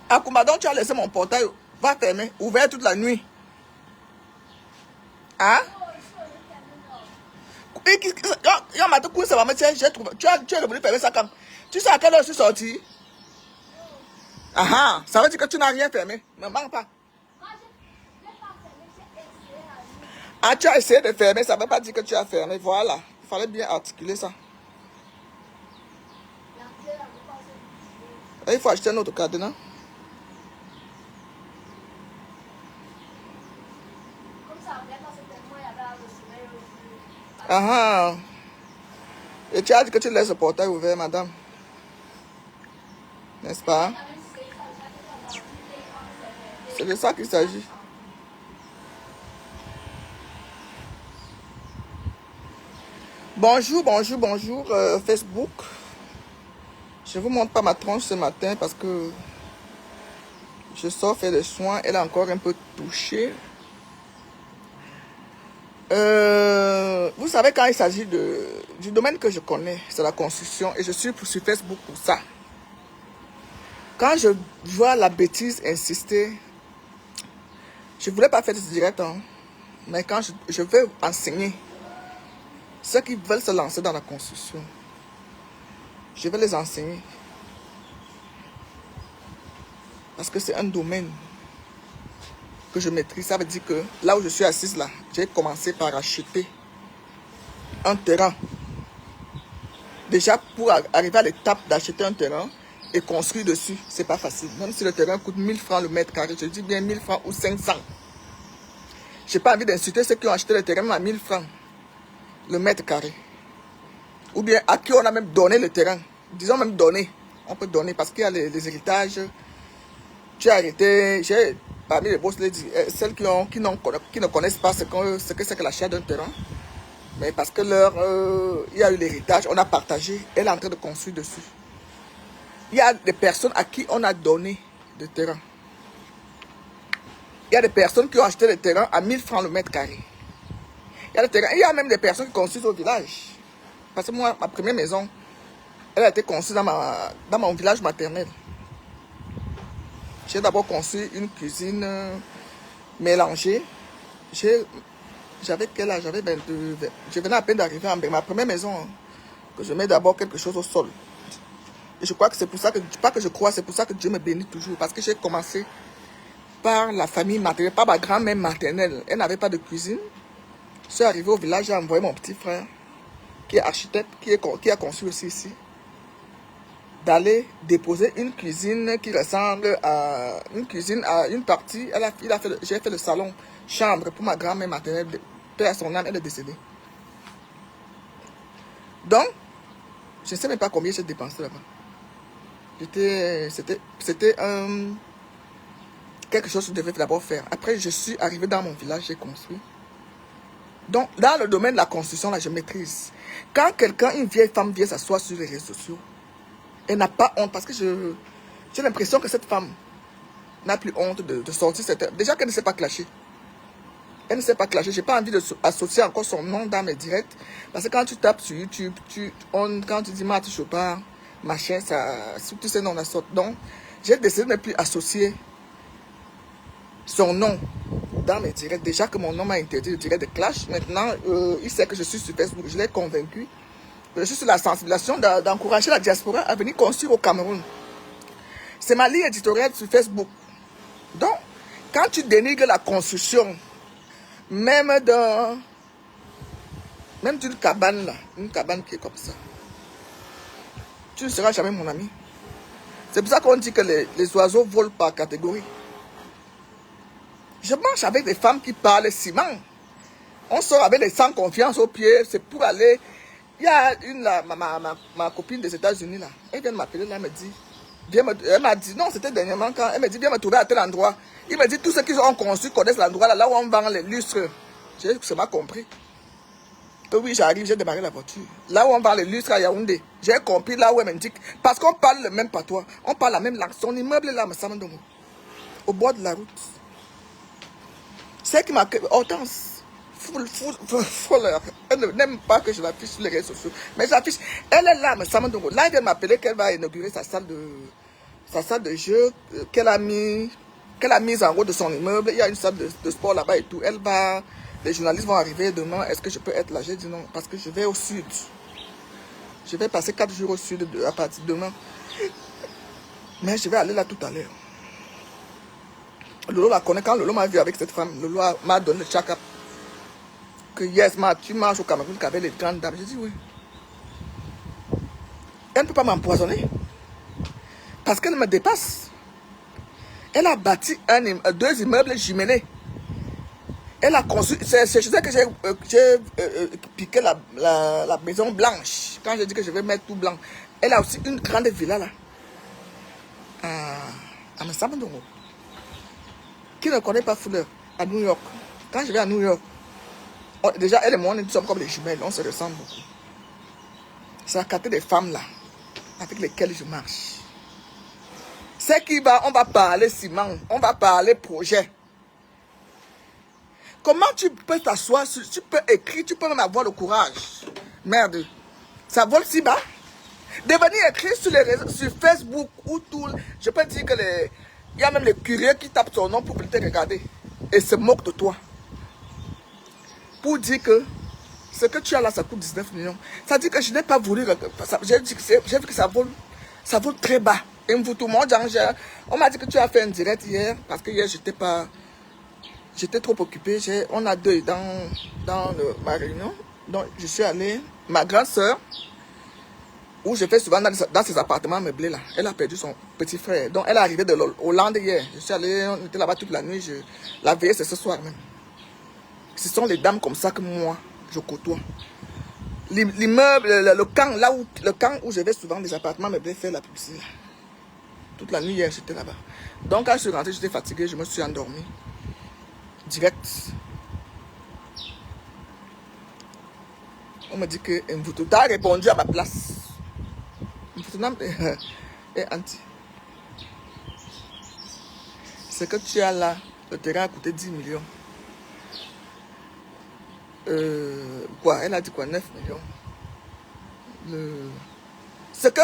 À Coumadon, tu as laissé mon portail. Va fermer. Ouvert toute la nuit. Hein? Tu es revenu fermer ça quand? Tu sais à quelle heure je suis sorti? Ah, ça veut dire que tu n'as rien fermé. Ne manque pas. Ah, tu as essayé de fermer, ça ne veut pas dire que tu as fermé. Voilà. Il fallait bien articuler ça. Et il faut acheter un autre cadenas. Ah, et tu as dit que tu laisses le portail ouvert, madame. N'est-ce pas? C'est de ça qu'il s'agit. Bonjour, bonjour, bonjour, Facebook. Je ne vous montre pas ma tronche ce matin parce que je sors faire des soins. Elle est encore un peu touchée. Vous savez, quand il s'agit du domaine que je connais, c'est la construction, et je suis sur Facebook pour ça. Quand je vois la bêtise insister, je ne voulais pas faire ce direct, hein, mais quand je veux enseigner ceux qui veulent se lancer dans la construction, je vais les enseigner. Parce que c'est un domaine que je maîtrise. Ça veut dire que là où je suis assise là, j'ai commencé par acheter un terrain. Déjà, pour arriver à l'étape d'acheter un terrain et construire dessus, c'est pas facile. Même si le terrain coûte 1000 francs le mètre carré, je dis bien 1000 francs ou 500. J'ai pas envie d'insulter ceux qui ont acheté le terrain à 1000 francs le mètre carré. Ou bien à qui on a même donné le terrain. Disons même donné. On peut donner parce qu'il y a les héritages. Tu as arrêté. J'ai parmi les boss, celles qui ne connaissent pas ce que c'est que l'achat d'un terrain. Mais parce que il y a eu l'héritage, on a partagé. Elle est en train de construire dessus. Il y a des personnes à qui on a donné le terrain. Il y a des personnes qui ont acheté le terrain à 1000 francs le mètre carré. Il y a même des personnes qui construisent au village. Parce que moi, ma première maison, elle a été construite dans mon village maternel. J'ai d'abord construit une cuisine mélangée. J'avais quel âge? J'avais 22. Je venais à peine d'arriver en ma première maison. Hein, que je mets d'abord quelque chose au sol. Et je crois que c'est pour ça que, pas que je crois, c'est pour ça que Dieu me bénit toujours. Parce que j'ai commencé par la famille maternelle, par ma grand-mère maternelle. Elle n'avait pas de cuisine. Je suis arrivé au village, j'ai envoyé mon petit frère, qui est architecte, qui a construit aussi ici, d'aller déposer une cuisine qui ressemble à une cuisine à une partie. J'ai fait le salon, chambre pour ma grand-mère maternelle. Paix à son âme, elle est décédée. Donc, je ne sais même pas combien j'ai dépensé là-bas. C'était quelque chose que je devais d'abord faire. Après, je suis arrivé dans mon village, j'ai construit. Donc, dans le domaine de la construction, là, je maîtrise. Quand une vieille femme vient s'asseoir sur les réseaux sociaux, elle n'a pas honte, parce que j'ai l'impression que cette femme n'a plus honte de sortir cette... Déjà qu'elle ne sait pas clasher. Elle ne sait pas clasher. Je n'ai pas envie d'associer encore son nom dans mes directs. Parce que quand tu tapes sur YouTube, quand tu dis Marthe Chopard, machin, tous ces noms la sortent. Donc, j'ai décidé de ne plus associer son nom dans mes directs. Déjà que mon nom m'a interdit le direct de clash. Maintenant, il sait que je suis sur Facebook. Je l'ai convaincu. Je suis sur la sensibilisation d'encourager la diaspora à venir construire au Cameroun. C'est ma ligne éditoriale sur Facebook. Donc, quand tu dénigres la construction, même d'une cabane là, une cabane qui est comme ça, tu ne seras jamais mon ami. C'est pour ça qu'on dit que les oiseaux volent par catégorie. Je marche avec des femmes qui parlent ciment. On sort avec les sans confiance au pied, c'est pour aller... Il y a ma copine des États-Unis là, elle vient de m'appeler là, elle me dit, elle m'a dit, non c'était dernièrement quand, elle me dit, viens me trouver à tel endroit. Il me dit, tous ceux qui ont construit connaissent l'endroit là où on vend les lustres. J'ai seulement compris. Que oui, j'arrive, j'ai démarré la voiture. Là où on vend les lustres à Yaoundé. J'ai compris là où elle m'indique. Parce qu'on parle le même patois, on parle la même langue. Son immeuble est là, au bord de la route. C'est qui m'a... Hortense. Elle n'aime pas que je l'affiche sur les réseaux sociaux. Mais j'affiche. Elle est là, mais Samandongo. Là, elle vient de m'appeler qu'elle va inaugurer sa salle sa salle de jeu qu'elle a mise en haut de son immeuble. Il y a une salle de sport là-bas et tout. Elle va, les journalistes vont arriver demain. Est-ce que je peux être là? J'ai dit non, parce que je vais au sud. Je vais passer 4 jours au sud à partir de demain. Mais je vais aller là tout à l'heure. Lolo la connaît. Quand Lolo m'a vu avec cette femme, Lolo m'a donné le check-up. Que yes, tu marches au Cameroun qu'avec les grandes dames. J'ai dit oui. Elle ne peut pas m'empoisonner. Parce qu'elle me dépasse. Elle a bâti 2 immeubles jumelés. Elle a construit. C'est chez elle que j'ai piqué la maison blanche. Quand j'ai dit que je vais mettre tout blanc. Elle a aussi une grande villa là. À Msamandongo. Qui ne connaît pas Fuller à New York. Quand je vais à New York, déjà elle et moi, nous sommes comme les jumelles. On se ressemble beaucoup. C'est la qualité des femmes là avec lesquelles je marche. C'est qui va, on va parler ciment, on va parler projet. Comment tu peux t'asseoir, tu peux écrire, tu peux même avoir le courage. Merde, ça vole si bas. Devenir écrire sur les réseaux, sur Facebook ou tout. Je peux dire que il y a même les curieux qui tapent ton nom pour te regarder et se moquent de toi. Pour dire que ce que tu as là, ça coûte 19 millions. Ça dit que je n'ai pas voulu. J'ai vu que ça vole très bas. Et tout le monde, on m'a dit que tu as fait un direct hier, parce que hier, j'étais trop occupé. On a deuil dans ma réunion. Donc, je suis allé. Ma grande soeur, où je fais souvent dans ses appartements meublés là, elle a perdu son petit frère. Donc, elle est arrivée de Hollande hier. Je suis allé, on était là-bas toute la nuit. La veillée, c'est ce soir même. Ce sont les dames comme ça que moi, je côtoie. L'immeuble, le camp où je vais souvent, les appartements meublés, faire la publicité. Toute la nuit hier, j'étais là-bas. Donc, quand je suis rentré, j'étais fatigué, je me suis endormi. Direct. On me dit que Mvuto a répondu à ma place. Mvuto est anti. Ce que tu as là, le terrain a coûté 10 millions. Quoi? Elle a dit quoi? 9 millions. Ce que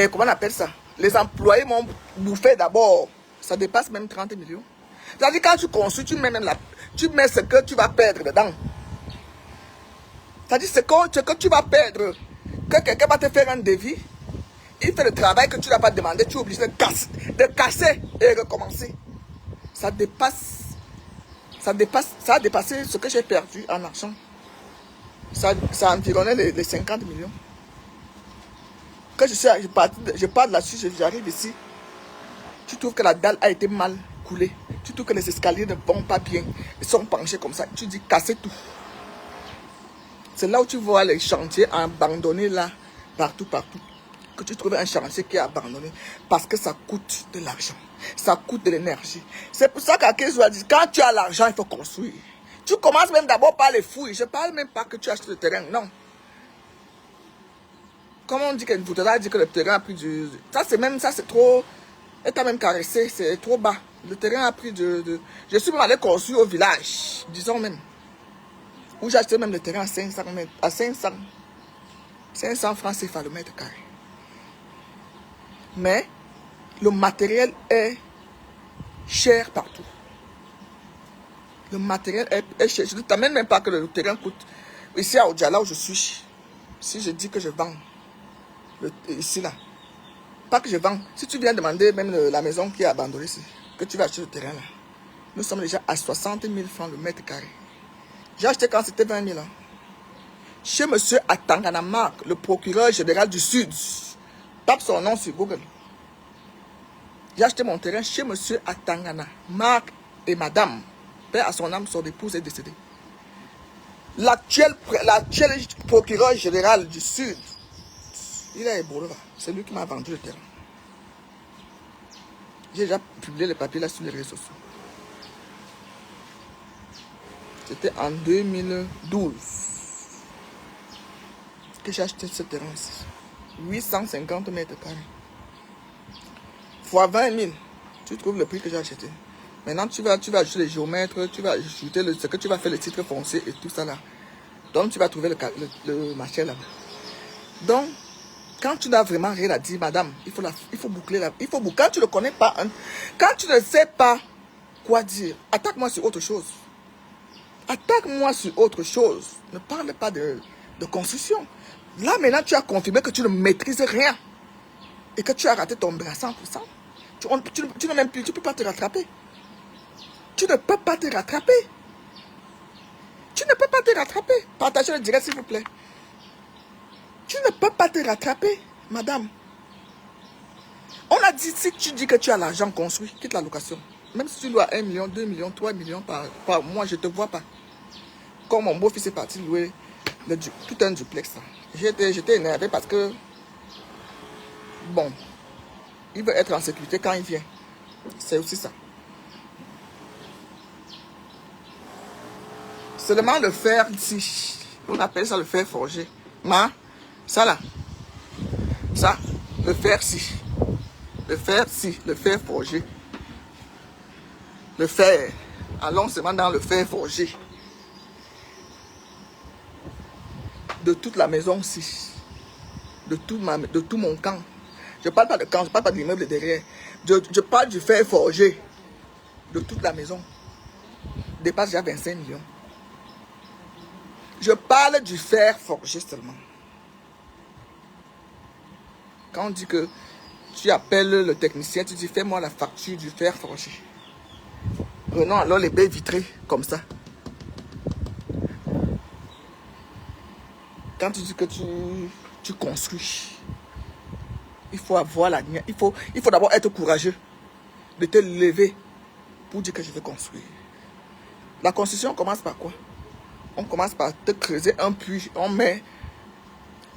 comment on appelle ça? Les employés m'ont bouffé d'abord. Ça dépasse même 30 millions. C'est-à-dire quand tu construis, tu mets ce que tu vas perdre dedans. C'est-à-dire ce que tu vas perdre. Que quelqu'un va te faire un devis. Il fait le travail que tu n'as pas demandé. Tu es obligé de casser et recommencer. Ça a dépassé ce que j'ai perdu en argent. Ça a environné les 50 millions. Quand je pars de là-dessus, j'arrive ici. Tu trouves que la dalle a été mal coulée. Tu trouves que les escaliers ne vont pas bien. Ils sont penchés comme ça. Tu dis casser tout. C'est là où tu vois les chantiers abandonnés là, partout. Que tu trouves un chantier qui est abandonné. Parce que ça coûte de l'argent. Ça coûte de l'énergie. C'est pour ça qu'Akezo a dit, quand tu as l'argent, il faut construire. Tu commences même d'abord par les fouilles. Je ne parle même pas que tu achètes le terrain, non. Comme on dit qu'elle voudra dire que le terrain a pris du... Ça c'est trop... Elle t'a même caressé, c'est trop bas. Le terrain a pris de... Je suis même allé construire au village, disons même. Où j'ai acheté même le terrain à 500 francs CFA le mètre carré. Mais le matériel est cher partout. Le matériel est cher. Je ne t'amène même pas que le terrain coûte. Ici à Odjala où je suis, si je dis que je vends, ici là, pas que je vends. Si tu viens demander même la maison qui est abandonnée ici, que tu vas acheter le terrain là, nous sommes déjà à 60 000 francs le mètre carré. J'ai acheté quand c'était 20 000 ans. Chez monsieur Atangana Marc, le procureur général du Sud. Tape son nom sur Google. J'ai acheté mon terrain chez monsieur Atangana Marc et madame. Père à son âme, son épouse est décédée. L'actuel procureur général du Sud, il est Ebola. C'est lui qui m'a vendu le terrain. J'ai déjà publié les papiers là sur les réseaux sociaux. C'était en 2012 que j'ai acheté ce terrain ici. 850 mètres carrés. Fois 20 000. Tu trouves le prix que j'ai acheté. Maintenant, tu vas ajouter les géomètres, tu vas ajouter ce que tu vas faire, les titres fonciers et tout ça là. Donc, tu vas trouver le marché là. Donc, Quand tu n'as vraiment rien à dire, madame, il faut boucler la... Quand tu ne connais pas, quand tu ne sais pas quoi dire, attaque-moi sur autre chose. Attaque-moi sur autre chose. Ne parle pas de construction. Là, maintenant, tu as confirmé que tu ne maîtrises rien. Et que tu as raté ton bras à 100%. Tu ne même plus, tu ne peux pas te rattraper. Tu ne peux pas te rattraper. Tu ne peux pas te rattraper. Partagez le direct, s'il vous plaît. Tu ne peux pas te rattraper, madame. On a dit, si tu dis que tu as l'argent construit, quitte la location. Même si tu dois 1 million, 2 millions, 3 millions par mois, je ne te vois pas. Comme mon beau-fils est parti louer tout un duplex. J'étais énervé parce que, bon, il veut être en sécurité quand il vient. C'est aussi ça. Seulement le fer ici, on appelle ça le fer forgé. Ça là, ça, le fer ci. Le fer ci, le fer forgé. Le fer, allons seulement dans le fer forgé. De toute la maison ci. De tout mon camp. Je ne parle pas de camp, je ne parle pas de l'immeuble derrière. Je parle du fer forgé. De toute la maison. Dépasse déjà 25 millions. Je parle du fer forgé seulement. Quand on dit que tu appelles le technicien, tu dis fais-moi la facture du fer forgé. Prenons alors les baies vitrées comme ça. Quand tu dis que tu construis, il faut avoir la lumière. Il faut d'abord être courageux de te lever pour dire que je vais construire. La construction commence par quoi? On commence par te creuser un puits. On met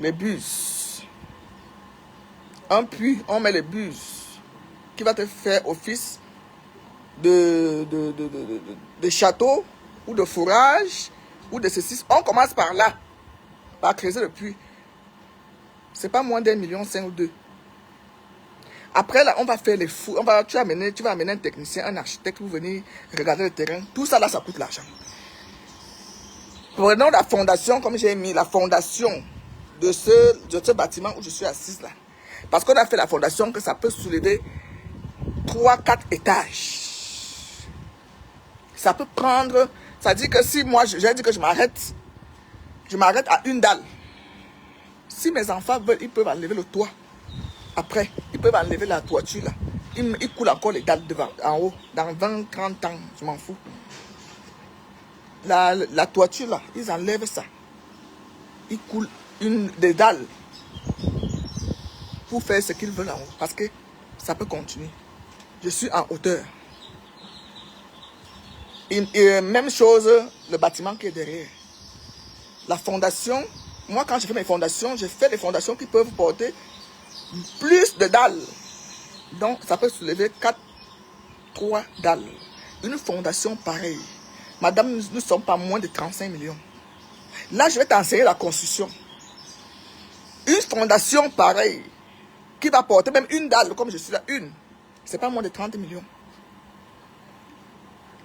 les bus. Un puits, on met les bus qui va te faire office de château ou de fourrage ou de ceci. On commence par là, par creuser le puits. C'est pas moins d'1,5 million ou 2. Après là, on va faire les fous. Tu vas amener un technicien, un architecte pour venir regarder le terrain. Tout ça là, ça coûte l'argent. Prenons la fondation, comme j'ai mis la fondation de ce bâtiment où je suis assise là. Parce qu'on a fait la fondation que ça peut soulever 3-4 étages. Ça peut prendre... Ça dit que si moi, j'ai dit que je m'arrête à une dalle. Si mes enfants veulent, ils peuvent enlever le toit. Après, ils peuvent enlever la toiture là. Ils coulent encore les dalles devant, en haut. Dans 20-30 ans, je m'en fous. La toiture là, ils enlèvent ça. Ils coulent des dalles pour faire ce qu'ils veulent en haut. Parce que ça peut continuer. Je suis en hauteur. Et même chose, le bâtiment qui est derrière. La fondation, moi quand je fais mes fondations, je fais des fondations qui peuvent porter plus de dalles. Donc ça peut soulever 3 dalles. Une fondation pareille. Madame, nous ne sommes pas moins de 35 millions. Là, je vais t'enseigner la construction. Une fondation pareille, qui va porter même une dalle, comme je suis là, c'est pas moins de 30 millions.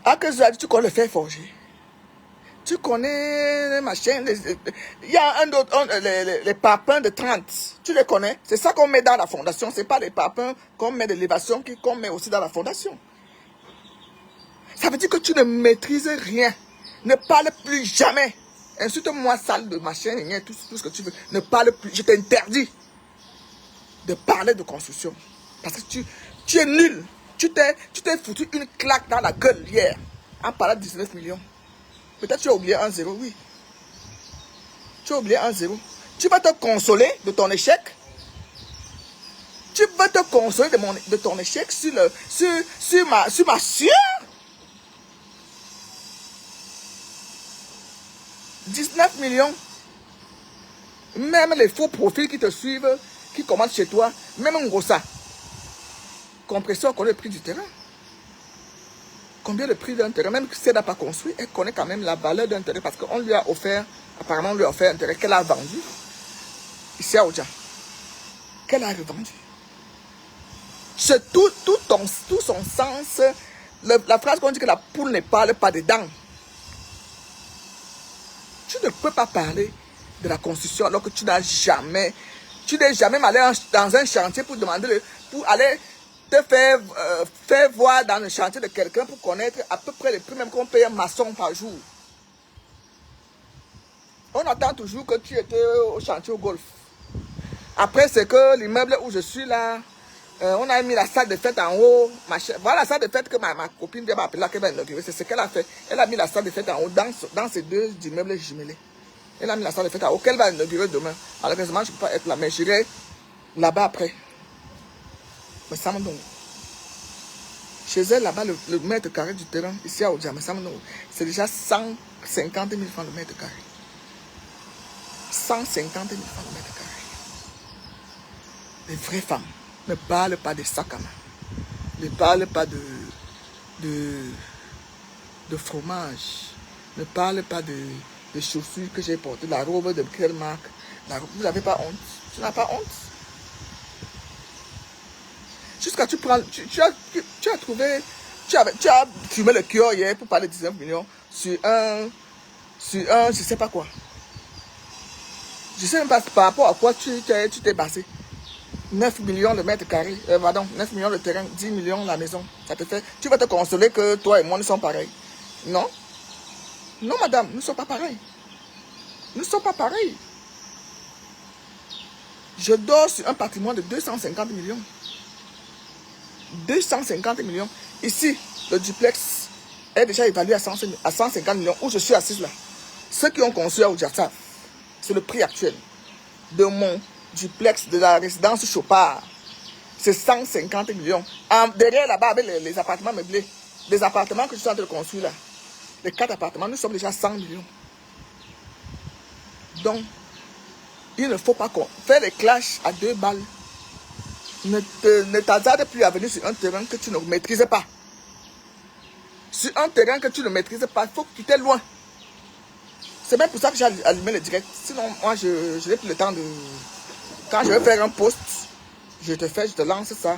Ah, que je dis, tu connais le fer forgé. Tu connais les machins. Il y a un autre, les papins de 30. Tu les connais? C'est ça qu'on met dans la fondation. Ce n'est pas les papins qu'on met d'élévation qu'on met aussi dans la fondation. Ça veut dire que tu ne maîtrises rien. Ne parle plus jamais. Insulte-moi, sale de machin, tout ce que tu veux. Ne parle plus. Je t'interdis de parler de construction. Parce que tu es nul. Tu t'es foutu une claque dans la gueule hier en parlant de 19 millions. Peut-être tu as oublié 1-0, oui. Tu as oublié 1-0. Tu vas te consoler de ton échec. Tu vas te consoler de ton échec sur ma sueur. 19 millions. Même les faux profils qui te suivent, qui commandent chez toi, même un gros ça. Compresseur connaît le prix du terrain. Combien le prix d'un terrain, même si elle n'a pas construit, elle connaît quand même la valeur d'un terrain parce qu'on lui a offert, apparemment on lui a offert un terrain qu'elle a vendu. Ici à Oudja. Qu'elle a revendu. C'est tout son sens. La phrase qu'on dit que la poule ne parle pas des dents. Tu ne peux pas parler de la construction alors que tu n'as jamais Tu n'es jamais allé dans un chantier pour demander, pour aller te faire, faire voir dans le chantier de quelqu'un pour connaître à peu près les prix même qu'on paye un maçon par jour. On attend toujours que tu étais au chantier au golf. Après, c'est que l'immeuble où je suis là, on a mis la salle de fête en haut. Voilà la salle de fête que ma copine vient m'appeler là, qu'elle va inaugurer. C'est ce qu'elle a fait. Elle a mis la salle de fête en haut dans ces deux immeubles jumelés. Elle a mis la salle de fête en haut qu'elle va inaugurer demain. Malheureusement, je ne peux pas être là, mais j'irai là-bas après. Mais ça me donne. Chez elle, là-bas, le mètre carré du terrain, ici à Oudja, c'est déjà 150 000 francs le mètre carré. 150 000 francs le mètre carré. Les vraies femmes ne parlent pas de sac à main. Ne parlent pas de fromage. Ne parlent pas de chaussures que j'ai portées, la robe de quelle marque. Vous n'avez pas honte. Tu n'as pas honte. Jusqu'à tu as trouvé, tu as fumé le cœur hier pour parler de 19 millions sur un, je sais pas quoi. Je sais même pas par rapport à quoi tu t'es basé. 9 millions le mètre carré, pardon, 9 millions le terrain, 10 millions la maison. Ça te fait, tu vas te consoler que toi et moi nous sommes pareils. Non? Non madame, nous ne sommes pas pareils. Nous ne sommes pas pareils. Je dors sur un patrimoine de 250 millions. 250 millions. Ici, le duplex est déjà évalué à 150 millions où je suis assise là. Ceux qui ont construit à Oudjata, c'est le prix actuel de mon duplex de la résidence Chopard. C'est 150 millions. Derrière là-bas, avec les appartements meublés, les appartements que je suis en train de construire là, les 4 appartements, nous sommes déjà à 100 millions. Donc, il ne faut pas faire les clashs à 2 balles. Ne t'hazarde plus à venir sur un terrain que tu ne maîtrises pas. Sur un terrain que tu ne maîtrises pas, il faut que tu t'es loin. C'est même pour ça que j'ai allumé le direct. Sinon, moi, je n'ai plus le temps de... Quand je vais faire un post, je te lance ça.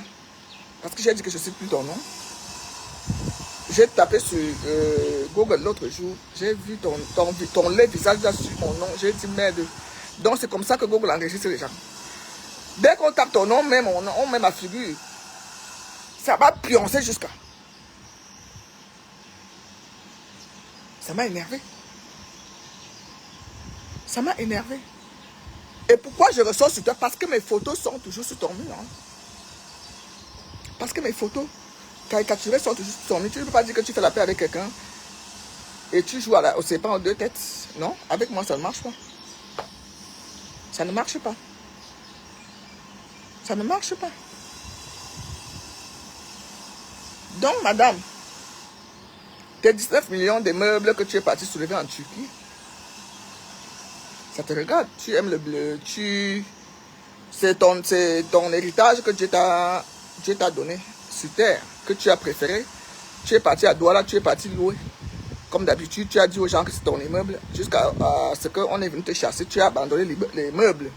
Parce que j'ai dit que je ne sais plus ton nom. J'ai tapé sur Google l'autre jour. J'ai vu ton visage là sur mon nom. J'ai dit merde. Donc, c'est comme ça que Google enregistre les gens. Dès qu'on tape ton nom, on met ma figure. Ça va pioncer jusqu'à. Ça m'a énervé. Ça m'a énervé. Et pourquoi je ressors sur toi? Parce que mes photos sont toujours sur ton mur. Hein. Parce que mes photos caricaturées sont toujours sur ton mur. Tu ne peux pas dire que tu fais la paix avec quelqu'un et tu joues au serpent aux 2 têtes. Non, avec moi, ça ne marche pas. Ça ne marche pas. Ça ne marche pas. Donc, madame, tes 19 millions de meubles que tu es parti soulever en Turquie, ça te regarde. Tu aimes le bleu. C'est ton héritage que Dieu t'a donné sur terre, que tu as préféré. Tu es parti à Douala, tu es parti louer. Comme d'habitude, tu as dit aux gens que c'est ton immeuble. Jusqu'à ce qu'on est venu te chasser, tu as abandonné les meubles.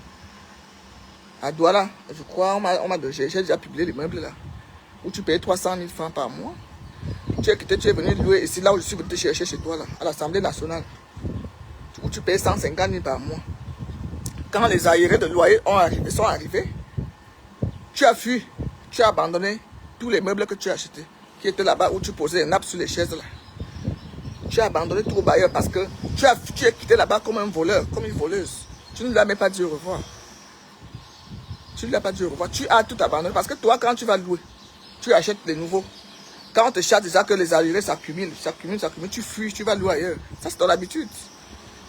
À Douala, je crois, j'ai déjà publié les meubles là. Où tu payais 300 000 francs par mois. Tu es quitté, tu es venu louer ici, là où je suis venu te chercher chez toi, là, à l'Assemblée nationale. Où tu payes 150 000 par mois. Quand les arriérés de loyer sont arrivés, tu as fui, tu as abandonné tous les meubles que tu as achetés, qui étaient là-bas où tu posais les nappes sur les chaises là. Tu as abandonné tout au bailleur parce que tu es quitté là-bas comme un voleur, comme une voleuse. Tu ne lui as même pas dit au revoir. Tu ne lui as pas dit au revoir. Tu as tout abandonné parce que toi, quand tu vas louer, tu achètes des nouveaux. Quand on te chasse déjà que les arriérés s'accumulent, tu fuis, tu vas louer ailleurs. Ça, c'est ton habitude.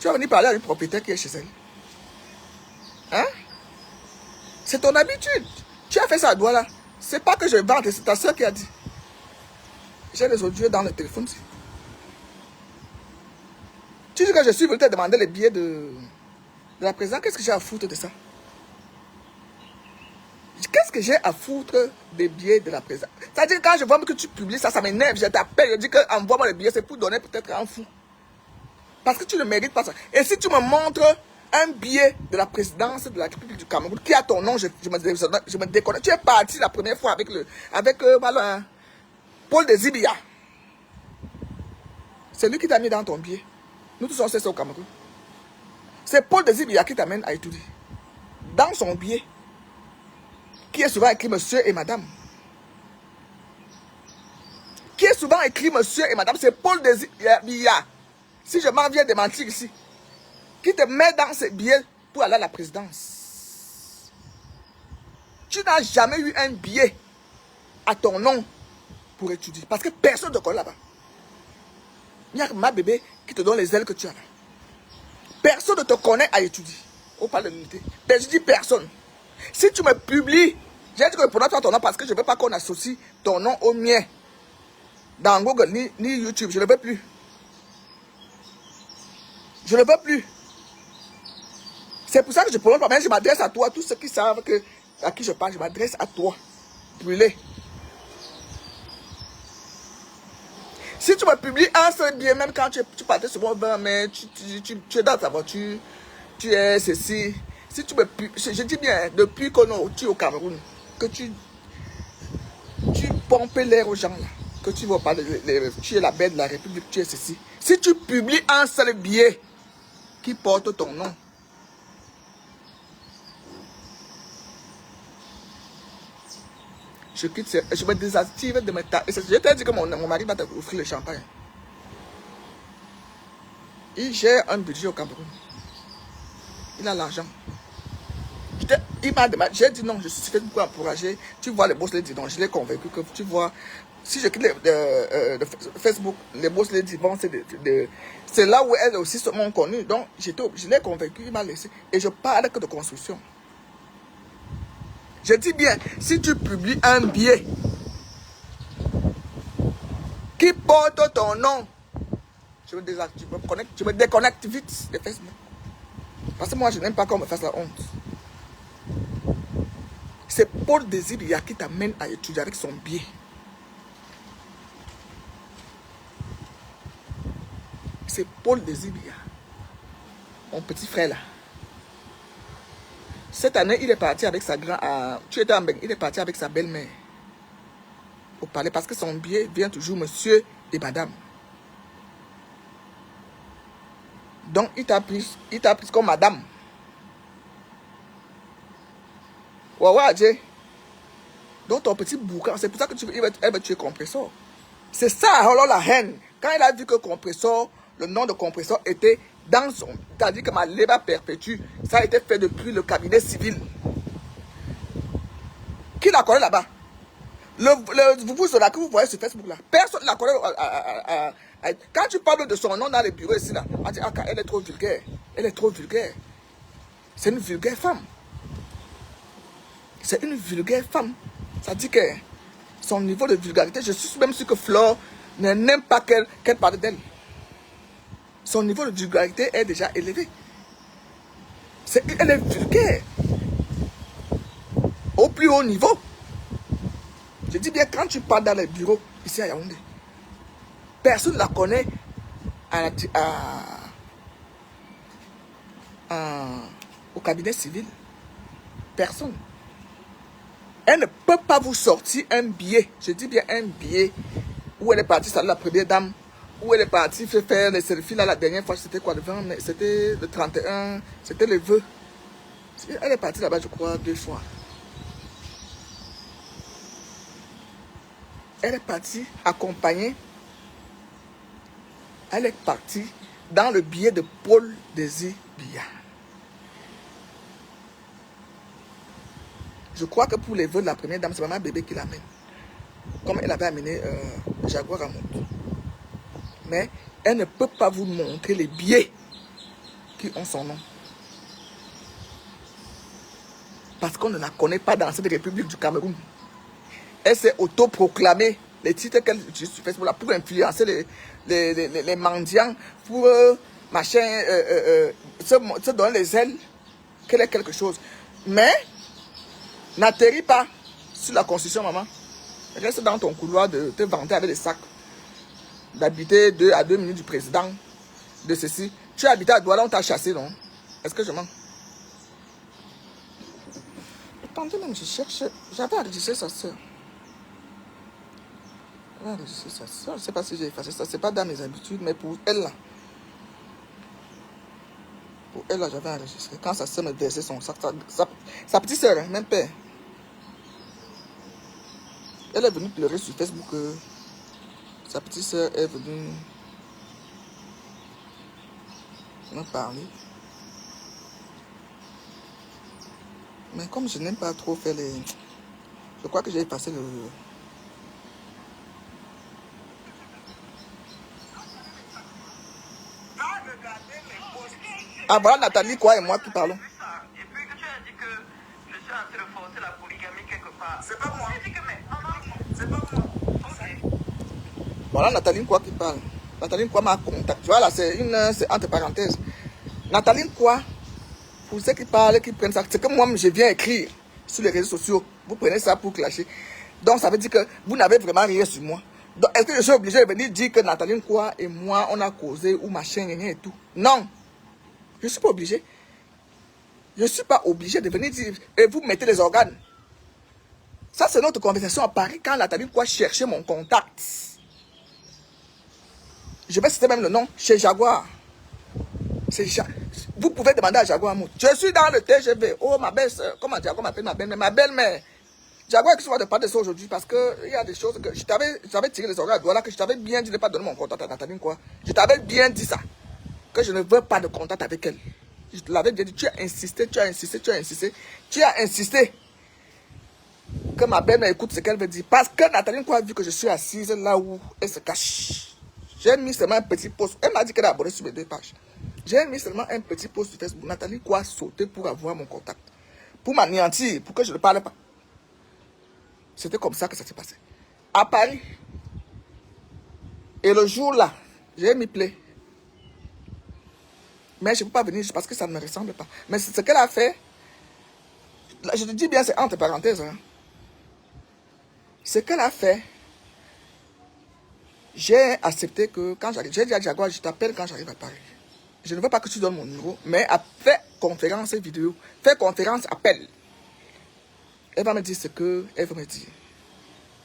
Tu vas venir parler à une propriétaire qui est chez elle. Hein? C'est ton habitude. Tu as fait ça à Douala. C'est pas que je vante, c'est ta soeur qui a dit. J'ai les audios dans le téléphone. Tu dis que je suis venu te demander les billets de la présidence. Qu'est-ce que j'ai à foutre de ça? Qu'est-ce que j'ai à foutre des billets de la présidence? C'est-à-dire quand je vois que tu publies ça, ça m'énerve. Je t'appelle, je dis que envoie-moi les billets, c'est pour donner peut-être à un fou. Parce que tu ne mérites pas ça. Et si tu me montres un billet de la présidence de la République du Cameroun qui a ton nom, je me déconne. Tu es parti la première fois avec voilà, Paul Désibia. C'est lui qui t'a mis dans ton billet. Nous tous on sait ça au Cameroun. C'est Paul Désibia qui t'amène à étudier. Dans son billet, qui est souvent écrit monsieur et madame. Qui est souvent écrit monsieur et madame, c'est Paul Désir Biya. Si je m'en viens de mentir ici, qui te met dans ces billets pour aller à la présidence. Tu n'as jamais eu un billet à ton nom pour étudier. Parce que personne ne te connaît là-bas. Il n'y a que ma bébé qui te donne les ailes que tu as là. Personne ne te connaît à étudier. On parle de l'unité. Je dis personne. Si tu me publies, j'ai dit que pour toi ton nom parce que je ne veux pas qu'on associe ton nom au mien. Dans Google ni YouTube, je ne veux plus. Je ne veux plus. C'est pour ça que je prononce pas. Mais je m'adresse à toi, tous ceux qui savent à qui je parle, je m'adresse à toi. Brûlé. Si tu me publies un seul billet, même quand tu partais sur mon bain, mais tu es dans ta voiture, tu es ceci. Si tu me publies, je dis bien, depuis que tu es au Cameroun, que tu pompes l'air aux gens là, que tu vois pas, tu es la belle de la République, tu es ceci. Si tu publies un seul billet qui porte ton nom, je quitte, je me désactive de mes tas. Je t'ai dit que mon mari va t'offrir le champagne. Il gère un budget au Cameroun. Il a l'argent. Il m'a demandé, j'ai dit non, je suis fait pour encourager. Tu vois les boss ladies, donc je l'ai convaincu que tu vois, si je quitte le Facebook, les boss ladies, bon, c'est là où elles aussi sont connues. Donc je l'ai convaincu, il m'a laissé. Et je parle que de construction. Je dis bien, si tu publies un billet qui porte ton nom, je me désactive, je me déconnecte vite de Facebook. Parce que moi, je n'aime pas qu'on me fasse la honte. C'est Paul Désir Biya qui t'amène à étudier avec son billet. C'est Paul Désir Biya. Mon petit frère là. Cette année, il est parti avec sa grand... tu étais en Beng, il est parti avec sa belle-mère au palais parce que son billet vient toujours monsieur et madame. Donc, il t'a pris comme madame. Ouais, Jay. Donc, ton petit boucan, c'est pour ça que elle va tuer Compressor. C'est ça, alors la haine. Quand il a vu que Compressor, le nom de Compressor était dans son... C'est-à-dire que ma léba perpétue, ça a été fait depuis le cabinet civil. Qui la connaît là-bas? Vous que vous voyez sur Facebook là, personne ne la connaît. Quand tu parles de son nom dans les bureaux ici là, on dit elle est trop vulgaire. Elle est trop vulgaire. C'est une vulgaire femme. C'est une vulgaire femme. Ça dit que son niveau de vulgarité, je suis même sûr que Flore n'aime pas qu'elle parle d'elle. Son niveau de vulgarité est déjà élevé. Elle est vulgaire. Au plus haut niveau. Je dis bien, quand tu parles dans les bureaux, ici à Yaoundé, personne ne la connaît au cabinet civil. Personne. Elle ne peut pas vous sortir un billet. Je dis bien un billet où elle est partie saluer la première dame, où elle est partie faire les selfies là la dernière fois. C'était quoi, le 20, c'était le 31, c'était le vœu. Elle est partie là-bas, je crois, 2 fois. Elle est partie accompagnée. Elle est partie dans le billet de Paul Désir Biya. Je crois que pour les vœux de la première dame, c'est maman bébé qui l'amène. Comme elle avait amené Jaguar à Monte. Mais elle ne peut pas vous montrer les billets qui ont son nom. Parce qu'on ne la connaît pas dans cette République du Cameroun. Elle s'est autoproclamée les titres qu'elle utilise sur Facebook là, pour influencer les mendiants, pour se donner les ailes, qu'elle est quelque chose. Mais n'atterris pas sur la Constitution, maman. Reste dans ton couloir de te vanter avec des sacs. D'habiter 2 à 2 minutes du président, de ceci. Tu as habité à Douala, on t'a chassé, non? Est-ce que je mens? Attendez, même, je cherche. J'avais enregistré sa soeur. Je ne sais pas si j'ai effacé ça. Ce n'est pas dans mes habitudes, mais pour elle là. Pour elle là, j'avais enregistré. Quand sa soeur me versait son sac, sa petite soeur, hein, même père. Elle est venue pleurer sur Facebook que sa petite soeur est venue me parler. Mais comme je n'aime pas trop faire les... Je crois que j'ai effacé le... Ah voilà Nathalie quoi et moi qui parlons. Et puis que tu as dit que je suis en train de forcer la polygamie quelque part. C'est pas moi. Tu dis que mais C'est pas moi. ok. Voilà Nathalie quoi qui parle. Nathalie quoi m'a contacté. Tu vois là c'est entre parenthèses. Nathalie quoi, pour ceux qui parlent, qui prennent ça, c'est que moi je viens écrire sur les réseaux sociaux. Vous prenez ça pour clasher. Donc ça veut dire que vous n'avez vraiment rien sur moi. Donc est-ce que je suis obligé de venir dire que Nathalie quoi et moi on a causé ou machin et tout? Non. Je ne suis pas obligé. Je ne suis pas obligé de venir dire et vous mettez les organes. Ça, c'est notre conversation à Paris quand Nathalie quoi chercher mon contact. Je vais citer même le nom chez Jaguar. Vous pouvez demander à Jaguar Mout. Je suis dans le TGV. Oh, ma belle-sœur. Comment Jaguar m'appelle ma belle-mère? Ma belle-mère. Jaguar, qui soit de parler de ça aujourd'hui parce qu'il y a des choses que je t'avais tiré les organes. Voilà que je t'avais bien dit de ne pas donner mon contact à Nathalie quoi. Je t'avais bien dit ça. Que je ne veux pas de contact avec elle. Je te l'avais bien dit, tu as insisté, tu as insisté, tu as insisté. Tu as insisté que ma belle écoute ce qu'elle veut dire. Parce que Nathalie quoi a vu que je suis assise là où elle se cache. J'ai mis seulement un petit post. Elle m'a dit qu'elle a abonné sur mes 2 pages. J'ai mis seulement un petit post sur Facebook. Nathalie quoi a sauté pour avoir mon contact. Pour m'anéantir, pour que je ne parle pas. C'était comme ça que ça s'est passé. À Paris. Et le jour là, j'ai mis play. Mais je ne peux pas venir parce que ça ne me ressemble pas. Mais ce qu'elle a fait, je te dis bien, c'est entre parenthèses. Hein. Ce qu'elle a fait, j'ai accepté que quand j'arrive, j'ai dit à Jaguar, je t'appelle quand j'arrive à Paris. Je ne veux pas que tu donnes mon numéro, mais fais conférence vidéo, fais conférence appel. Elle va me dire ce qu'elle veut me dire.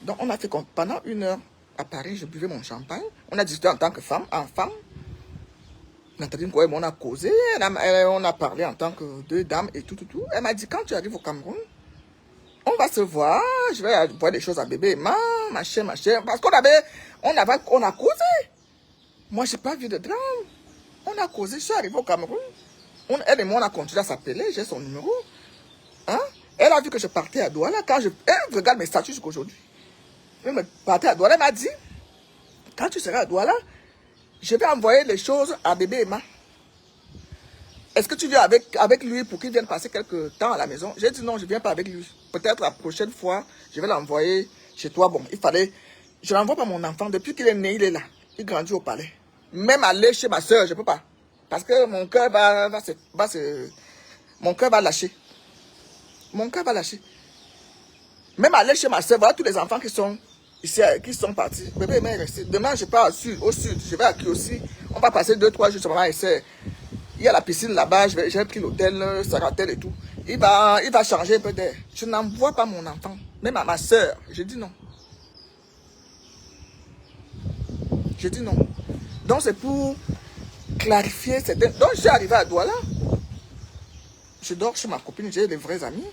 Donc on a fait pendant 1 heure à Paris, je buvais mon champagne. On a discuté en tant que femme, en femme. Nathalie quoi, on a causé, on a parlé en tant que 2 dames et tout. Elle m'a dit, quand tu arrives au Cameroun, on va se voir, je vais voir des choses à bébé, machin. Parce qu'on a causé. Moi, je n'ai pas vu de drame. On a causé, je suis arrivé au Cameroun. Elle et moi, on a continué à s'appeler, j'ai son numéro. Hein? Elle a vu que je partais à Douala. Elle regarde mes statuts jusqu'aujourd'hui. Elle me partait à Douala, elle m'a dit, quand tu seras à Douala, je vais envoyer les choses à bébé Emma. Est-ce que tu viens avec lui pour qu'il vienne passer quelques temps à la maison? J'ai dit non, je ne viens pas avec lui. Peut-être la prochaine fois, je vais l'envoyer chez toi. Bon, je n'envoie pas mon enfant. Depuis qu'il est né, il est là. Il grandit au palais. Même aller chez ma soeur, je ne peux pas. Parce que mon cœur mon cœur va lâcher. Mon cœur va lâcher. Même aller chez ma soeur, voilà tous les enfants qui sont ici, qui sont partis. Bébé Emma est resté. Demain, je pars au sud. Je vais à Kiossi. On va passer 2-3 jours sur maman et soeur. Il y a la piscine là-bas, j'ai pris l'hôtel, Saratel et tout. Il va changer un peu d'air. Je n'envoie pas mon enfant, même à ma soeur. Je dis non. Je dis non. Donc c'est pour clarifier certaines... Donc je suis arrivé à Douala. Je dors chez ma copine, j'ai des vrais amis.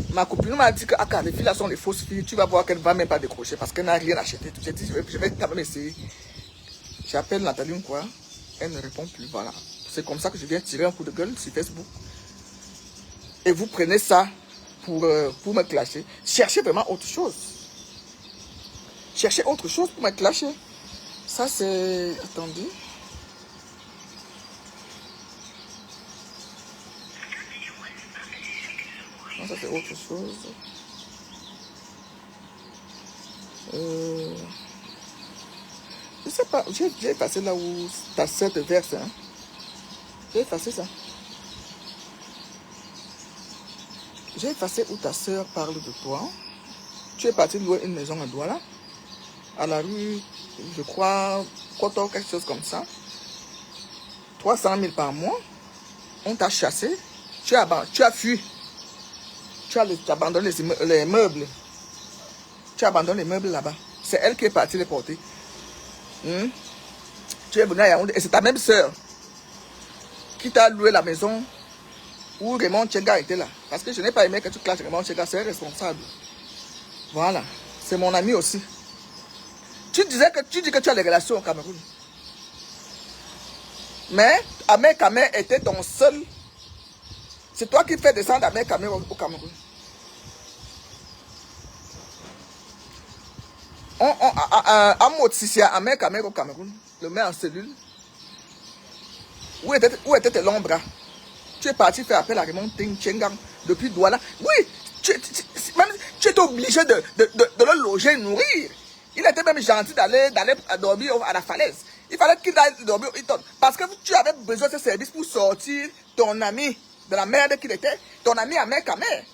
Ma copine m'a dit que les filles là sont les fausses filles. Tu vas voir qu'elle ne va même pas décrocher parce qu'elle n'a rien acheté. J'ai dit je vais quand même essayer. J'appelle Nathalie quoi. Elle ne répond plus, voilà. C'est comme ça que je viens tirer un coup de gueule sur Facebook. Et vous prenez ça pour me clasher. Cherchez vraiment autre chose. Cherchez autre chose pour me clasher. Ça c'est... Attendez. Non, ça c'est autre chose. Je sais pas, j'ai effacé là où ta soeur te verse. Hein. J'ai effacé ça. J'ai effacé où ta soeur parle de toi. Tu es parti louer une maison à Douala. À la rue, je crois, Koto, quelque chose comme ça. 300 000 par mois. On t'a chassé. Tu as fui. Tu as abandonné les meubles. Tu abandonnes les meubles là-bas. C'est elle qui est partie les porter. Tu es venu à Yaoundé. Et c'est ta même soeur qui t'a loué la maison où Raymond Tchenga était là. Parce que je n'ai pas aimé que tu clashes Raymond Tchenga. C'est responsable. Voilà. C'est mon ami aussi. Tu dis que tu as les relations au Cameroun. Mais Ahmed Kamer était ton seul. C'est toi qui fais descendre Ahmed Kamer au Cameroun. On Sissia Ahmed Kamer au Cameroun. Le met en cellule. Où était tes longs bras? Tu es parti faire appel à Raymond Ting Tchengang depuis Douala. Oui, même, tu étais obligé de le loger, nourrir. Il était même gentil d'aller dormir à la falaise. Il fallait qu'il aille dormir au Hilton. Parce que tu avais besoin de ce service pour sortir ton ami de la merde qu'il était. Ton ami Ahmed Kamer.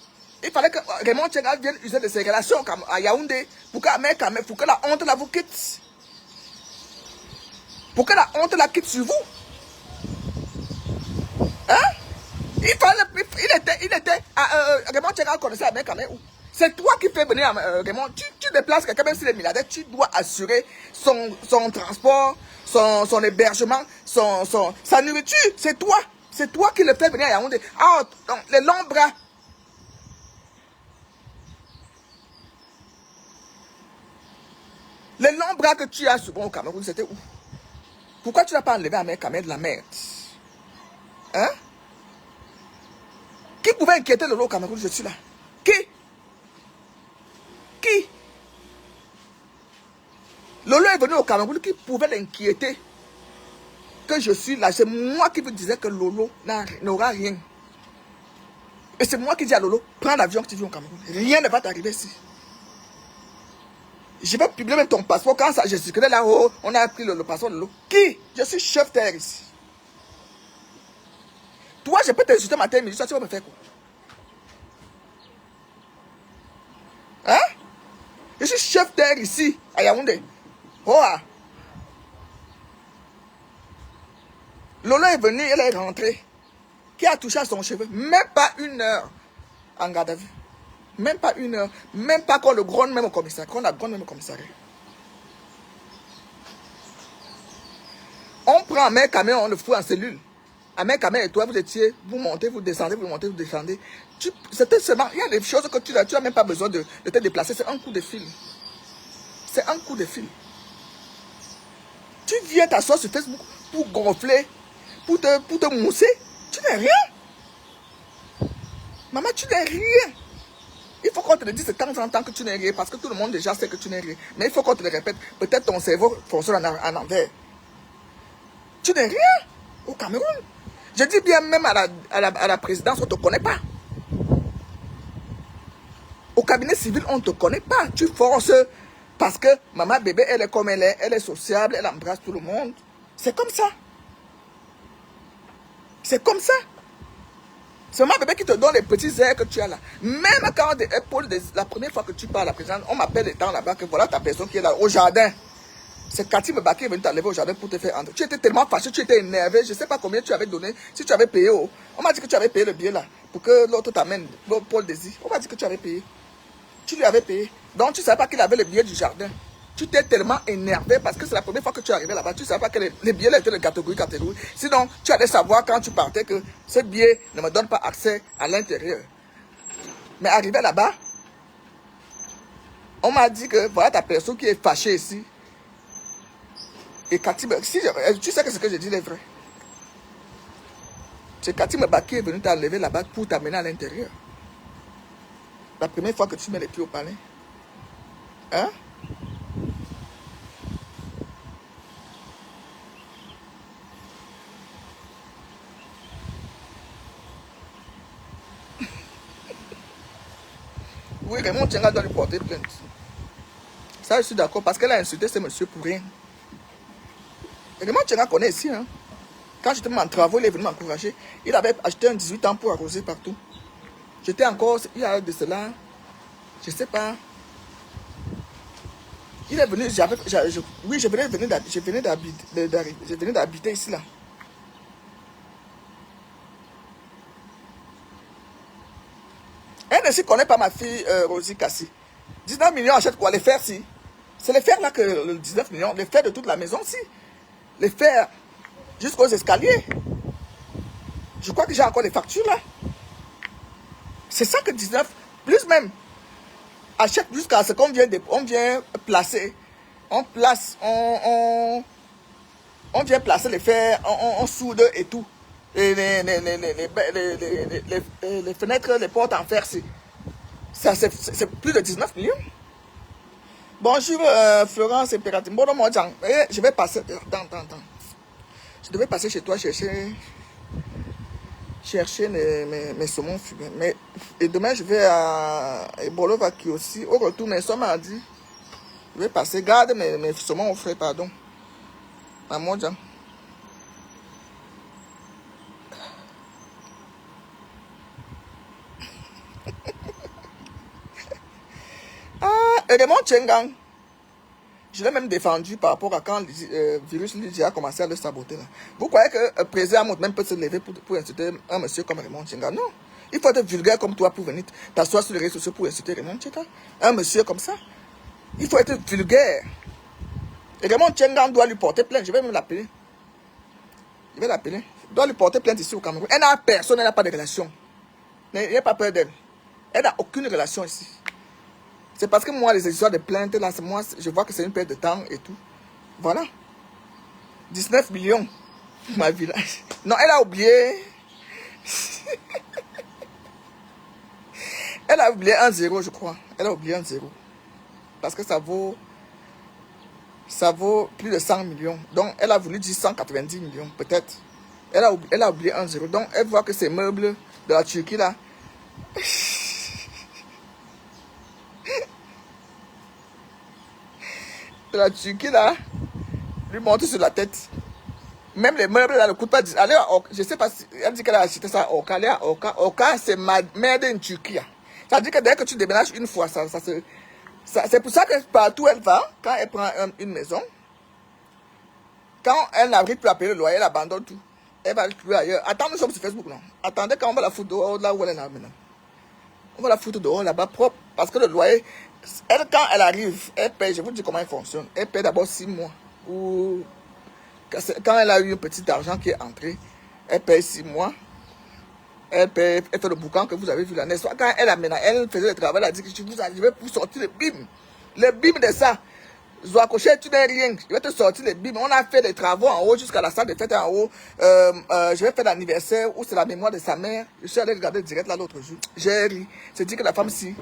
Il fallait que Raymond Tchengang vienne user de ses relations à Yaoundé pour que la honte la vous quitte. Pour que la honte la quitte sur vous. Hein? Il était Raymond Tchengang connaissait Ahmed Kamer où? C'est toi qui fais venir Raymond. Tu déplaces quelqu'un, même s'il est milliardaire, tu dois assurer son transport, son hébergement, sa nourriture. C'est toi. C'est toi qui le fais venir à Yaoundé. Ah, donc, les longs bras. Les longs bras que tu as souvent au Cameroun, c'était où? Pourquoi tu n'as pas enlevé Ahmed Kamer de la merde? Hein? Qui pouvait inquiéter Lolo au Cameroun? Je suis là. Qui? Lolo est venu au Cameroun, qui pouvait l'inquiéter? Que je suis là, c'est moi qui vous disais que Lolo n'aura rien. Et c'est moi qui dis à Lolo, prends l'avion que tu viens au Cameroun. Rien ne va t'arriver ici. Je vais publier même ton passeport. Quand ça gesticulait là-haut, on a pris le passeport de Lolo. Qui? Je suis chef terre ici. Toi, je peux t'insulter matin et midi, ça tu vas me faire quoi? Hein? Je suis chef terre ici, à Yaoundé. Oh, ah. Lolo est venue, elle est rentrée. Qui a touché à son cheveu? Même pas 1 heure en garde à vue. Même pas 1 heure. Même pas qu'on le gronde même au commissariat. Qu'on la gronde même au commissariat. On prend Ahmed Kamer, on le fout en cellule. Ahmed Kamer et toi, vous étiez, vous montez, vous descendez, vous montez, vous descendez. C'était seulement, il y a des choses que tu n'as même pas besoin de te déplacer. C'est un coup de fil. C'est un coup de fil. Tu viens t'asseoir sur Facebook pour gonfler, pour te mousser. Tu n'es rien. Maman, tu n'es rien. Il faut qu'on te le dise de temps en temps que tu n'es rien, parce que tout le monde déjà sait que tu n'es rien. Mais il faut qu'on te le répète. Peut-être ton cerveau fonctionne en envers. Tu n'es rien au Cameroun. Je dis bien, même à la présidence, on ne te connaît pas. Au cabinet civil, on ne te connaît pas. Tu forces parce que maman bébé, elle est comme elle est sociable, elle embrasse tout le monde. C'est comme ça. C'est comme ça. C'est maman bébé qui te donne les petits airs que tu as là. Même quand la première fois que tu parles à la présidente, on m'appelle les temps là-bas que voilà ta personne qui est là au jardin. C'est Cathy Mbaki qui est venu t'enlever au jardin pour te faire entrer. Tu étais tellement fâché, tu étais énervé. Je ne sais pas combien tu avais donné. Si tu avais payé, on m'a dit que tu avais payé le billet là. Pour que l'autre t'amène, l'autre Paul Désir. On m'a dit que tu avais payé. Tu lui avais payé. Donc tu ne savais pas qu'il avait le billet du jardin. Tu t'es tellement énervé parce que c'est la première fois que tu es arrivé là-bas. Tu ne savais pas que les billets là étaient de catégorie. Sinon, tu allais savoir quand tu partais que ce billet ne me donne pas accès à l'intérieur. Mais arrivé là-bas, on m'a dit que voilà ta personne qui est fâchée ici. Et Cathy, si tu sais que ce que je dis est vrai. C'est Cathy Mbaki qui est venu t'enlever là-bas pour t'amener à l'intérieur. La première fois que tu mets les pieds au palais. Hein? Oui, Raymond Tchenga doit lui porter plainte. Ça, je suis d'accord, parce qu'elle a insulté ce monsieur pour rien. Raymond Tchenga connaît ici, hein. Quand j'étais en travaux, il est venu m'encourager. Il avait acheté un 18 ans pour arroser partout. J'étais encore, il y a de cela, je ne sais pas. Il est venu, oui, je venais d'habiter ici, là. Elle ne s'y connaît pas, ma fille Rosie Kassi. 19 millions, achète quoi? Les fers, si. C'est les fers là que le 19 millions, les fers de toute la maison, si. Les fers jusqu'aux escaliers. Je crois que j'ai encore les factures là. C'est ça que 19, plus même. achète jusqu'à ce qu'on vient, on vient placer. On place, on vient placer les fers, on soude et tout. Les fenêtres, les portes en fer, c'est plus de 19 millions. Bonjour Florence Impérative. Bon, moi, je vais passer. Attends. Je devais passer chez toi chercher mes saumons fumés. Mais, et demain, je vais à Ebolova qui aussi. Au retour, mes soeurs m'ont dit. Je vais passer. Garde mes saumons au frais, pardon. À mon Dieu. Et de mon Tchengang. Je l'ai même défendu par rapport à quand le virus Lydia a commencé à le saboter. Là. Vous croyez que le président même peut se lever pour insulter un monsieur comme Raymond Tchenga? Non. Il faut être vulgaire comme toi pour venir t'asseoir sur les réseaux sociaux pour insulter Raymond Tchenga. Un monsieur comme ça. Il faut être vulgaire. Et Raymond Tchenga doit lui porter plainte. Je vais même l'appeler. Je vais l'appeler. Il doit lui porter plainte ici au Cameroun. Elle n'a personne, elle n'a pas de relation. N'ayez pas peur d'elle. Elle n'a aucune relation ici. C'est parce que moi, les histoires de plainte, là, moi, je vois que c'est une perte de temps et tout. Voilà. 19 millions. Ma village. Non, elle a oublié. Elle a oublié un zéro, je crois. Elle a oublié un zéro. Parce que ça vaut plus de 100 millions. Donc, elle a voulu dire 190 millions, peut-être. Elle a oublié un zéro. Donc, elle voit que ces meubles de la Turquie, là, de la Turquie, là, lui monte sur la tête. Même les meubles, là, ne coûtent pas 10. Allez à Oka. Je sais pas si elle dit qu'elle a acheté ça à Oka. Allez à Oka. Oka, c'est made in Turquie. Ça veut dire que dès que tu déménages une fois, c'est pour ça que partout elle va, quand elle prend une maison, quand elle n'arrive plus à payer le loyer, elle abandonne tout. Elle va le trouver ailleurs. Attends, nous sommes sur Facebook, non? Attendez quand on va la foutre dehors, là où elle est là maintenant. On va la foutre dehors, là-bas, propre. Parce que le loyer, elle, quand elle arrive, elle paye, je vous dis comment elle fonctionne. Elle paye d'abord 6 mois. Ou quand elle a eu un petit argent qui est entré, elle paye 6 mois. Elle fait le boucan que vous avez vu là. Quand elle faisait le travail, elle a dit que je vous arrivais pour sortir le bim. Le bim de ça. Zouakochet, tu n'es rien. Je vais te sortir le bim. On a fait des travaux en haut jusqu'à la salle de fête en haut. Je vais faire l'anniversaire où c'est la mémoire de sa mère. Je suis allé regarder direct là l'autre jour. J'ai ri. C'est dit que la femme, si.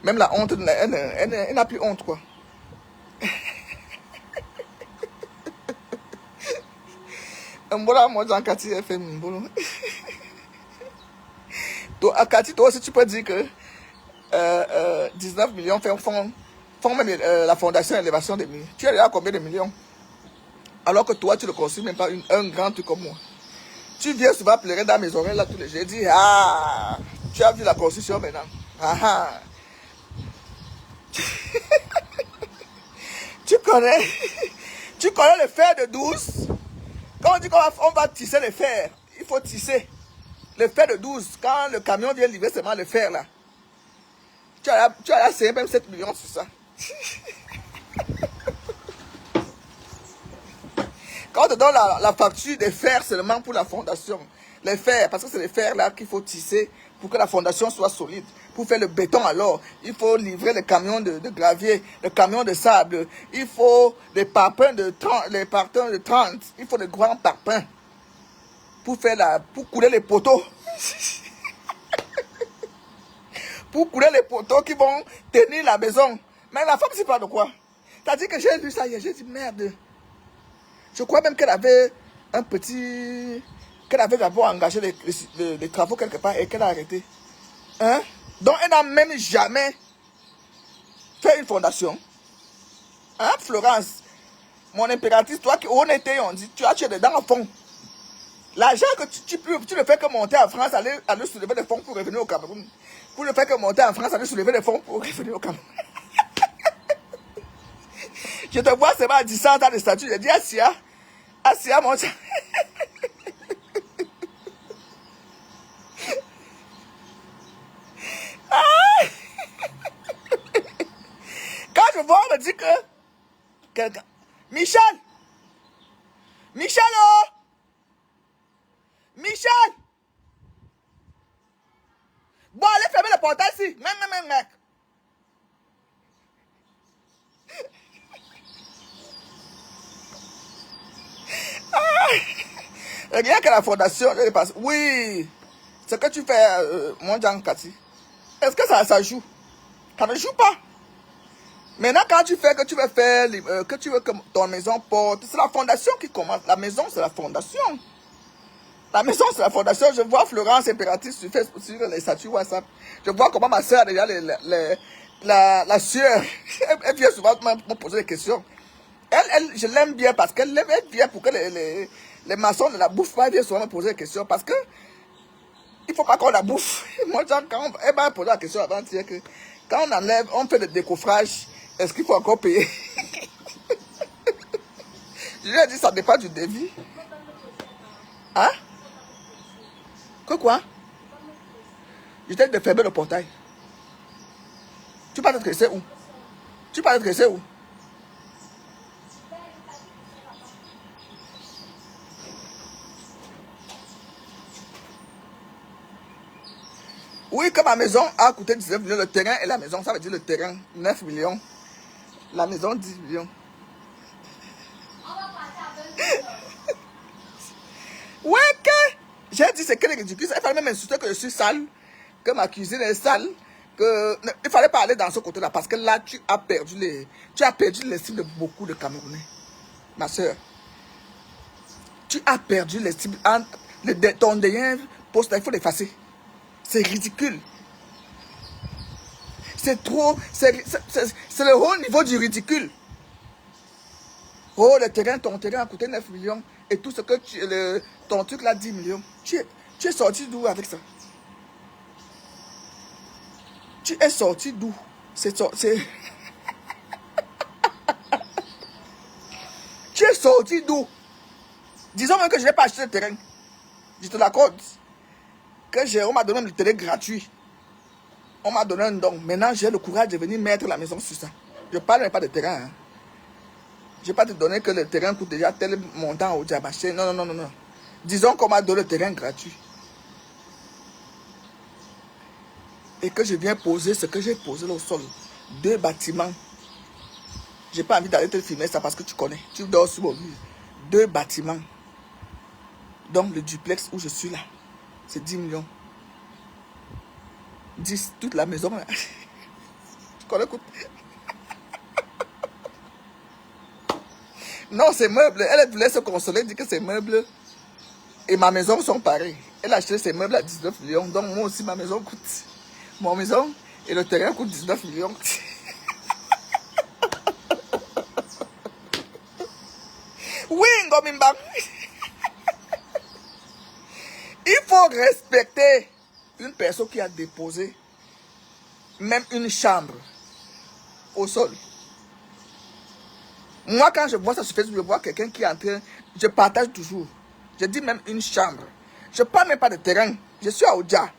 Même la honte, elle n'a plus honte, quoi. Voilà, moi, Jean Cathy, elle fait mon boulot. À Cathy, toi aussi, tu peux dire que 19 millions font même la fondation élévation des millions. Tu es là à combien de millions? Alors que toi, tu ne construis même pas un grand truc comme moi. Tu viens souvent pleurer dans mes oreilles là tous les jours. Je dis, ah, tu as vu la construction maintenant. Ah, ah. Tu connais le fer de 12. Quand on dit qu'on va tisser le fer, il faut tisser. Le fer de 12, quand le camion vient livrer seulement le fer là. Tu as là, c'est même 7 millions sur ça. Quand on te donne la facture des fers seulement pour la fondation, les fers, parce que c'est les fers là qu'il faut tisser pour que la fondation soit solide. Pour faire le béton alors, il faut livrer les camions de gravier, le camion de sable, il faut les parpaings de 30, il faut des grands parpaings pour couler les poteaux. Pour couler les poteaux qui vont tenir la maison. Mais la femme, c'est pas de quoi. T'as dit que j'ai lu ça hier, j'ai dit merde. Je crois même qu'elle avait qu'elle avait d'abord engagé les travaux quelque part et qu'elle a arrêté. Hein? Donc elle n'a même jamais fait une fondation. Hein, Florence? Mon impératrice, toi qui honnêteté, on dit, tu as dedans au fond. L'argent que tu ne fais que monter en France, aller soulever des fonds pour revenir au Cameroun. Pour ne faire que monter en France, aller soulever des fonds pour revenir au Cameroun. Je te vois seulement à 10 ans de statut. Je dis, Assia, mon chat. Quand je vois, on me dit que quelqu'un. Michel! Oh! Michel! Bon, allez fermer le portail ici. Mec. Rien que la fondation, je passe. Oui, ce que tu fais, mon Jean Kati, est-ce que ça joue? Ça ne joue pas. Maintenant, quand tu fais que tu veux faire, que tu veux que ton maison porte, c'est la fondation qui commence. La maison, c'est la fondation. La maison, c'est la fondation. Je vois Florence Impératrice sur Facebook, sur les statuts WhatsApp. Je vois comment ma soeur, déjà, la soeur, elle vient souvent me poser des questions. Je l'aime bien parce qu'elle vient pour que les maçons ne la bouffent pas. Elle vient souvent me poser des questions parce que il ne faut pas qu'on la bouffe. Moi, quand elle m'a posé la question avant-hier que quand on enlève, on fait des décoffrages, est-ce qu'il faut encore payer? Je lui ai dit, ça dépend du devis. Hein? Que quoi? Je t'ai dit de fermer le portail. Tu vas te rester où? Tu vas te rester où? Oui, que ma maison a coûté 19 millions. Le terrain et la maison, ça veut dire le terrain, 9 millions. La maison, 10 millions. Ouais, que j'ai dit, c'est que les ridicules. Il fallait même insulter que je suis sale, que ma cuisine est sale, que il fallait pas aller dans ce côté-là parce que là, tu as perdu l'estime de beaucoup de Camerounais. Ma soeur, tu as perdu l'estime. Ton dernier poste, il faut l'effacer. C'est ridicule. C'est trop. C'est le haut niveau du ridicule. Oh, ton terrain a coûté 9 millions. Et tout ce que ton truc là, 10 millions. Tu es sorti d'où avec ça? Tu es sorti d'où? Tu es sorti d'où? Disons même que je n'ai pas acheté le terrain. Je te l'accorde. On m'a donné le terrain gratuit. On m'a donné un don. Maintenant, j'ai le courage de venir mettre la maison sur ça. Je ne parle même pas de terrain. Hein. Je ne vais pas te donner que le terrain coûte déjà tel montant au diabaché. Non, non, non, non. Disons qu'on m'a donné le terrain gratuit. Et que je viens poser ce que j'ai posé là au sol. 2 bâtiments. Je n'ai pas envie d'aller te filmer ça parce que tu connais. Tu dors sur mon lit. 2 bâtiments. Donc le duplex où je suis là, c'est 10 millions. 10, toute la maison. Tu connais, écoute. Non, c'est meubles. Elle voulait se consoler, dit que ses meubles et ma maison sont pareils. Elle a acheté ses meubles à 19 millions. Donc moi aussi, ma maison coûte. Mon maison et le terrain coûtent 19 millions. Oui, Ngomimba. Il faut respecter une personne qui a déposé même une chambre au sol. Moi, quand je vois ça sur Facebook, je vois quelqu'un qui est en train, je partage toujours. Je dis même une chambre. Je ne parle même pas de terrain. Je suis à Oudja.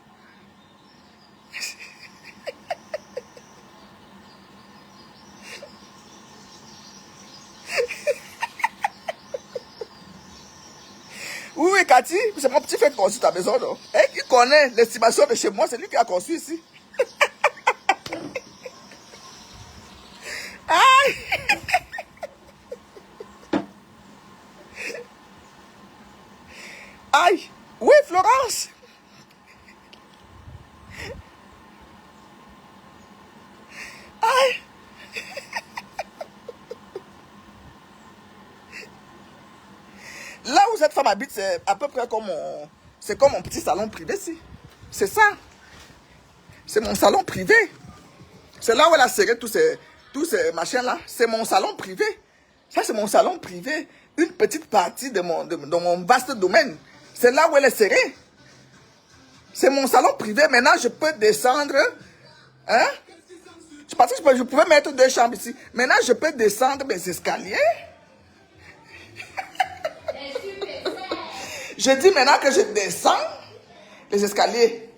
Oui, oui, Cathy, c'est mon petit frère qui a construit ta maison, non? Et qui connaît l'estimation de chez moi, c'est lui qui a construit ici. Aïe! Aïe! Oui, Florence! Aïe! Là où cette femme habite, c'est à peu près comme mon petit salon privé ici. C'est ça. C'est mon salon privé. C'est là où elle a serré tous ces machins-là. C'est mon salon privé. Ça, c'est mon salon privé. Une petite partie de mon vaste domaine. C'est là où elle est serrée. C'est mon salon privé. Maintenant, je peux descendre. Hein? Je pensais que je pouvais mettre 2 chambres ici. Maintenant, je peux descendre mes escaliers. Je dis maintenant que je descends les escaliers.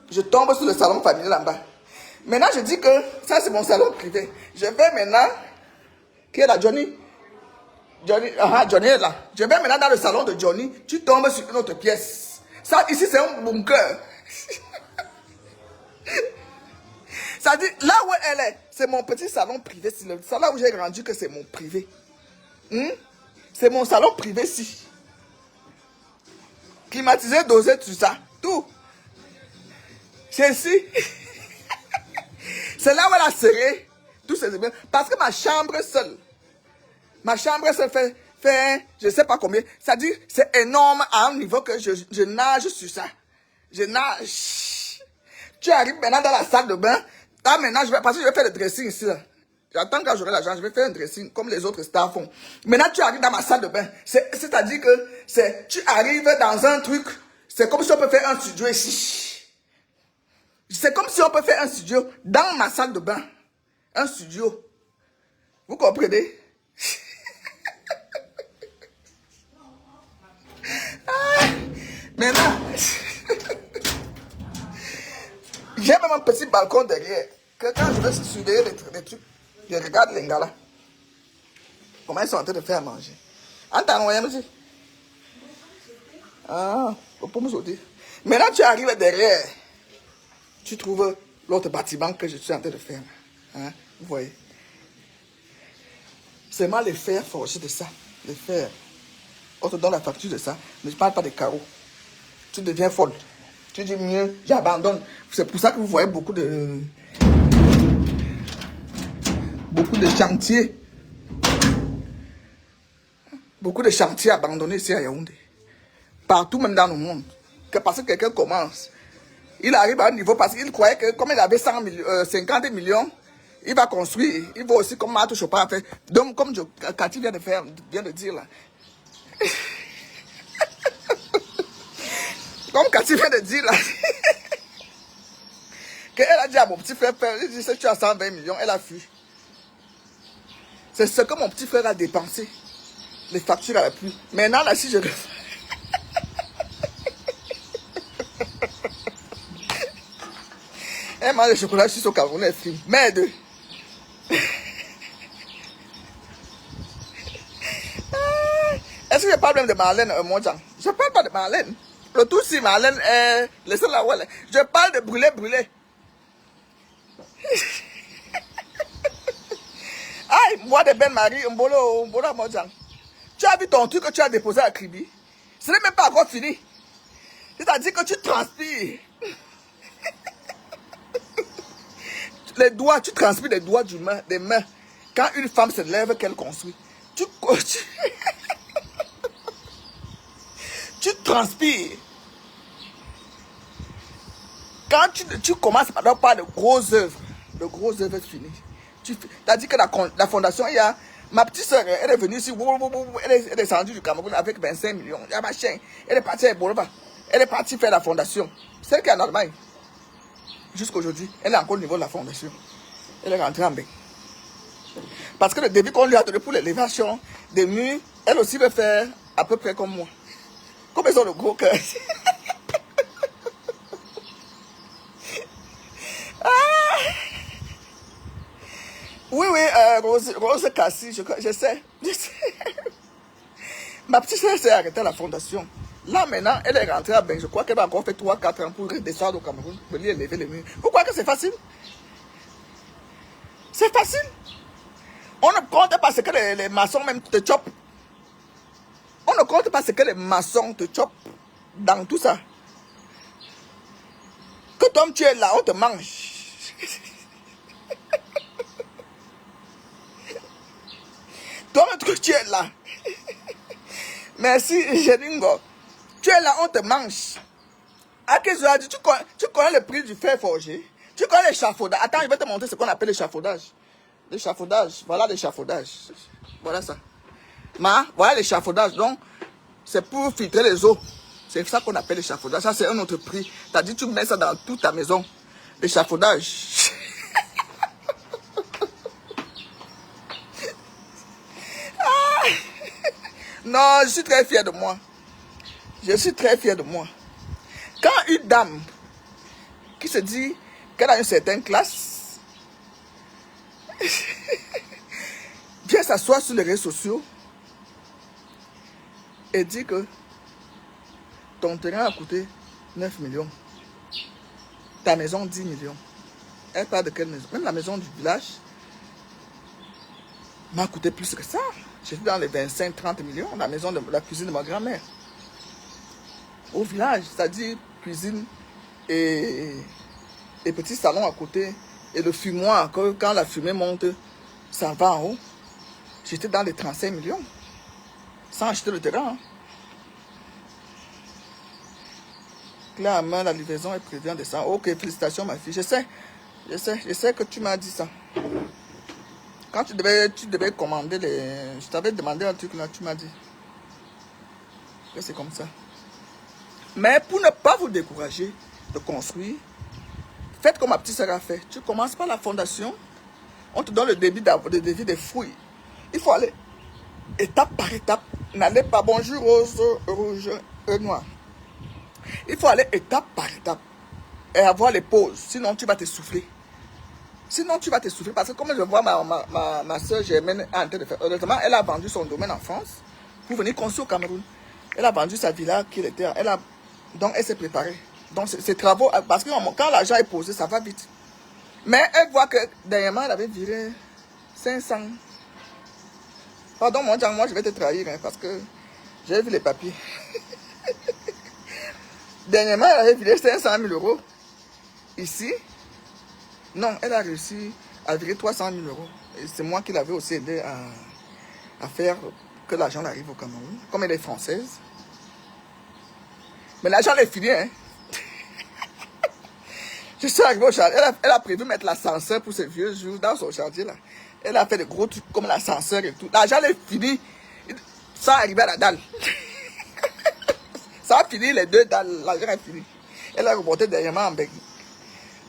Je tombe sur le salon familial en bas. Maintenant, je dis que ça, c'est mon salon privé. Je vais maintenant... Qui est là, Johnny? Johnny est là. Je vais maintenant dans le salon de Johnny. Tu tombes sur une autre pièce. Ça, ici, c'est un bunker. Ça dit, là où elle est, c'est mon petit salon privé. C'est le salon où j'ai grandi que c'est mon privé. C'est mon salon privé, si. Climatisé, dosé, tout ça. Tout. C'est ici. C'est là où elle a serré. Tout c'est bien. Parce que ma chambre seule fait je ne sais pas combien. C'est-à-dire, c'est énorme à un niveau que je nage sur ça. Je nage. Tu arrives maintenant dans la salle de bain. Là, maintenant, parce que je vais faire le dressing ici. Là. J'attends quand j'aurai l'argent, je vais faire un dressing comme les autres stars font. Maintenant, tu arrives dans ma salle de bain. C'est-à-dire que tu arrives dans un truc. C'est comme si on peut faire un studio ici. C'est comme si on peut faire un studio dans ma salle de bain. Un studio. Vous comprenez? Maintenant, j'ai même un petit balcon derrière. Que quand je vais surveiller les trucs, je regarde les gars là. Comment ils sont en train de faire à manger. Entends, on me dit. Ah, pour me sauter. Maintenant, tu arrives derrière. Tu trouves l'autre bâtiment que je suis en train de faire. Hein? Vous voyez? C'est mal les fers forgés de ça. Les fers. On te donne la facture de ça. Mais je ne parle pas des carreaux. Tu deviens folle. Tu dis mieux, j'abandonne. C'est pour ça que vous voyez beaucoup de chantiers. Beaucoup de chantiers abandonnés ici à Yaoundé. Partout, même dans le monde. Que parce que quelqu'un commence. Il arrive à un niveau parce qu'il croyait que comme il avait 50 millions, il va construire. Il va aussi comme Marthe Chopin a fait. Donc, comme Cathy vient de dire là. Comme Cathy vient de dire là. Qu'elle a dit à mon petit frère, il dit, si tu as 120 millions, elle a fui. C'est ce que mon petit frère a dépensé. Les factures à la pluie. Maintenant, là, si je... Elle mange le chocolat, je suis au Cameroun, elle fume. Merde. Est-ce que je parle même de Marlène Monjan? Je ne parle pas de Marlène. Le tout si Marlène est... Laissez-la où elle est. Je parle de brûler. Aïe, moi de Ben Marie, Mbolo Monjan. Tu as vu ton truc que tu as déposé à Kribi? Ce n'est même pas encore fini. C'est-à-dire que tu transpires. Les doigts, tu transpires les doigts des mains. Quand une femme se lève, qu'elle construit. Tu transpires. Quand tu commences par de grosses œuvres finies. C'est-à-dire que la fondation, il y a... Ma petite soeur, elle est venue ici, elle est descendue du Cameroun avec 25 millions. Il y a ma chaîne. Elle est partie à Bolova. Elle est partie faire la fondation. Celle qui est en Allemagne. Jusqu'aujourd'hui, elle est encore au niveau de la fondation. Elle est rentrée en bain. Parce que le début qu'on lui a donné pour l'élévation des murs, elle aussi veut faire à peu près comme moi. Comme ils ont le gros cœur. Oui, Rose Cassie, je sais. Ma petite soeur s'est arrêtée à la fondation. Là, maintenant, elle est rentrée à Bain. Je crois qu'elle va encore faire 3-4 ans pour redescendre au Cameroun, venir élever les murs. Vous croyez que c'est facile? C'est facile. On ne compte pas ce que les maçons même te chopent. On ne compte pas ce que les maçons te chopent dans tout ça. Que toi, tu es là, on te mange. Toi, tu es là. Merci, Géningo. Tu es là, on te mange. À quel jour, tu connais le prix du fer forgé? Tu connais l'échafaudage? Attends, je vais te montrer ce qu'on appelle l'échafaudage. L'échafaudage, voilà l'échafaudage. Voilà ça. Voilà l'échafaudage. Donc, c'est pour filtrer les eaux. C'est ça qu'on appelle l'échafaudage. Ça, c'est un autre prix. T'as dit, tu mets ça dans toute ta maison. L'échafaudage. Non, je suis très fier de moi. Je suis très fier de moi. Quand une dame qui se dit qu'elle a une certaine classe vient s'asseoir sur les réseaux sociaux et dit que ton terrain a coûté 9 millions, ta maison 10 millions. Elle parle de quelle maison? Même la maison du village m'a coûté plus que ça. J'étais dans les 25-30 millions, la maison de la cuisine de ma grand-mère. Au village, c'est-à-dire cuisine et petit salon à côté. Et le fumoir, quand la fumée monte, ça va en haut. J'étais dans les 35 millions. Sans acheter le terrain. Hein. Clé à main, la livraison est prévue en décembre. Ok, félicitations ma fille. Je sais que tu m'as dit ça. Quand tu devais commander les... Je t'avais demandé un truc là, tu m'as dit. Que c'est comme ça. Mais pour ne pas vous décourager de construire, faites comme ma petite sœur a fait. Tu commences par la fondation. On te donne le débit des fruits. Il faut aller étape par étape. N'allez pas bonjour rose, rouge et noir. Il faut aller étape par étape. Et avoir les pauses. Sinon, tu vas te souffler. Parce que comme je vois ma soeur Germaine en train de faire. Heureusement, elle a vendu son domaine en France pour venir construire au Cameroun. Elle a vendu sa villa qu'il était. Donc, elle s'est préparée. Donc, ses travaux, parce que quand l'argent est posé, ça va vite. Mais elle voit que dernièrement, elle avait viré 500. Pardon, moi je vais te trahir, hein, parce que j'ai vu les papiers. Dernièrement, elle avait viré 500 000 euros. Ici, non, elle a réussi à virer 300 000 euros. Et c'est moi qui l'avais aussi aidé à faire que l'argent arrive au Cameroun, comme elle est française. Mais l'argent est fini, hein. Je suis arrivé au chantier. Elle a prévu mettre l'ascenseur pour ses vieux jours dans son chantier là. Elle a fait des gros trucs comme l'ascenseur et tout. L'argent est fini. Ça arrive à la dalle. Ça a fini les deux dalles. L'argent est fini. Elle a remonté dernièrement en Belgique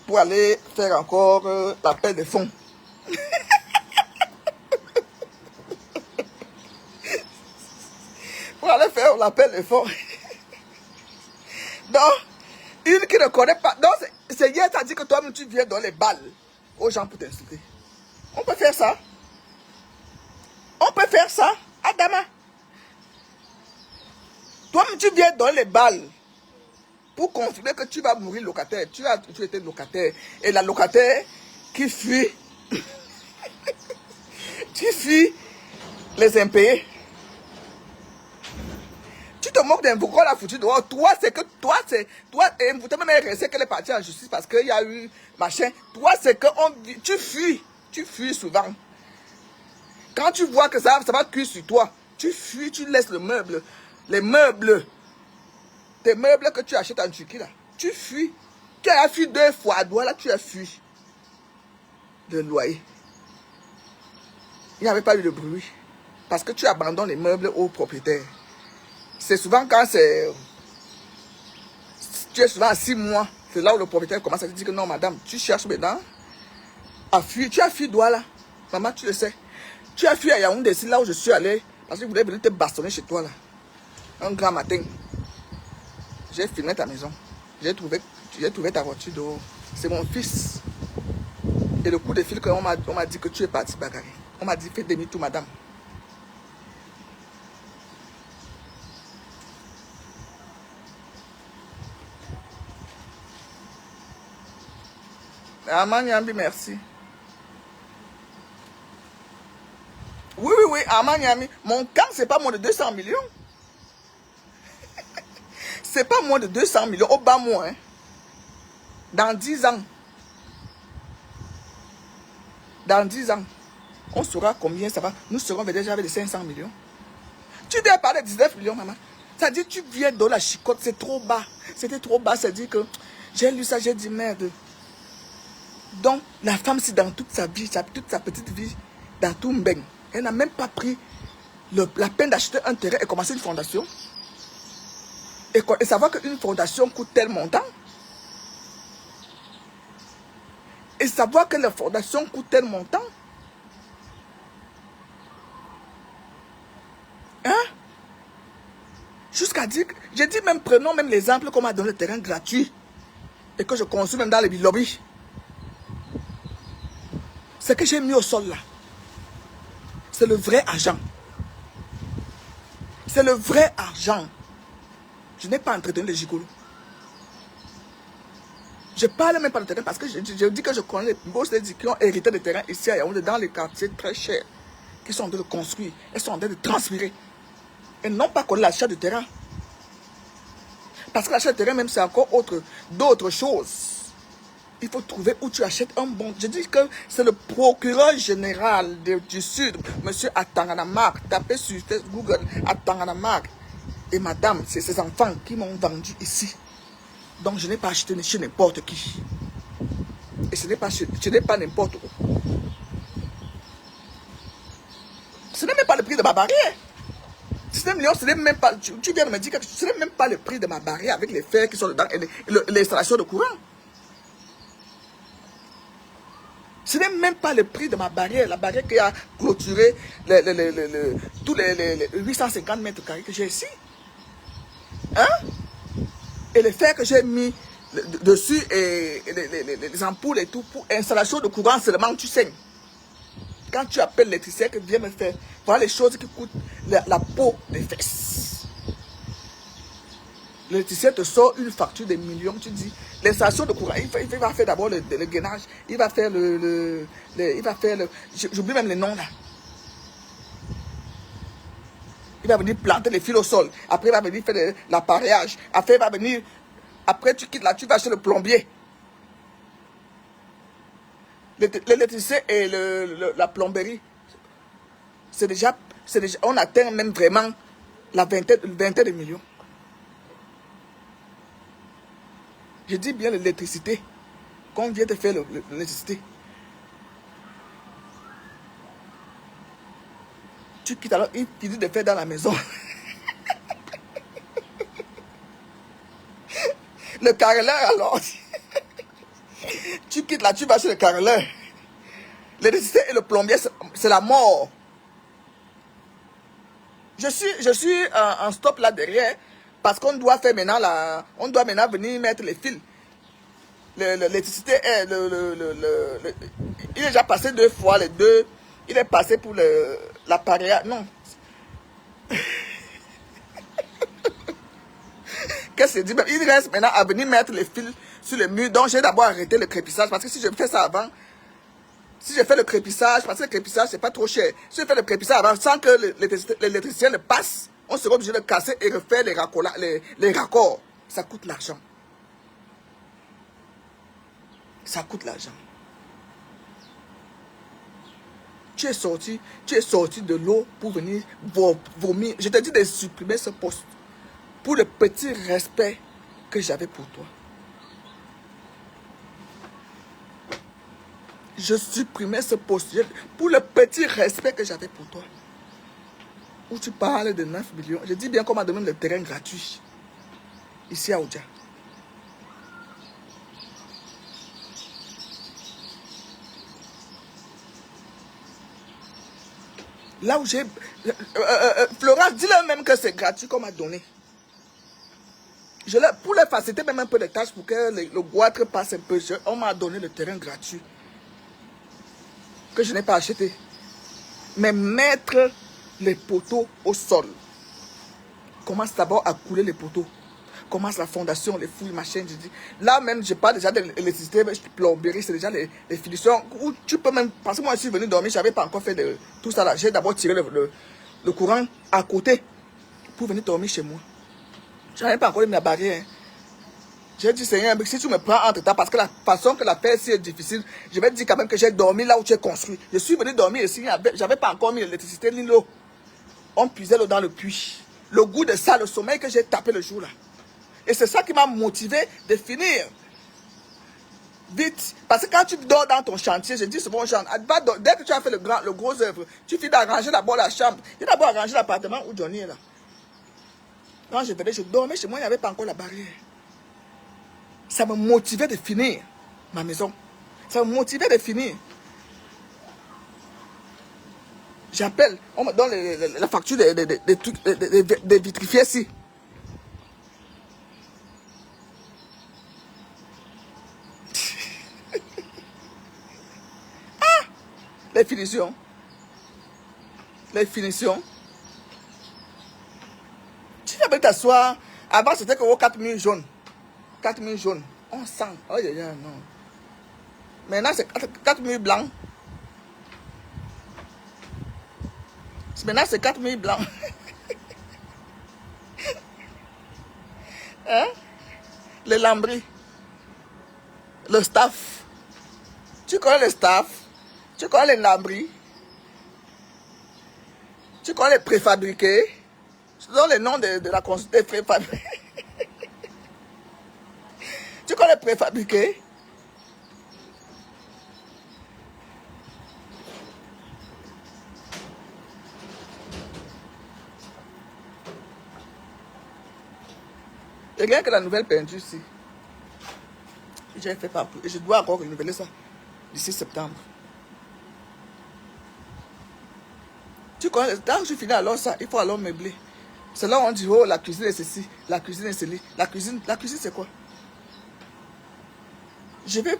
pour aller faire encore l'appel des fonds. Pour aller faire l'appel des fonds. Donc, une qui ne connaît pas. Donc, c'est hier, t'as dit que toi-même tu viens donner les balles aux gens pour t'insulter. On peut faire ça. On peut faire ça, Adama. Toi-même tu viens donner les balles pour confirmer que tu vas mourir locataire. Tu étais locataire. Et la locataire qui fuit, qui fuit les impayés. Tu te moques d'un boucron la foutu dehors. Toi, c'est que et vous t'avez même resté qu'elle est partie en justice parce qu'il y a eu machin. Toi, c'est que tu fuis souvent. Quand tu vois que ça va cuire sur toi, tu fuis, tu laisses le meuble, les meubles, tes meubles que tu achètes en Turquie là, tu fuis. Tu as fui 2 fois à Douala, tu as fui le loyer. Il n'y avait pas eu de bruit parce que tu abandonnes les meubles aux propriétaires. C'est souvent quand tu es souvent à 6 mois, c'est là où le propriétaire commence à te dire que non madame, tu cherches maintenant à fuir. Tu as fui Douala, maman tu le sais. Tu as fui à Yaoundé, c'est là où je suis allé, parce que je voulais venir te bastonner chez toi là. Un grand matin, j'ai filmé ta maison. J'ai trouvé ta voiture dehors. C'est mon fils. Et le coup de fil qu'on m'a dit que tu es parti bagarrer. On m'a dit fais demi-tour madame. Armand Nyambi, merci. Oui, Armand Nyambi. Mon camp, c'est pas moins de 200 millions. C'est pas moins de 200 millions. Au bas moins. Hein. Dans 10 ans. Dans 10 ans. On saura combien ça va. Nous serons déjà avec les 500 millions. Tu dois parler de 19 millions, maman. Ça dit tu viens dans la chicotte. C'est trop bas. C'était trop bas. Ça dit que j'ai lu ça, j'ai dit merde. Donc, la femme, c'est dans toute sa vie, toute sa petite vie, dans tout Mbeng. Elle n'a même pas pris la peine d'acheter un terrain et commencer une fondation. Et savoir qu'une fondation coûte tel montant. Et savoir que la fondation coûte tel montant. Hein? Jusqu'à dire que... J'ai dit même, prenons même l'exemple qu'on m'a donné le terrain gratuit. Et que je construis même dans les lobbies. Ce que j'ai mis au sol là, c'est le vrai argent. C'est le vrai argent. Je n'ai pas entretenu les gigolos. Je ne parle même pas de terrain parce que je dis que je connais les grosses qui ont hérité de terrain ici à Yaoundé, dans les quartiers très chers, qui sont en train de construire, elles sont en train de transférer. Et non pas qu'on l'achat de terrain. Parce que l'achat de terrain, même, c'est encore d'autres choses. Il faut trouver où tu achètes un bon. Je dis que c'est le procureur général du Sud, monsieur Atanganamak. Tapez sur Google Atanganamak. Et madame, c'est ses enfants qui m'ont vendu ici. Donc je n'ai pas acheté chez n'importe qui. Et ce n'est pas n'importe où. Ce n'est même pas le prix de ma barrière. 19 millions, ce n'est même pas. Tu viens de me dire que ce n'est même pas le prix de ma barrière avec les fers qui sont dedans et l'installation de courant. Ce n'est même pas le prix de ma barrière, la barrière qui a clôturé tous les 850 mètres carrés que j'ai ici. Hein? Et les fers que j'ai mis dessus et les ampoules et tout pour installation de courant seulement, tu saignes. Quand tu appelles l'électricien qui vient me faire, voilà les choses qui coûtent la peau des fesses. L'électricien te sort une facture de millions, tu dis, l'installation de courant, il va faire d'abord le gainage, il va faire j'oublie même les noms là. Il va venir planter les fils au sol, après il va venir faire l'appareillage, après tu quittes là, tu vas chez le plombier. L'électricité et la plomberie, c'est déjà, on atteint même vraiment la vingtaine de millions. Je dis bien l'électricité, quand on vient de faire l'électricité. Tu quittes alors, il finit de faire dans la maison. Le carreleur alors. Tu quittes là, tu vas chez le carreleur. L'électricité et le plombier, c'est la mort. Je suis en stop là derrière parce qu'on doit faire maintenant on doit maintenant venir mettre les fils. L'électricité est il est déjà passé 2 fois les deux. Il est passé pour l'appareil. Non. Qu'est-ce que je dis? Il reste maintenant à venir mettre les fils sur le mur. Donc j'ai d'abord arrêté le crépissage parce que si je fais ça avant, si je fais le crépissage, parce que le crépissage c'est pas trop cher. Si je fais le crépissage avant, sans que l'électricien le passe, on sera obligé de casser et refaire les raccords. Ça coûte l'argent. Ça coûte l'argent. Tu es sorti de l'eau pour venir vomir. Je te dis de supprimer ce poste pour le petit respect que j'avais pour toi. Je supprimais ce poste pour le petit respect que j'avais pour toi. Où tu parles de 9 millions. Je dis bien qu'on m'a donné le terrain gratuit. Ici à Oudja. Là où j'ai... Florence, dis-leur même que c'est gratuit qu'on m'a donné. Pour leur faciliter même un peu de tâches pour que le goitre passe un peu, on m'a donné le terrain gratuit. Que je n'ai pas acheté. Mais mettre les poteaux au sol. Commence d'abord à couler les poteaux. Commence la fondation, les fouilles, machin. Je dis. Là même, je parle déjà de l'électricité, plomberie, c'est déjà les finitions. Où tu peux même. Parce que moi, je suis venu dormir, je n'avais pas encore fait tout ça là. J'ai d'abord tiré le courant à côté pour venir dormir chez moi. Je n'avais pas encore mis la barrière. J'ai dit, Seigneur, si tu me prends entre temps, parce que la façon que la paix est difficile, je vais te dire quand même que j'ai dormi là où tu es construit. Je suis venu dormir ici, je n'avais pas encore mis l'électricité ni l'eau. On puisait l'eau dans le puits. Le goût de ça, le sommeil que j'ai tapé le jour là. Et c'est ça qui m'a motivé de finir vite. Parce que quand tu dors dans ton chantier, je dis souvent aux gens, dès que tu as fait le gros œuvre, tu finis d'arranger d'abord la chambre. Tu dois d'abord arranger l'appartement où Johnny est là. Quand je venais, je dormais chez moi, il n'y avait pas encore la barrière. Ça me motivait de finir ma maison. Ça me motivait de finir. J'appelle, on me donne la facture des vitrifiés ici. Ah! Les finitions. Les finitions. Tu viens t'asseoir. Avant, c'était que 4 000 jaunes. 4 000 jaunes. On sent. Oh, non. Maintenant, c'est 4 000 blancs. Maintenant, c'est 4 000 blancs. Hein? Les lambris. Le staff. Tu connais le staff? Tu connais les lambris? Tu connais les préfabriqués? Ce sont les noms de la construction des préfabriqués. Tu connais les préfabriqués? Et rien que la nouvelle peinture ici. J'ai fait partout. Et je dois encore renouveler ça d'ici septembre. Tu connais, quand je finis alors ça, il faut alors meubler. C'est là où on dit, oh, la cuisine est ceci, la cuisine est ceci. La cuisine c'est quoi? Je vais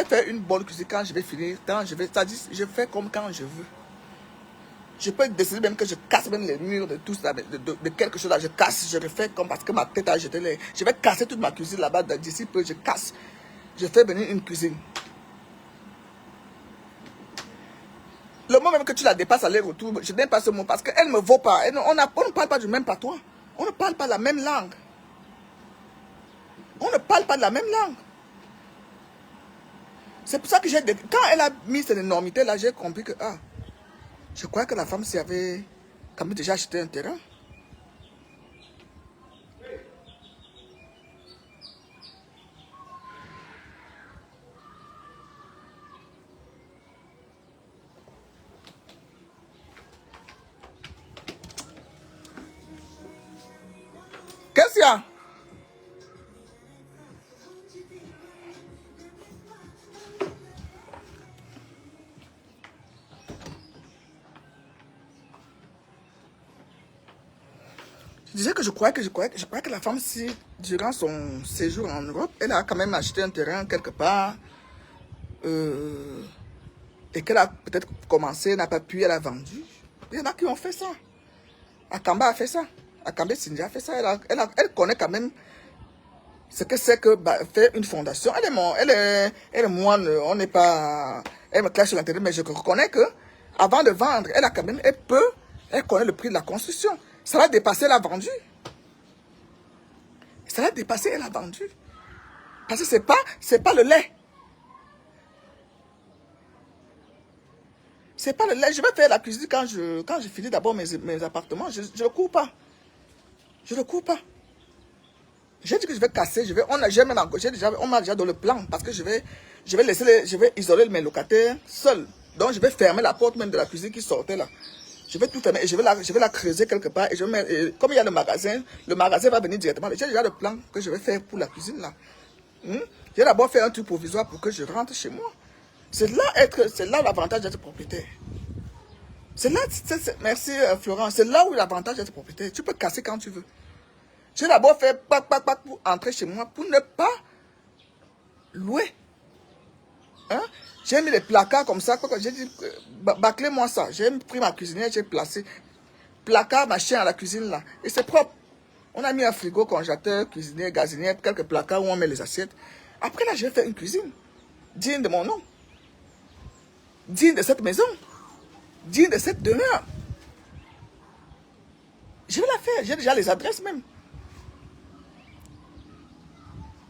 faire une bonne cuisine quand je vais finir. C'est-à-dire, je fais comme quand je veux. Je peux décider même que je casse même les murs de tout ça, de quelque chose là. Je casse, je refais comme parce que ma tête a jeté les... Je vais casser toute ma cuisine là-bas. D'ici peu, je casse. Je fais venir une cuisine. Le moment même que tu la dépasses aller-retour, je n'aime pas ce mot parce qu'elle ne me vaut pas. On ne parle pas du même patois. On ne parle pas la même langue. On ne parle pas de la même langue. C'est pour ça que quand elle a mis cette énormité là, j'ai compris que, je crois que la femme s'y avait quand même déjà acheté un terrain. Qu'est-ce qu'il y a? Je disais que je crois que la femme, si durant son séjour en Europe, elle a quand même acheté un terrain quelque part et qu'elle a peut-être commencé, n'a pas pu, elle a vendu. Il y en a qui ont fait ça. Akamba a fait ça. Akamba Sinja a fait ça. Elle connaît quand même ce que c'est que faire une fondation. Elle est moine, on n'est pas... Elle me clash sur l'intérêt, mais je reconnais que avant de vendre, elle a quand même, elle connaît le prix de la construction. Ça l'a dépassé, elle a vendu. Ça l'a dépassé, elle a vendu. Parce que c'est pas le lait. C'est pas le lait. Je vais faire la cuisine quand je finis d'abord mes appartements. Je ne cours pas. Je ne cours pas. J'ai dit que je vais casser. On m'a déjà donné le plan parce que je vais isoler mes locataires seuls. Donc je vais fermer la porte même de la cuisine qui sortait là. Je vais tout fermer et je vais la creuser quelque part. Et comme il y a le magasin va venir directement. J'ai déjà le plan que je vais faire pour la cuisine là. J'ai d'abord fait un truc provisoire pour que je rentre chez moi. C'est là l'avantage d'être propriétaire. Merci Florent, c'est là où l'avantage d'être propriétaire. Tu peux casser quand tu veux. J'ai d'abord fait pac pour entrer chez moi pour ne pas louer. J'ai mis les placards comme ça. J'ai dit, bâclez-moi ça. J'ai pris ma cuisinière, j'ai placé placard, machin à la cuisine là. Et c'est propre. On a mis un frigo, congélateur, cuisinière, gazinière, quelques placards où on met les assiettes. Après là, je vais faire une cuisine digne de mon nom. Digne de cette maison. Digne de cette demeure. Je vais la faire. J'ai déjà les adresses même.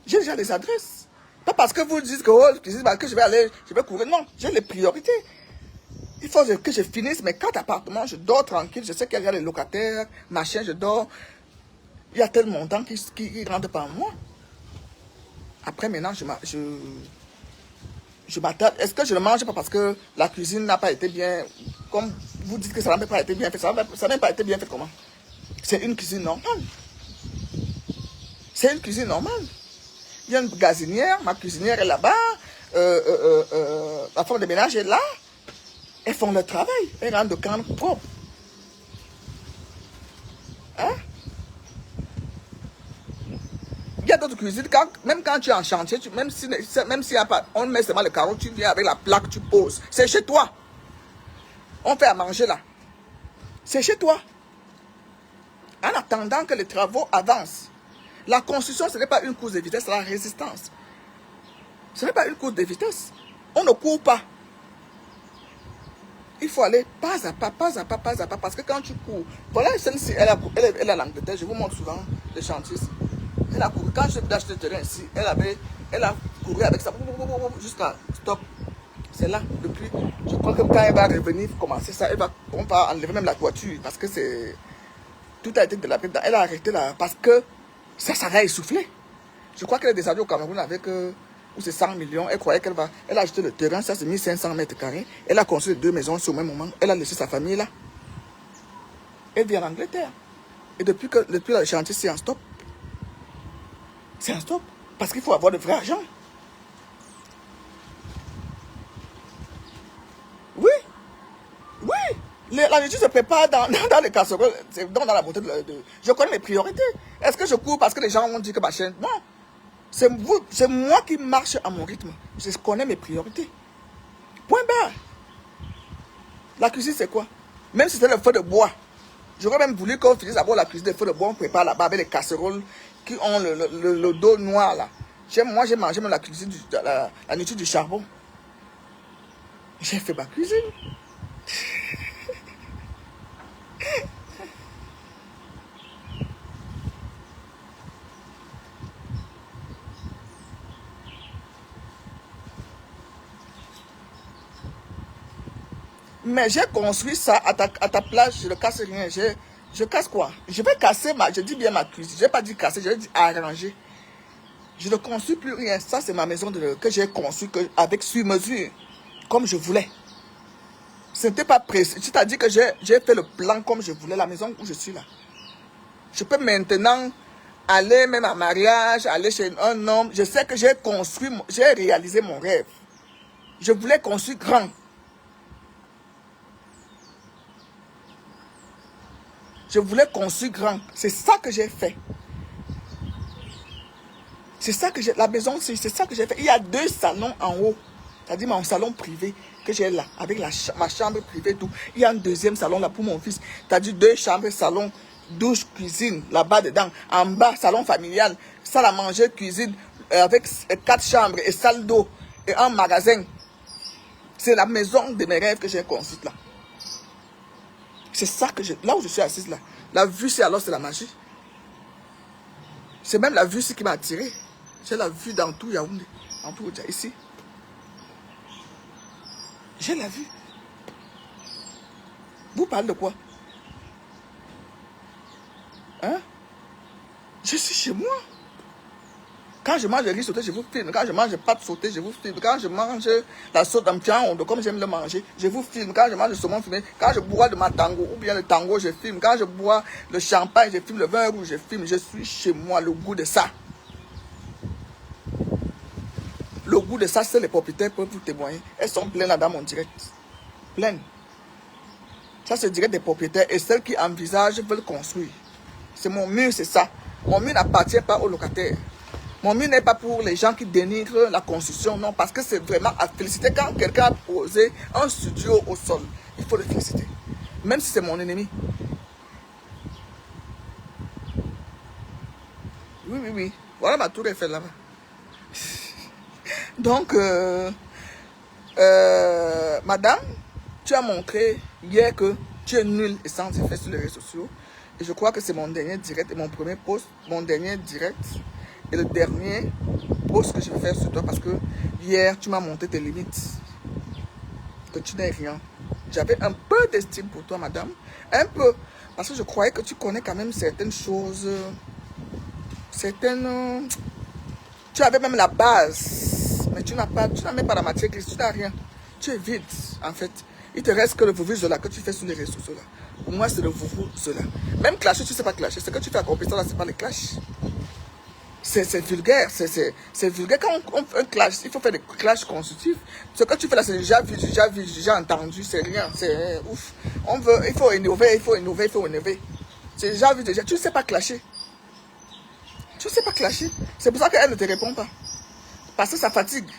J'ai déjà les adresses. Pas parce que vous dites que, que je vais courir. Non, j'ai les priorités. Il faut que je finisse mes 4 appartements. Je dors tranquille. Je sais qu'il y a les locataires, machin, je dors. Il y a tel montant qui rentre par mois. Après, maintenant, je m'attends. Est-ce que je ne mange pas parce que la cuisine n'a pas été bien... Comme vous dites que ça n'a pas été bien fait. Ça n'a pas été bien fait comment? C'est une cuisine normale. C'est une cuisine normale. Il y a une gazinière, ma cuisinière est là-bas. La femme de ménage est là. Elles font leur travail. Elles rendent le camp propre. Il y a d'autres cuisines, même quand tu es en chantier, même s'il n'y a pas, on met seulement le carreau, tu viens avec la plaque, tu poses. C'est chez toi. On fait à manger là. C'est chez toi. En attendant que les travaux avancent. La construction, ce n'est pas une course de vitesse, c'est la résistance. Ce n'est pas une course de vitesse. On ne court pas. Il faut aller pas à pas, parce que quand tu cours, voilà celle-ci, elle est à l'Angleterre, je vous montre souvent les chantiers. Elle a couru. Quand je suis acheté le terrain ici, elle a couru avec ça jusqu'à stop. C'est là, depuis. Je crois que quand elle va revenir commencer ça, on va enlever même la toiture parce que c'est. Tout a été de la dedans. Elle a arrêté là parce que ça a essoufflé. Je crois qu'elle est descendue au Cameroun avec où c'est 100 millions. Elle croyait qu'elle va. Elle a acheté le terrain, ça c'est 1500 mètres carrés. Elle a construit 2 maisons au même moment. Elle a laissé sa famille là. Elle vit en Angleterre. Et depuis le chantier, c'est en stop. C'est un stop. Parce qu'il faut avoir de vrai argent. Oui. Oui. La justice se prépare dans les casseroles, dans la beauté Je connais mes priorités. Est-ce que je cours parce que les gens ont dit que ma chaîne... Non. C'est moi qui marche à mon rythme. Je connais mes priorités. Point barre. La cuisine, c'est quoi? Même si c'était le feu de bois. J'aurais même voulu qu'on finisse d'abord la cuisine de feu de bois. On prépare là-bas avec les casseroles qui ont le dos noir là. Moi, j'ai mangé même la cuisine, la nourriture du charbon. J'ai fait ma cuisine. Mais j'ai construit ça à ta place, je ne casse rien. Je casse quoi? Je vais casser je dis bien ma cuisine. Je n'ai pas dit casser, je dis arranger. Je ne construis plus rien. Ça, c'est ma maison que j'ai conçue avec sur mesure, comme je voulais. Ce n'était pas précis. C'est-à-dire que j'ai fait le plan comme je voulais, la maison où je suis là. Je peux maintenant aller même à mariage, aller chez un homme. Je sais que j'ai réalisé mon rêve. Je voulais construire grand. Je voulais construire grand. C'est ça que j'ai fait. C'est ça que j'ai... La maison, c'est ça que j'ai fait. Il y a 2 salons en haut. C'est-à-dire mon salon privé que j'ai là. Avec ma chambre privée, tout. Il y a un 2e salon là pour mon fils. C'est-à-dire 2 chambres, salon, douche, cuisine, là-bas dedans. En bas, salon familial. Salle à manger, cuisine. Avec 4 chambres et salle d'eau. Et un magasin. C'est la maison de mes rêves que j'ai construite là. C'est ça que là où je suis assise là. La vue, c'est la magie. C'est même la vue ici qui m'a attiré. J'ai la vue dans tout Yaoundé. En tout ici. J'ai la vue. Vous parlez de quoi? Hein? Je suis chez moi. Quand je mange le riz sauté, je vous filme. Quand je mange les pâtes sautées, je vous filme. Quand je mange la sauce d'ampion, comme j'aime le manger, je vous filme. Quand je mange le saumon fumé, quand je bois de ma tango, ou bien le tango, je filme. Quand je bois le champagne, je filme. Le vin rouge, je filme. Je suis chez moi, le goût de ça. Le goût de ça, c'est les propriétaires peuvent vous témoigner. Elles sont pleines là dans mon direct. Pleines. Ça, c'est le direct des propriétaires. Et celles qui envisagent veulent construire. C'est mon mur, c'est ça. Mon mur n'appartient pas aux locataires. Mon mur n'est pas pour les gens qui dénigrent la construction, non, parce que c'est vraiment à féliciter. Quand quelqu'un a posé un studio au sol, il faut le féliciter. Même si c'est mon ennemi. Oui, oui, oui. Voilà ma tour Eiffel là-bas. Donc, madame, tu as montré hier que tu es nul et sans effet sur les réseaux sociaux. Et je crois que c'est mon dernier direct et mon premier post, mon dernier direct. Et le dernier post que je vais faire sur toi parce que hier, tu m'as montré tes limites. Que tu n'es rien. J'avais un peu d'estime pour toi, madame. Un peu. Parce que je croyais que tu connais quand même certaines choses. Certaines... Tu avais même la base. Mais tu n'as même pas la matière grise. Tu n'as rien. Tu es vide, en fait. Il te reste que le vouvou Zola que tu fais sur les réseaux sociaux. Pour moi, c'est le vouvou Zola. Même clasher, tu ne sais pas clasher. Ce que tu fais à compétition là, c'est pas les clashs. C'est vulgaire, c'est vulgaire. Quand on fait un clash, il faut faire des clashs constructifs. Ce que tu fais là, c'est déjà vu, déjà entendu, c'est rien, c'est ouf. Il faut innover. C'est déjà vu, déjà. Tu ne sais pas clasher. Tu ne sais pas clasher. C'est pour ça qu'elle ne te répond pas. Parce que ça fatigue.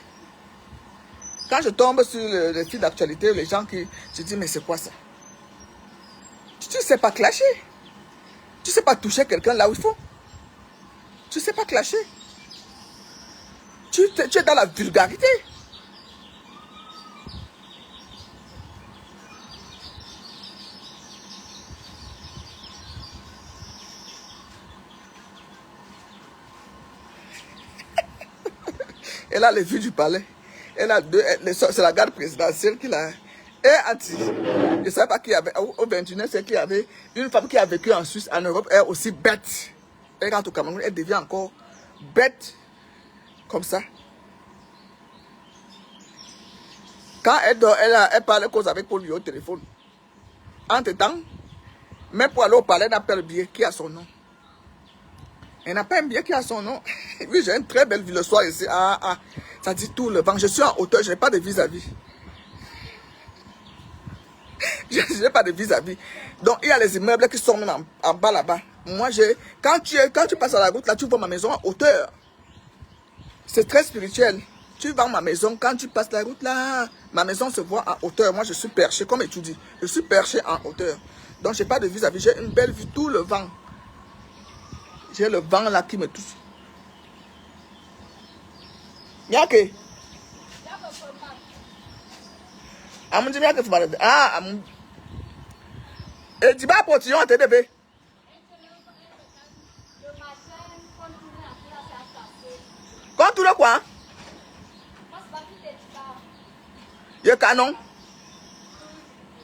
Quand je tombe sur les fils d'actualité, les gens qui se disent, mais c'est quoi ça? Tu ne sais pas clasher. Tu ne sais pas toucher quelqu'un là où il faut. Tu ne sais pas clasher. Tu es dans la vulgarité. Elle a les vues du palais. Elle a deux, c'est la garde présidentielle qui l'a. Et Anti, je ne savais pas qu'il y avait, au 21e siècle, qu'il y avait une femme qui a vécu en Suisse, en Europe, elle est aussi bête. Elle rentre au Cameroun, elle devient encore bête, comme ça. Quand elle dort, elle parle cause avec Paul au téléphone. Entre-temps, même pour aller au palais, elle n'a pas le billet qui a son nom. Elle n'a pas un billet qui a son nom. Oui, j'ai une très belle vie le soir ici. Ça dit tout le vent. Je suis en hauteur, je n'ai pas de vis-à-vis. Je n'ai pas de vis-à-vis. Donc, il y a les immeubles qui sont même en bas là-bas. Moi, quand tu passes à la route, là, tu vois ma maison en hauteur. C'est très spirituel. Tu vois ma maison, quand tu passes la route là, ma maison se voit en hauteur. Moi, je suis perché, comme tu dis. Je suis perché en hauteur. Donc, je n'ai pas de vis-à-vis. J'ai une belle vue, tout le vent. J'ai le vent là qui me touche. Yake. Amundi yake fumare. Amundi. Et tu vas portillon à TDB. Quand tu le quoi? Il y a canon.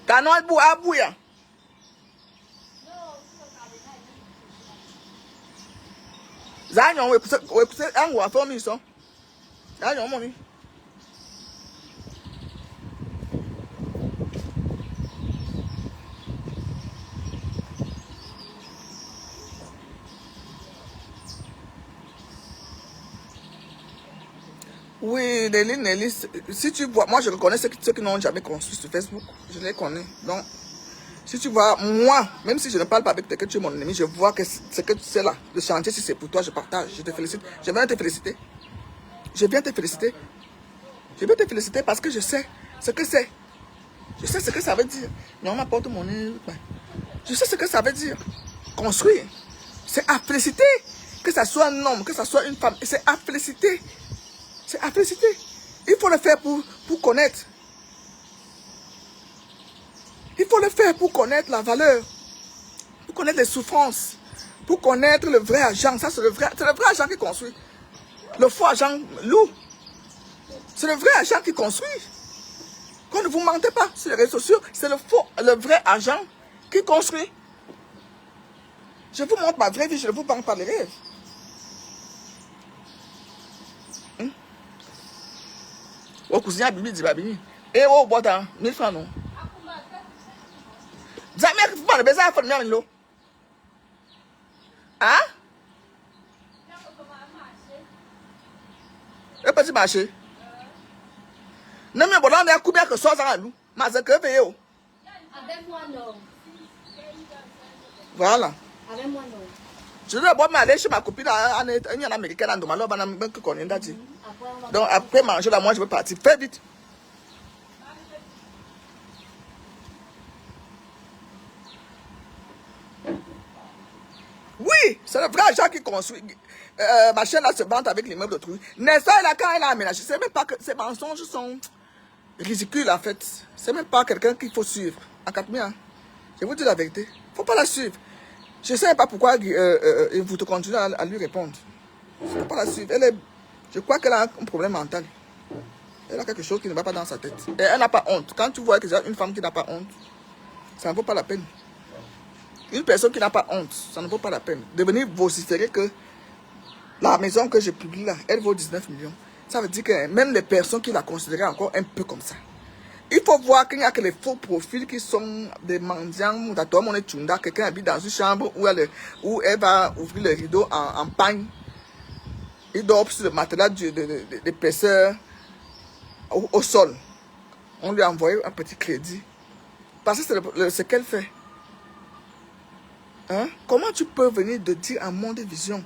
Canon à bouillir. Zanyon, we pousse un ou à faire mission. Zanyon, mon ami. Oui, Nelly, si tu vois, moi je reconnais ceux qui n'ont jamais construit sur Facebook, je les connais. Donc, si tu vois, moi, même si je ne parle pas avec toi, que tu es mon ennemi, je vois que ce que tu sais là, le chantier, si c'est pour toi, je partage, je te félicite. Je viens te féliciter. Je viens te féliciter. Je viens te féliciter parce que je sais ce que c'est. Je sais ce que ça veut dire. Non, m'apporte mon nez. Je sais ce que ça veut dire. Construire. C'est à féliciter. Que ça soit un homme, que ça soit une femme, c'est à féliciter. C'est à féliciter. Il faut le faire pour connaître. Il faut le faire pour connaître la valeur. Pour connaître les souffrances. Pour connaître le vrai agent. Ça, c'est le vrai agent qui construit. Le faux agent lourd. C'est le vrai agent qui construit. Quand ne vous mentez pas sur les réseaux sociaux, c'est le vrai agent qui construit. Je vous montre ma vraie vie, je ne vous parle pas les rêves. Au cousin à Bibi dit Babi. Et au bois 1000 francs non. Vous avez mis à faire à faire l'eau. Hein? Et petit marché. Non, mais bon, on a combien que ça à nous. Mais c'est que payé. Avec moi, non. Voilà. Avec moi, non. Je dois aller chez ma copine en américaine, en Domalo, que connaît d'ati. Donc après manger là, moi je veux partir. Fais vite. Oui, c'est le vrai agent qui construit. Ma chaîne là se vante avec l'immeuble d'autrui. Nessa, là, quand elle a aménagé, c'est même pas que ces mensonges sont ridicules en fait. C'est même pas quelqu'un qu'il faut suivre. En 4000 ans, je vous dis la vérité. Il ne faut pas la suivre. Je ne sais pas pourquoi vous te continuez à lui répondre. Il ne faut pas la suivre. Je crois qu'elle a un problème mental. Elle a quelque chose qui ne va pas dans sa tête. Et elle n'a pas honte. Quand tu vois que c'est une femme qui n'a pas honte, ça ne vaut pas la peine. Une personne qui n'a pas honte, ça ne vaut pas la peine. De venir vociférer que la maison que je publie là, elle vaut 19 millions. Ça veut dire que même les personnes qui la considèrent encore un peu comme ça. Il faut voir qu'il n'y a que les faux profils qui sont des mendiants. Quelqu'un habite dans une chambre où elle va ouvrir le rideau en pagne. Il dort sur le matelas d'épaisseur au sol. On lui a envoyé un petit crédit. Parce que c'est ce qu'elle fait. Hein? Comment tu peux venir de dire à Monde Vision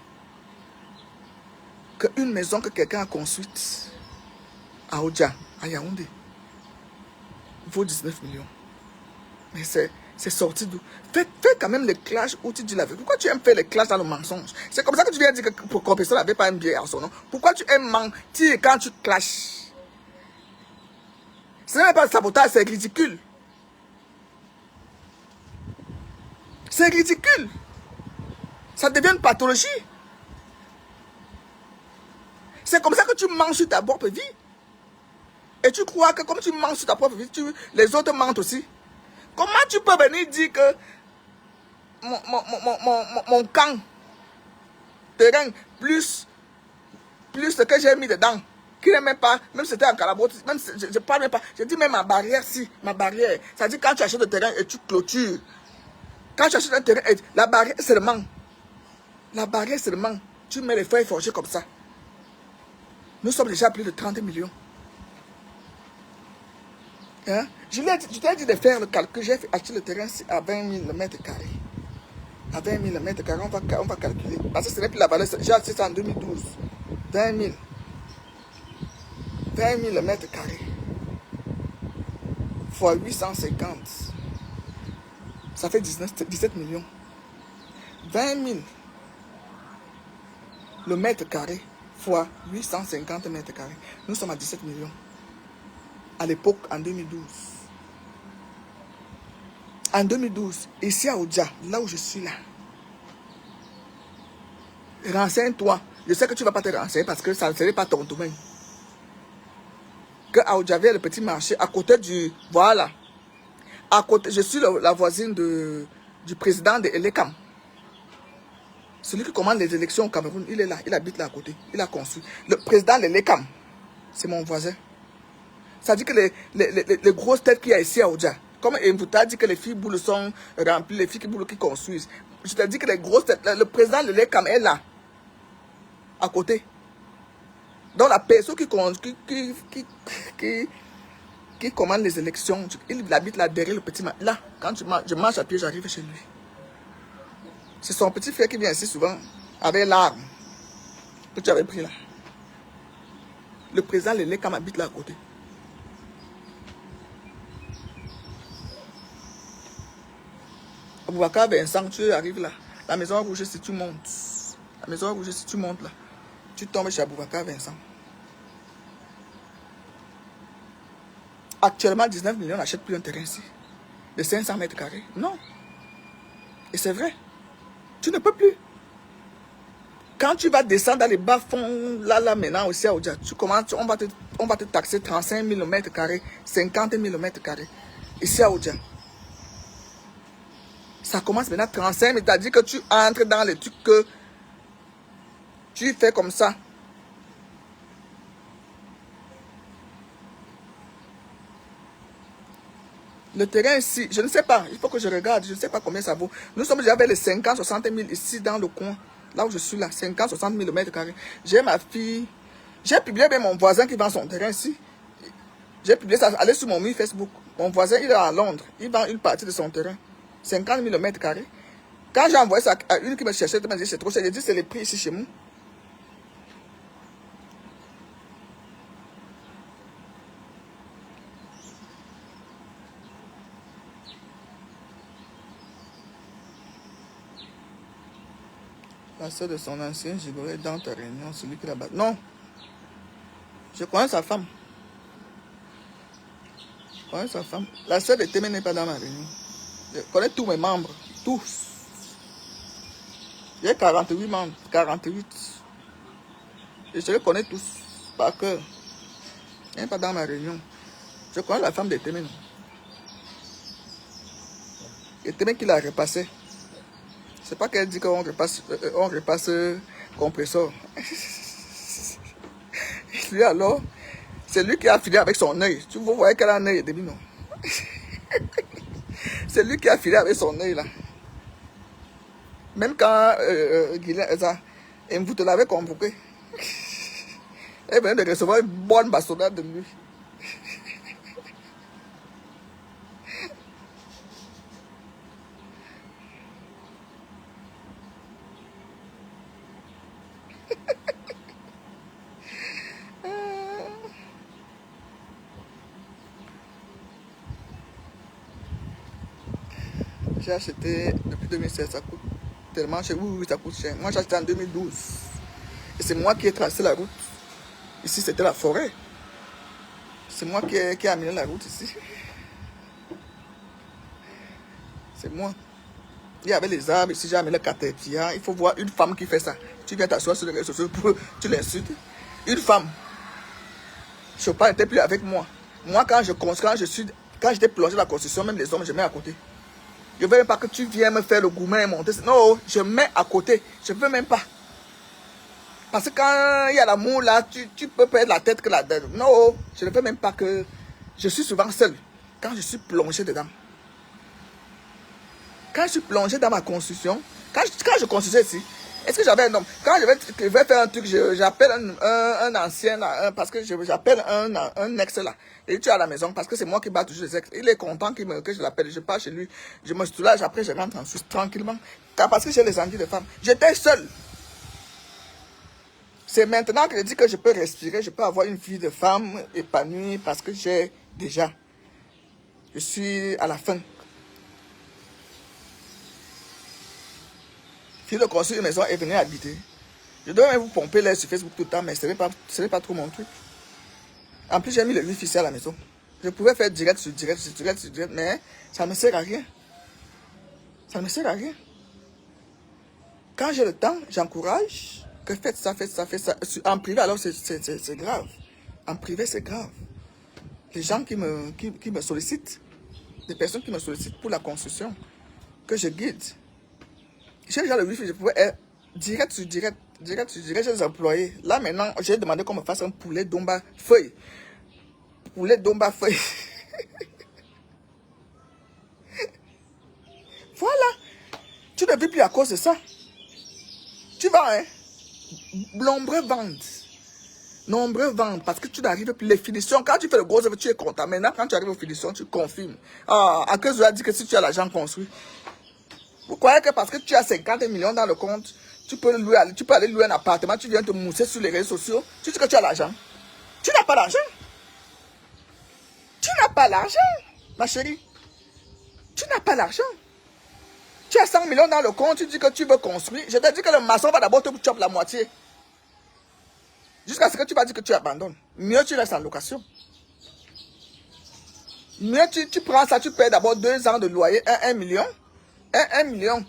qu'une maison que quelqu'un a construite à Oja, à Yaoundé, vaut 19 millions? Mais c'est sorti d'où? Fais quand même les clashs où tu dis la vérité. Pourquoi tu aimes faire les clashs dans le mensonge? C'est comme ça que tu viens dire que pour qu'on personne n'avait pas un billet à son nom. Pourquoi tu aimes mentir quand tu clashes? Ce n'est pas le sabotage, c'est ridicule. C'est ridicule. Ça devient une pathologie. C'est comme ça que tu mens sur ta propre vie. Et tu crois que comme tu mens sur ta propre vie, les autres mentent aussi. Comment tu peux venir dire que mon camp, terrain, plus ce que j'ai mis dedans, qui n'est même pas, même si c'était en calabote, même si je parle même pas, je dis même ma barrière, si, ma barrière. C'est-à-dire quand tu achètes le terrain et tu clôtures, quand tu achètes un terrain, la barrière seulement, tu mets les feuilles forgées comme ça. Nous sommes déjà à plus de 30 millions. Hein? Je t'ai dit de faire le calcul. J'ai acheté le terrain à 20 000 mètres carrés. À 20 000 mètres carrés, on va calculer. Parce que ce n'est plus la valeur. J'ai acheté ça en 2012. 20 000. 20 000 mètres carrés. Fois 850. Ça fait 17 millions. 20 000. Le mètre carré. Fois 850 mètres carrés. Nous sommes à 17 millions. À l'époque, en 2012. En 2012, ici à Oudja, là où je suis là. Renseigne-toi. Je sais que tu ne vas pas te renseigner parce que ça ne serait pas ton domaine. Que à Oudja, le petit marché, à côté du... Voilà. À côté, je suis la voisine du président de Elekam. Celui qui commande les élections au Cameroun, il est là. Il habite là à côté. Il a construit. Le président de Elekam, c'est mon voisin. Ça dit que les grosses têtes qu'il y a ici à Oudja, comme vous t'a dit que les filles boules sont remplies, les filles boules qui construisent. Je te dis que les grosses têtes, le président de l'ECAM est là, à côté. Donc la personne qui commande les élections, il habite là derrière le petit marché. Là, quand je marche à pied, j'arrive chez lui. C'est son petit frère qui vient ici souvent, avec l'arme que tu avais pris là. Le président de l'ECAM habite là à côté. Aboubakar Vincent, tu arrives là. La maison rouge, si tu montes. La maison rouge, si tu montes là. Tu tombes chez Aboubakar Vincent. Actuellement, 19 millions n'achètent plus un terrain ici. De 500 mètres carrés. Non. Et c'est vrai. Tu ne peux plus. Quand tu vas descendre dans les bas-fonds, là, maintenant, aussi à Oudja, tu commences, on va te taxer 35 000 mètres carrés, 50 000 mètres carrés. Ici à Oudja. Ça commence maintenant 35 000. C'est-à-dire que tu entres dans les trucs que tu fais comme ça. Le terrain ici, je ne sais pas. Il faut que je regarde. Je ne sais pas combien ça vaut. Nous sommes déjà vers les 50, 60 000 ici dans le coin. Là où je suis là. 50, 60 000 mètres carrés. J'ai ma fille. J'ai publié avec mon voisin qui vend son terrain ici. J'ai publié ça. Allez sur mon mur Facebook. Mon voisin, il est à Londres. Il vend une partie de son terrain. 50 000 mètres carrés. Quand j'ai envoyé ça à une qui me cherchait, elle m'a dit c'est trop cher. J'ai dit c'est les prix ici chez nous. La soeur de son ancien gigolo dans ta réunion, celui qui la bat. Non. Je connais sa femme. Je connais sa femme. La soeur de Témé n'est pas dans ma réunion. Je connais tous mes membres. Tous. J'ai 48 membres. 48. Et je les connais tous. Par cœur. Elle n'est pas dans ma réunion. Je connais la femme de Témé. Et Témé qui l'a repassé. C'est pas qu'elle dit qu'on repasse compresseur. Lui alors, c'est lui qui a filé avec son œil. Tu vous voyez qu'elle a un œil début, non? C'est lui qui a filé avec son œil là. Même quand vous te l'avez convoqué, elle venait de recevoir une bonne bastonnade de lui. J'ai acheté depuis 2016, ça coûte tellement cher. Oui, ça coûte cher. Moi, j'ai acheté en 2012. Et c'est moi qui ai tracé la route. Ici, c'était la forêt. C'est moi qui ai amené la route ici. C'est moi. Il y avait les arbres ici, j'ai amené le caterpillar. Il faut voir une femme qui fait ça. Tu viens t'asseoir sur les réseaux sociaux pour tu l'insultes. Une femme. Chopin n'était plus avec moi. Moi, quand j'étais plongé dans la construction, même les hommes, je mets à côté. Je ne veux même pas que tu viennes me faire le gourmet et monter. Non, je mets à côté. Je ne veux même pas. Parce que quand il y a l'amour là, tu peux perdre la tête que la tête. Non, je ne veux même pas que... Je suis souvent seul quand je suis plongé dedans. Quand je suis plongé dans ma construction, quand je construisais ici, est-ce que j'avais un homme? Quand je vais faire un truc, j'appelle un ancien là, parce que j'appelle un ex là. Et tu es à la maison parce que c'est moi qui bats toujours les ex. Il est content que je l'appelle, je pars chez lui, je me soulage, après je rentre en Suisse tranquillement. Parce que j'ai les envies de femmes. J'étais seul. C'est maintenant que je dis que je peux respirer, je peux avoir une vie de femme épanouie parce que j'ai déjà. Je suis à la fin. Fille de construire une maison et venir habiter. Je dois même vous pomper l'air sur Facebook tout le temps, mais ce n'est pas trop mon truc. En plus, j'ai mis le wifi à la maison. Je pouvais faire direct sur direct, mais ça ne me sert à rien. Ça ne me sert à rien. Quand j'ai le temps, j'encourage que faites ça. En privé, alors c'est grave. En privé, c'est grave. Les gens qui me sollicitent, des personnes qui me sollicitent pour la construction, que je guide. J'ai déjà le wifi, je pouvais être direct sur direct, j'ai des employés. Là maintenant, j'ai demandé qu'on me fasse un poulet domba feuille. Poulet domba feuille. Voilà. Tu ne vis plus à cause de ça. Tu vas, hein. Nombreux vendent. Parce que tu n'arrives plus. Les finitions, quand tu fais le gros œuvre, tu es content. Maintenant, quand tu arrives aux finitions, tu confirmes. Ah, à cause de dit que si tu as l'argent construit. Vous croyez que parce que tu as 50 millions dans le compte, tu peux aller louer un appartement, tu viens te mousser sur les réseaux sociaux, tu dis que tu as l'argent. Tu n'as pas l'argent. Tu n'as pas l'argent, ma chérie. Tu n'as pas l'argent. Tu as 100 millions dans le compte, tu dis que tu veux construire. Je te dis que le maçon va d'abord te choper la moitié. Jusqu'à ce que tu vas dire que tu abandonnes. Mieux tu restes en location. Mieux tu prends ça, tu payes d'abord 2 ans de loyer, 1 million. 1 million.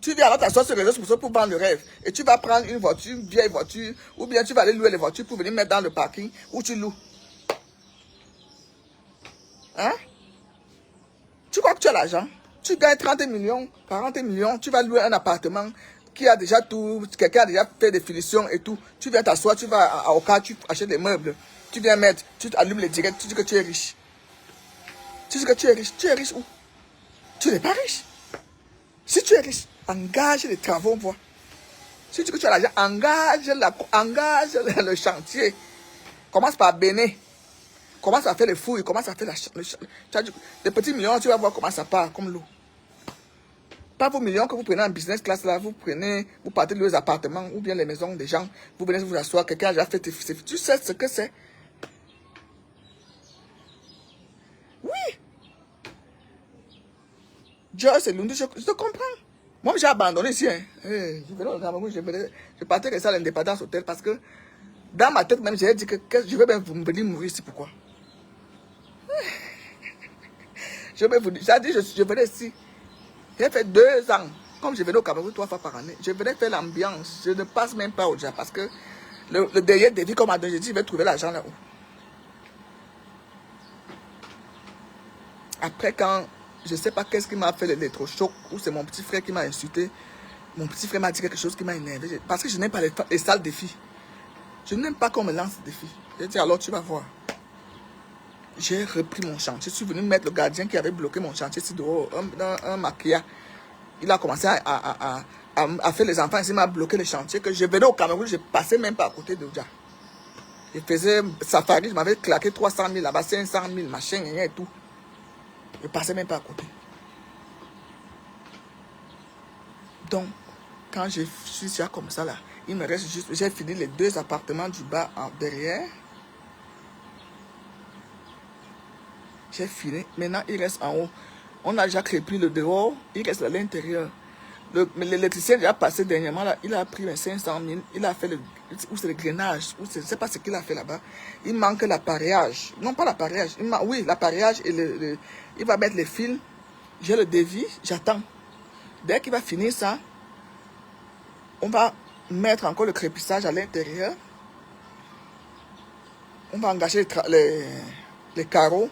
Tu viens alors t'asseoir sur les réseaux sociaux pour vendre le rêve. Et tu vas prendre une voiture, une vieille voiture, ou bien tu vas aller louer les voitures pour venir mettre dans le parking où tu loues. Hein? Tu crois que tu as l'argent? Tu gagnes 30 millions, 40 millions, tu vas louer un appartement qui a déjà tout, quelqu'un a déjà fait des finitions et tout. Tu viens t'asseoir, tu vas à Oka, tu achètes des meubles. Tu viens mettre, tu allumes les directs, tu dis que tu es riche. Tu dis que tu es riche. Tu es riche où? Tu n'es pas riche. Si tu es riche, engage les travaux, voir. Si tu dis que tu as l'argent, engage le chantier. Commence par Béné. Commence à faire les fouilles, commence à faire les petits millions, tu vas voir comment ça part, comme l'eau. Pas vos millions que vous prenez en business class là, vous partez de les appartements ou bien les maisons des gens, vous venez vous asseoir, quelqu'un a déjà fait, tu sais ce que c'est. Oui. Dieu, c'est l'un je te comprends. Moi, j'ai abandonné ici. Hein. Je venais au Cameroun, je partais rester à l'Indépendance Hôtel parce que dans ma tête même, j'ai dit que je vais bien venir mourir ici. Pourquoi? J'ai dit, je venais ici. J'ai fait 2 ans. Comme je venais au Cameroun 3 fois par année, je venais faire l'ambiance. Je ne passe même pas au Dja parce que le derrière des vies, comme a dit, je vais trouver l'argent là-haut. Après, quand je ne sais pas qu'est-ce qui m'a fait l'électrochoc, ou c'est mon petit frère qui m'a insulté, mon petit frère m'a dit quelque chose qui m'a énervé. Parce que je n'aime pas les sales défis. Je n'aime pas qu'on me lance des défis. J'ai dit, alors tu vas voir. J'ai repris mon chantier. Je suis venu mettre le gardien qui avait bloqué mon chantier ici dehors, un maquillage. Il a commencé à faire les enfants. Il m'a bloqué le chantier. Que je venais au Cameroun, je ne passais même pas à côté de Dja. Je faisais safari, je m'avais claqué 300 000 là-bas, 500 000, machin, et tout. Je ne passais même pas à côté. Donc, quand je suis déjà comme ça là, il me reste juste, j'ai fini les 2 appartements du bas derrière. J'ai fini. Maintenant, il reste en haut. On a déjà crépli le dehors. Il reste à l'intérieur. L'électricien qui a passé dernièrement, là, il a pris 500 000. Il a fait ou c'est le grainage. Je ne sais pas ce qu'il a fait là-bas. Il manque l'appareillage. Non, pas l'appareillage. Oui, l'appareillage et il va mettre les fils. J'ai le devis. J'attends. Dès qu'il va finir ça, on va mettre encore le crépissage à l'intérieur. On va engager les carreaux.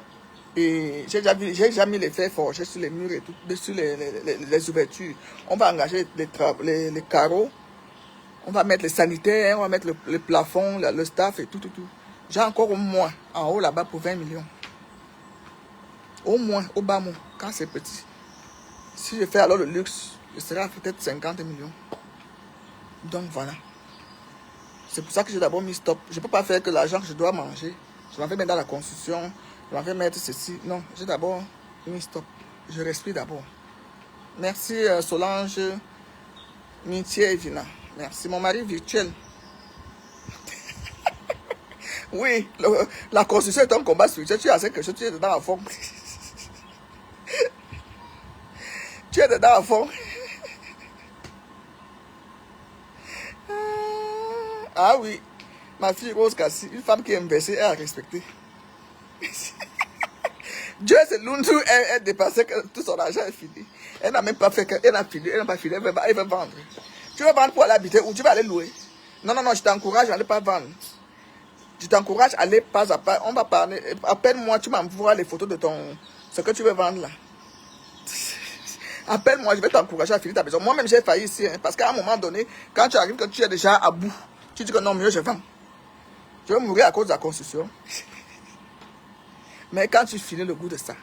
Et j'ai déjà mis les fers forgés sur les murs et tout, sur les ouvertures. On va engager les carreaux. On va mettre les sanitaires, on va mettre le plafond, le staff et tout. J'ai encore au moins en haut là-bas pour 20 millions. Au moins, au bas mot, quand c'est petit. Si je fais alors le luxe, je serai à peut-être 50 millions. Donc voilà. C'est pour ça que j'ai d'abord mis stop. Je ne peux pas faire que l'argent que je dois manger. Je m'en vais mettre dans la construction. Je m'en vais mettre ceci. Non, j'ai d'abord mis stop. Je respire d'abord. Merci Solange, Mintier et Vina. Merci mon mari virtuel. Oui, la construction est un combat spirituel. Tu as quelque chose, tu es dedans à fond. Tu es dedans à fond. Ah oui, ma fille Rose Cassie, une femme qui est inversée, elle a respecté. Dieu c'est l'Undu, elle dépassait que tout son argent est fini. Elle n'a même pas fait qu'elle a fini, elle n'a pas fini, elle veut vendre. Tu veux vendre pour aller habiter ou tu vas aller louer? Non, je t'encourage à ne pas vendre. Je t'encourage à aller pas à pas. On va parler. Appelle-moi, tu m'envoies les photos de ce que tu veux vendre là. Appelle-moi, je vais t'encourager à finir ta maison. Moi-même, j'ai failli ici. Hein, parce qu'à un moment donné, quand tu arrives, que tu es déjà à bout, tu dis que non, mieux je vends. Je vais mourir à cause de la construction. Mais quand tu finis le goût de ça,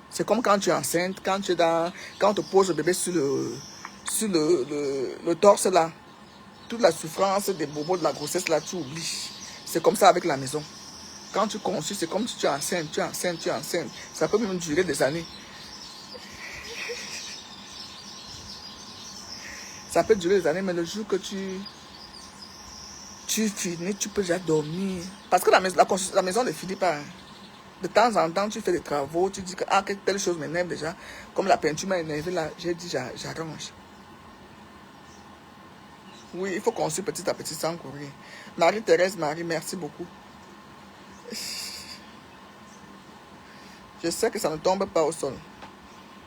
c'est comme quand tu es enceinte, quand on te pose le bébé sur le torse là, toute la souffrance des bobos de la grossesse là, tu oublies. C'est comme ça avec la maison. Quand tu conçus, c'est comme si tu es enceinte, tu es enceinte. Ça peut même durer des années. Ça peut durer des années, mais le jour que tu finis, tu peux déjà dormir. Parce que la maison ne finit pas. De temps en temps, tu fais des travaux, tu dis que telle chose m'énerve déjà. Comme la peinture m'a énervé là, j'ai dit j'arrange. Oui, il faut construire petit à petit sans courir. Marie-Thérèse, merci beaucoup. Je sais que ça ne tombe pas au sol.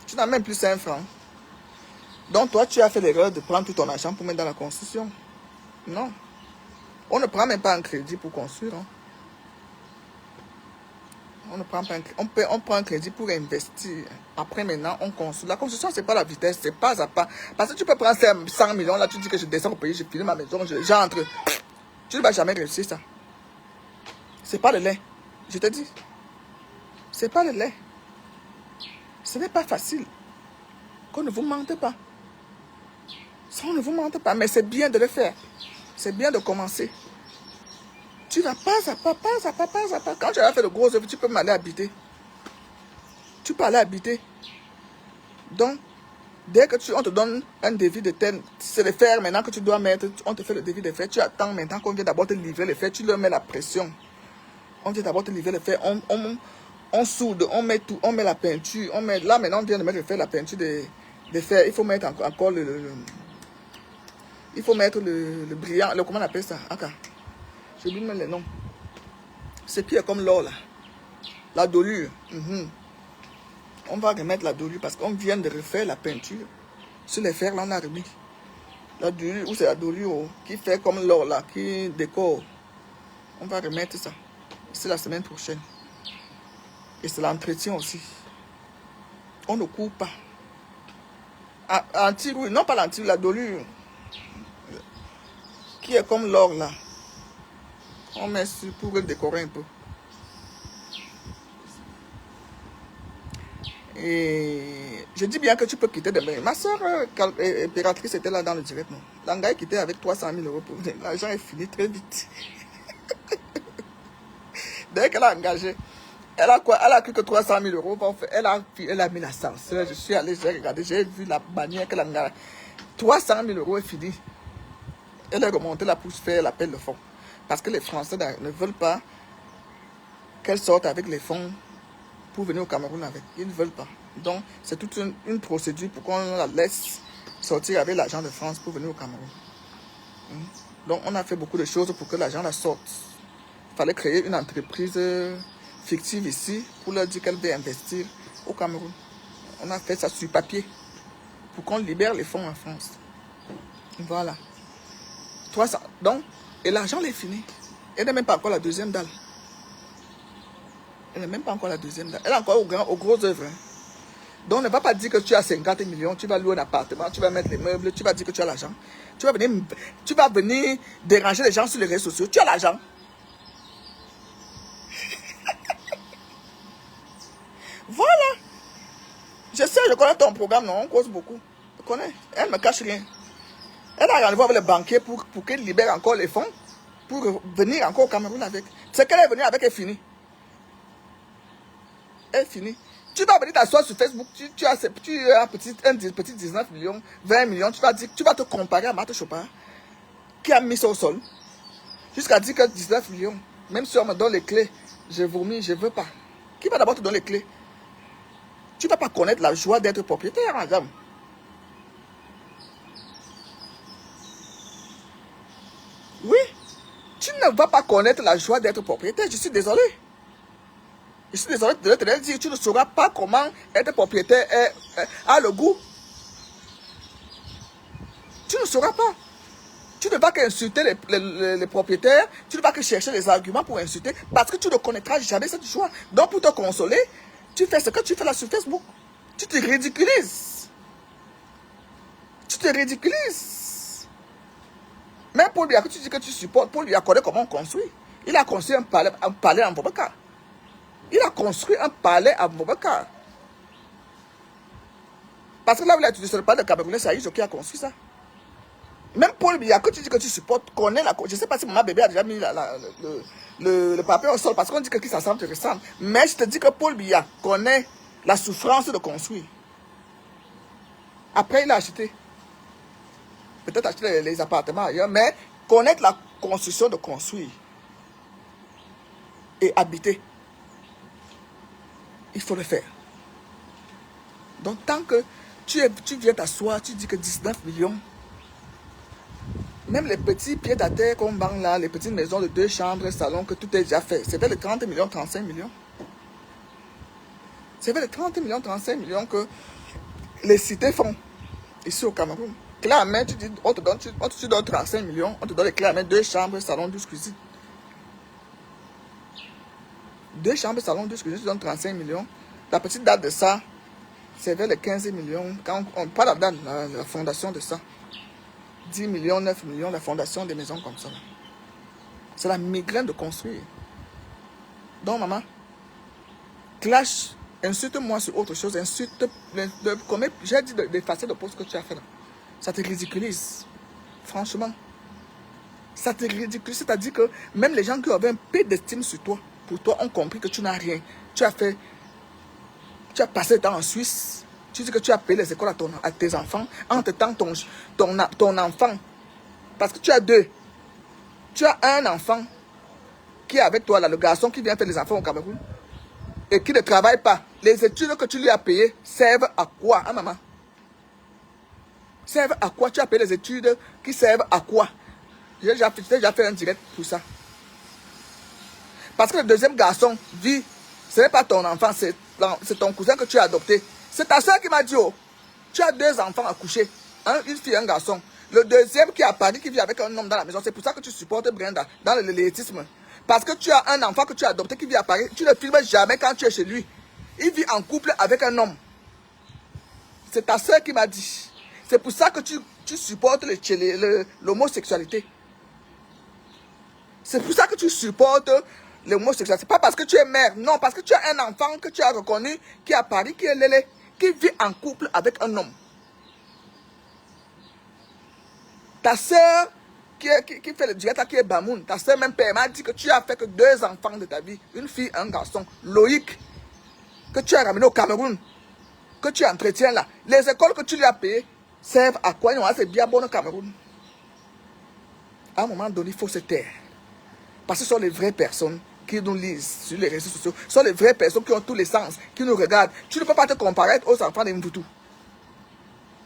Tu n'as même plus 5 francs. Donc toi, tu as fait l'erreur de prendre tout ton argent pour mettre dans la construction. Non. On ne prend même pas un crédit pour construire. Hein. On ne prend pas on prend un crédit pour investir. Après, maintenant, on construit. La construction, ce n'est pas la vitesse, c'est pas à pas. Parce que tu peux prendre 100 millions, là, tu dis que je descends au pays, je finis ma maison, j'entre. Tu ne vas jamais réussir ça. C'est pas le lait. Je te dis. C'est pas le lait. Ce n'est pas facile. Qu'on ne vous mente pas. Ça, on ne vous mente pas, mais c'est bien de le faire. C'est bien de commencer. Tu vas pas à pas. Quand tu as fait le gros œuvre, tu peux m'aller habiter. Tu peux aller habiter. Donc, dès que on te donne un devis de tel, c'est le fer maintenant que tu dois mettre, on te fait le devis de fer, tu attends maintenant qu'on vient d'abord te livrer le fer, tu leur mets la pression. On vient d'abord te livrer le fer, on soude, on met tout, on met la peinture, là maintenant on vient de mettre le fer, la peinture de fer, il faut mettre encore il faut mettre le brillant, comment on appelle ça? Je lui mets les noms. Ce qui est comme l'or là. La dorure. On va remettre la dorure parce qu'on vient de refaire la peinture. Sur les fers là, on a remis. La dorure, ou c'est la dorure qui fait comme l'or là, qui décore. On va remettre ça. C'est la semaine prochaine. Et c'est l'entretien aussi. On ne coupe pas. Anti-rouille, non pas l'anti-rouille, la dorure. Qui est comme l'or là. On met sur pour décorer un peu. Et je dis bien que tu peux quitter demain. Ma soeur impératrice était là dans le direct. L'Angaï quittait avec 300 000 euros. L'argent est fini très vite. Dès qu'elle a engagé, elle a cru que 300 000 euros. Elle a mis l'ascenseur. Je suis allé, j'ai regardé, j'ai vu la bannière qu'elle a engagée. 300 000 euros est fini. Elle est remontée là pour faire l'appel de fonds. Parce que les Français ne veulent pas qu'elle sorte avec les fonds pour venir au Cameroun avec. Ils ne veulent pas. Donc, c'est toute une procédure pour qu'on la laisse sortir avec l'argent de France pour venir au Cameroun. Donc, on a fait beaucoup de choses pour que l'argent la sorte. Il fallait créer une entreprise fictive ici pour leur dire qu'elle veut investir au Cameroun. On a fait ça sur papier pour qu'on libère les fonds en France. Voilà. Donc, et l'argent est fini. Elle n'est même pas encore la deuxième dalle. Elle n'est même pas encore la deuxième dalle. Elle est encore aux grosses œuvres. Hein. Donc, ne va pas dire que tu as 50 millions, tu vas louer un appartement, tu vas mettre les meubles, tu vas dire que tu as l'argent. Tu vas venir déranger les gens sur les réseaux sociaux. Tu as l'argent. Voilà. Je sais, je connais ton programme, non? On cause beaucoup. Je connais. Elle ne me cache rien. Elle a rendez-vous avec le banquier pour qu'il libère encore les fonds pour venir encore au Cameroun avec. C'est qu'elle est venue avec, elle finit. Elle finit. Tu vas venir t'asseoir sur Facebook, tu as un petit 19 millions, 20 millions, tu vas te comparer à Marthe Chopin, qui a mis ça au sol, jusqu'à dire que 19 millions, même si on me donne les clés, je vomis, je ne veux pas. Qui va d'abord te donner les clés? Tu ne vas pas connaître la joie d'être propriétaire, madame. Oui, tu ne vas pas connaître la joie d'être propriétaire, je suis désolé. Je suis désolé de te dire, tu ne sauras pas comment être propriétaire a le goût. Tu ne sauras pas. Tu ne vas qu'insulter les propriétaires, tu ne vas que chercher des arguments pour insulter, parce que tu ne connaîtras jamais cette joie. Donc pour te consoler, tu fais ce que tu fais là sur Facebook. Tu te ridiculises. Tu te ridiculises. Même Paul Biya, que tu dis que tu supportes, Paul Biya connaît comment on construit. Il a construit un palais en Boubacar. Il a construit un palais à Boubacar. Parce que là où il a utilisé le palais de Camerounais, c'est Aïcho qui a construit ça. Même Paul Biya, que tu dis que tu supportes, connaît la... Je ne sais pas si maman bébé a déjà mis le papier au sol, parce qu'on dit que qui s'assemble, te ressemble. Mais je te dis que Paul Biya connaît la souffrance de construire. Après, il a acheté. Peut-être acheter les appartements ailleurs, mais connaître la construction de construire. Et habiter. Il faut le faire. Donc, tant que tu viens t'asseoir, tu dis que 19 millions, même les petits pieds à terre qu'on vend là, les petites maisons de 2 chambres, salon, que tout est déjà fait, c'est vers les 30 millions, 35 millions. C'est vers les 30 millions, 35 millions que les cités font ici au Cameroun. Clé à main, tu dis, on te donne 35 millions, on te donne les clés à main, 2 chambres, salon, 12 cuisines. 2 chambres, salon, 12 cuisines, tu donnes 35 millions. La petite date de ça, c'est vers les 15 millions. Quand on parle de la date, la fondation de ça. 10 millions, 9 millions, la fondation des maisons comme ça. C'est la migraine de construire. Donc, maman, clash, insulte-moi sur autre chose, insulte, j'ai dit d'effacer le poste que tu as fait là. Ça te ridiculise. Franchement. Ça te ridiculise. C'est-à-dire que même les gens qui avaient un peu d'estime sur toi, pour toi, ont compris que tu n'as rien. Tu as passé le temps en Suisse. Tu dis que tu as payé les écoles à tes enfants. Entre-temps, ton enfant, parce que tu as 2. Tu as un enfant qui est avec toi, là, le garçon qui vient faire les enfants au Cameroun, et qui ne travaille pas. Les études que tu lui as payées servent à quoi, hein, maman? Servent à quoi? Tu as payé les études qui servent à quoi? J'ai déjà fait un direct pour ça. Parce que le deuxième garçon vit, ce n'est pas ton enfant, c'est ton cousin que tu as adopté. C'est ta soeur qui m'a dit, oh, tu as 2 enfants à coucher, une fille et un garçon. Le deuxième qui est à Paris, qui vit avec un homme dans la maison, c'est pour ça que tu supportes Brenda dans le létisme. Parce que tu as un enfant que tu as adopté qui vit à Paris, tu ne filmes jamais quand tu es chez lui. Il vit en couple avec un homme. C'est ta soeur qui m'a dit. C'est pour ça que tu supportes l'homosexualité. C'est pour ça que tu supportes l'homosexualité. C'est pas parce que tu es mère, non, parce que tu as un enfant que tu as reconnu qui est à Paris, qui est Lélé, qui vit en couple avec un homme. Ta soeur qui fait le direct, qui est Bamoun, ta soeur même père m'a dit que tu as fait que 2 enfants de ta vie, une fille et un garçon, Loïc, que tu as ramené au Cameroun, que tu entretiens là. Les écoles que tu lui as payées servent à quoi? Non, c'est bien bon au Cameroun. À un moment donné, il faut se taire. Parce que ce sont les vraies personnes qui nous lisent sur les réseaux sociaux. Ce sont les vraies personnes qui ont tous les sens, qui nous regardent. Tu ne peux pas te comparer aux enfants des Mvoutou.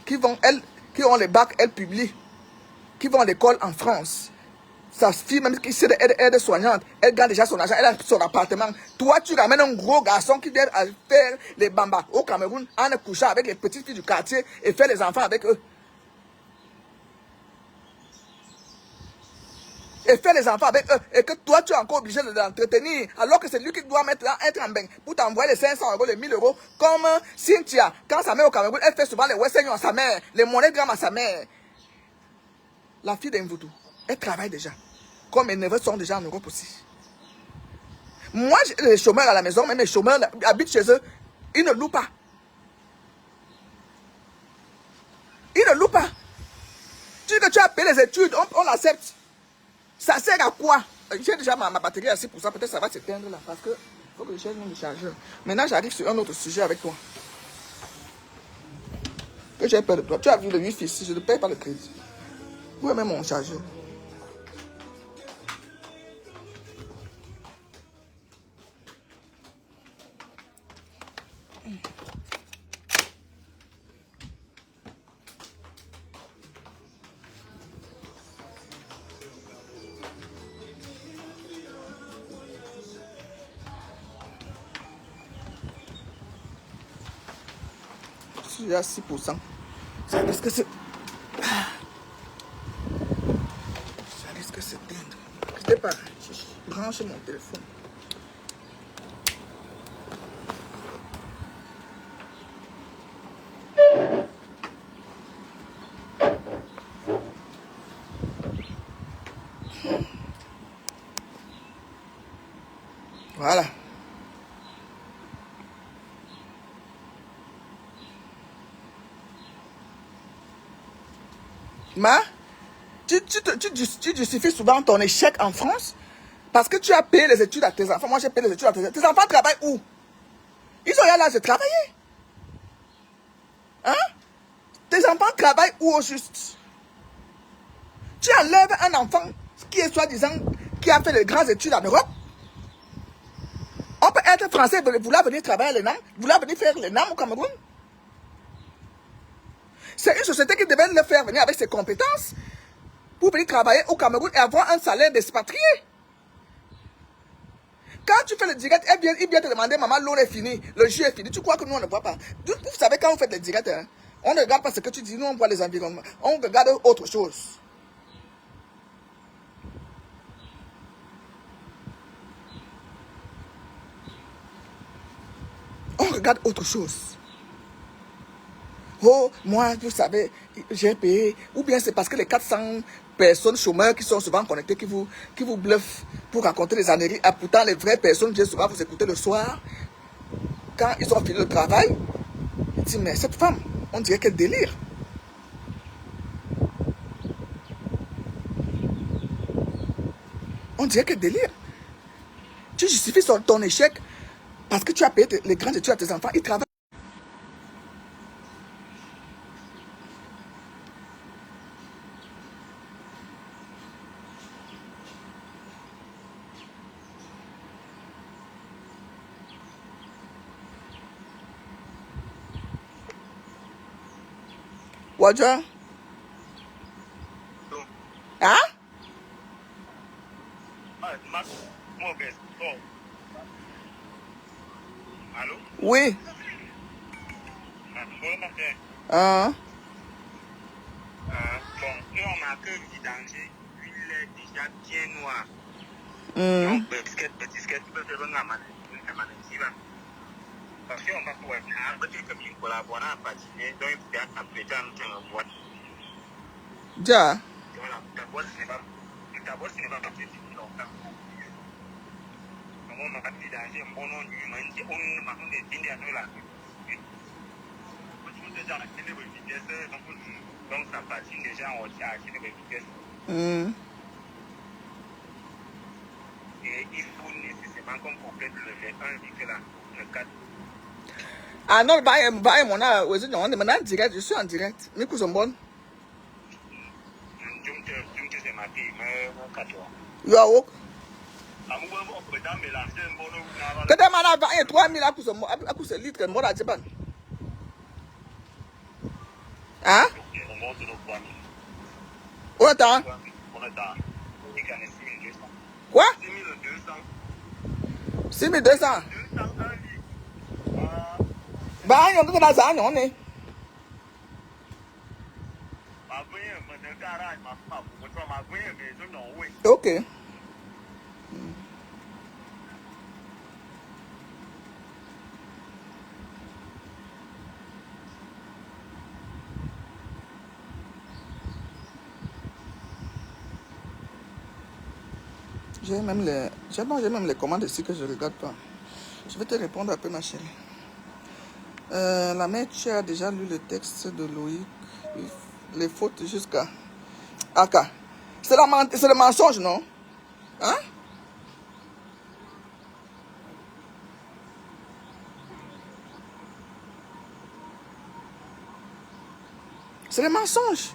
Qui ont les bacs, elles publient. Qui vont à l'école en France. Sa fille, même qui est aide-soignante, elle gagne déjà son argent, elle a son appartement. Toi, tu ramènes un gros garçon qui vient à faire les bambas au Cameroun en couchant avec les petites filles du quartier et faire les enfants avec eux. et faire les enfants avec eux, et que toi, tu es encore obligé de l'entretenir, alors que c'est lui qui doit être en bain pour t'envoyer les 500 euros, les 1000 euros, comme Cynthia, quand sa mère au Cameroun, elle fait souvent les Western à sa mère, les monnaies grammes à sa mère. La fille d'Invoudou, elle travaille déjà, comme mes neveux sont déjà en Europe aussi. Moi, j'ai les chômeurs à la maison, même les chômeurs habitent chez eux, ils ne louent pas. Ils ne louent pas. Tu dis que tu as payé les études, on accepte. Ça sert à quoi? J'ai déjà ma batterie à 6%, peut-être ça va s'éteindre là, parce que faut que je cherche mon chargeur. Maintenant, j'arrive sur un autre sujet avec toi. Que j'ai peur de toi. Tu as vu le wifi ici, je ne paye pas le crédit. Où est même mon chargeur? Je suis à 6%. Ça risque de se... Ça risque de s'éteindre. Je sais pas. Je branche mon téléphone. Voilà. Ma, tu justifies souvent ton échec en France parce que tu as payé les études à tes enfants. Moi, j'ai payé les études à tes enfants. Tes enfants travaillent où? Ils ont eu l'âge de travailler. Hein? Tes enfants travaillent où au juste? Tu enlèves un enfant qui est soi-disant, qui a fait les grandes études en Europe. On peut être français et vouloir venir travailler à l'ENAM, vouloir venir faire l'ENAM au Cameroun. C'est une société qui devait le faire venir avec ses compétences pour venir travailler au Cameroun et avoir un salaire d'expatrié. Quand tu fais le direct, il vient te demander, maman, l'eau est finie, le jus est fini. Tu crois que nous, on ne voit pas? Vous savez, quand vous faites le direct, hein, on ne regarde pas ce que tu dis, nous, on voit les environnements. On regarde autre chose. On regarde autre chose. Oh, moi, vous savez, j'ai payé. Ou bien c'est parce que les 400 personnes chômeurs qui sont souvent connectées, qui vous bluffent pour raconter des âneries. Et pourtant, les vraies personnes viennent souvent vous écouter le soir. Quand ils ont fini le travail, ils disent, mais cette femme, on dirait qu'elle délire. On dirait qu'elle délire. Tu justifies ton échec parce que tu as payé les grandes études à tes enfants. Ils travaillent. Wadja? Hein? Allô? Oui. Hein? Bon, et on a que vidanger, l'huile est déjà bien noire. Mm. Donc, petit tu peux faire une amanative. Parce qu'on va pouvoir faire comme une collaboration à patiner, donc il faut faire apprêter dans une boîte. Ja. Voilà, ta boîte, ce n'est pas partie longtemps. Donc, on a vidanger, on a des à nous là. Donc ça patine déjà en charge de vitesse. Et il faut nécessairement qu'on complète le V1 et que là, le 4. Ah non, mon âge, on est maintenant en direct, je suis en direct. Mes coups sont bonnes. C'est ma fille, mais mon 4. You are woke. Ah, moi, on peut dans mélanger un bon ou Que t'es malade, 3000 à coup de litres, moi, là, Japan. Hein? on monte nos 3000. On attend. On attend. On est gagné 6200. Quoi? 6200. 6200. 200 Bah, on est dans la zone, on est. Ah, oui, Ok. J'ai même les commandes ici que je ne regarde pas. Je vais te répondre après, ma chérie. La mère, tu as déjà lu le texte de Loïc. Les fautes jusqu'à... Aka. C'est le mensonge, non? Hein? C'est le mensonge.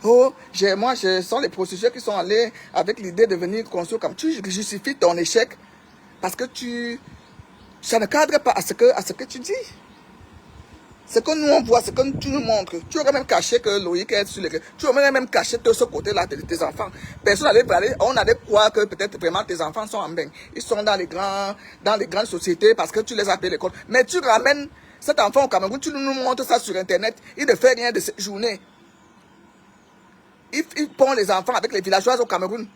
Oh, moi, ce sont les procédures qui sont allés avec l'idée de venir construire comme tu justifies ton échec parce que ça ne cadre pas à ce que tu dis. Ce que nous on voit, ce que tu nous montres. Tu aurais même caché que Loïc est sur les... Tu aurais même caché de ce côté-là de tes enfants. Personne n'allait parler. On allait croire que peut-être vraiment tes enfants sont en bain. Ils sont dans les grandes sociétés parce que tu les appelles l'école. Mais tu ramènes cet enfant au Cameroun, tu nous montres ça sur Internet. Il ne fait rien de cette journée. Il pond les enfants avec les villageois au Cameroun.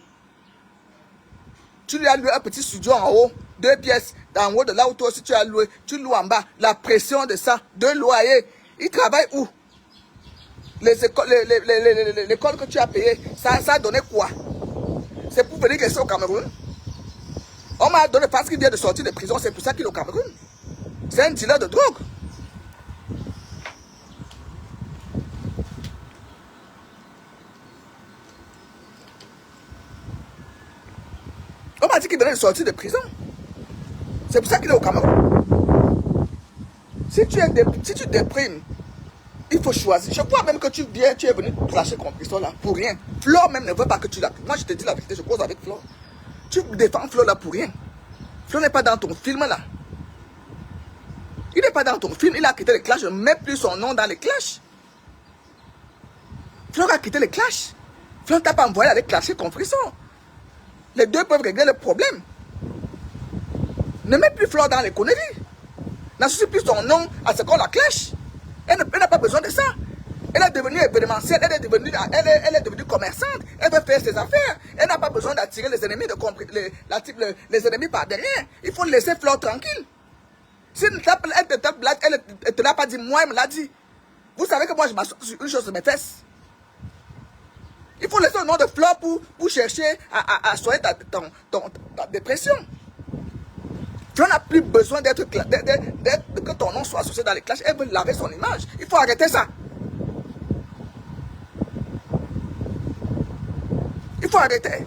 Tu lui as loué un petit studio en haut, 2 pièces. En haut de là où toi aussi tu as loué, tu loues en bas. La pression de ça, 2 loyers. Il travaille où? L'école que tu as payée, ça a donné quoi? C'est pour venir rester au Cameroun? On m'a donné parce qu'il vient de sortir de prison, c'est pour ça qu'il est au Cameroun. C'est un dealer de drogue. On m'a dit qu'il venait de sortir de prison. C'est pour ça qu'il est au Cameroun. Si tu déprimes, il faut choisir. Je crois même que tu es venu clasher Compressor là pour rien. Flore même ne veut pas que tu l'appliques. Moi je te dis la vérité, je cause avec Flore. Tu défends Flore là pour rien. Flore n'est pas dans ton film là. Il n'est pas dans ton film, il a quitté les clashs. Je ne mets plus son nom dans les clashs. Flore a quitté les clashs. Flore t'a pas envoyé aller clasher Compressor. Les deux peuvent régler le problème. Ne mets plus Flore dans les conneries. N'associe plus son nom à ce qu'on la clash. Elle n'a pas besoin de ça. Elle est devenue événementielle, elle est devenue commerçante, elle veut faire ses affaires. Elle n'a pas besoin d'attirer les ennemis, les ennemis par derrière. Il faut laisser Flore tranquille. Si elle ne te l'a pas dit, moi elle me l'a dit. Vous savez que moi je m'associe sur une chose de mes fesses. Il faut laisser le nom de Flore pour chercher à soigner ta dépression. Flore n'a plus besoin que ton nom soit associé dans les clashs. Elle veut laver son image. Il faut arrêter ça. Il faut arrêter.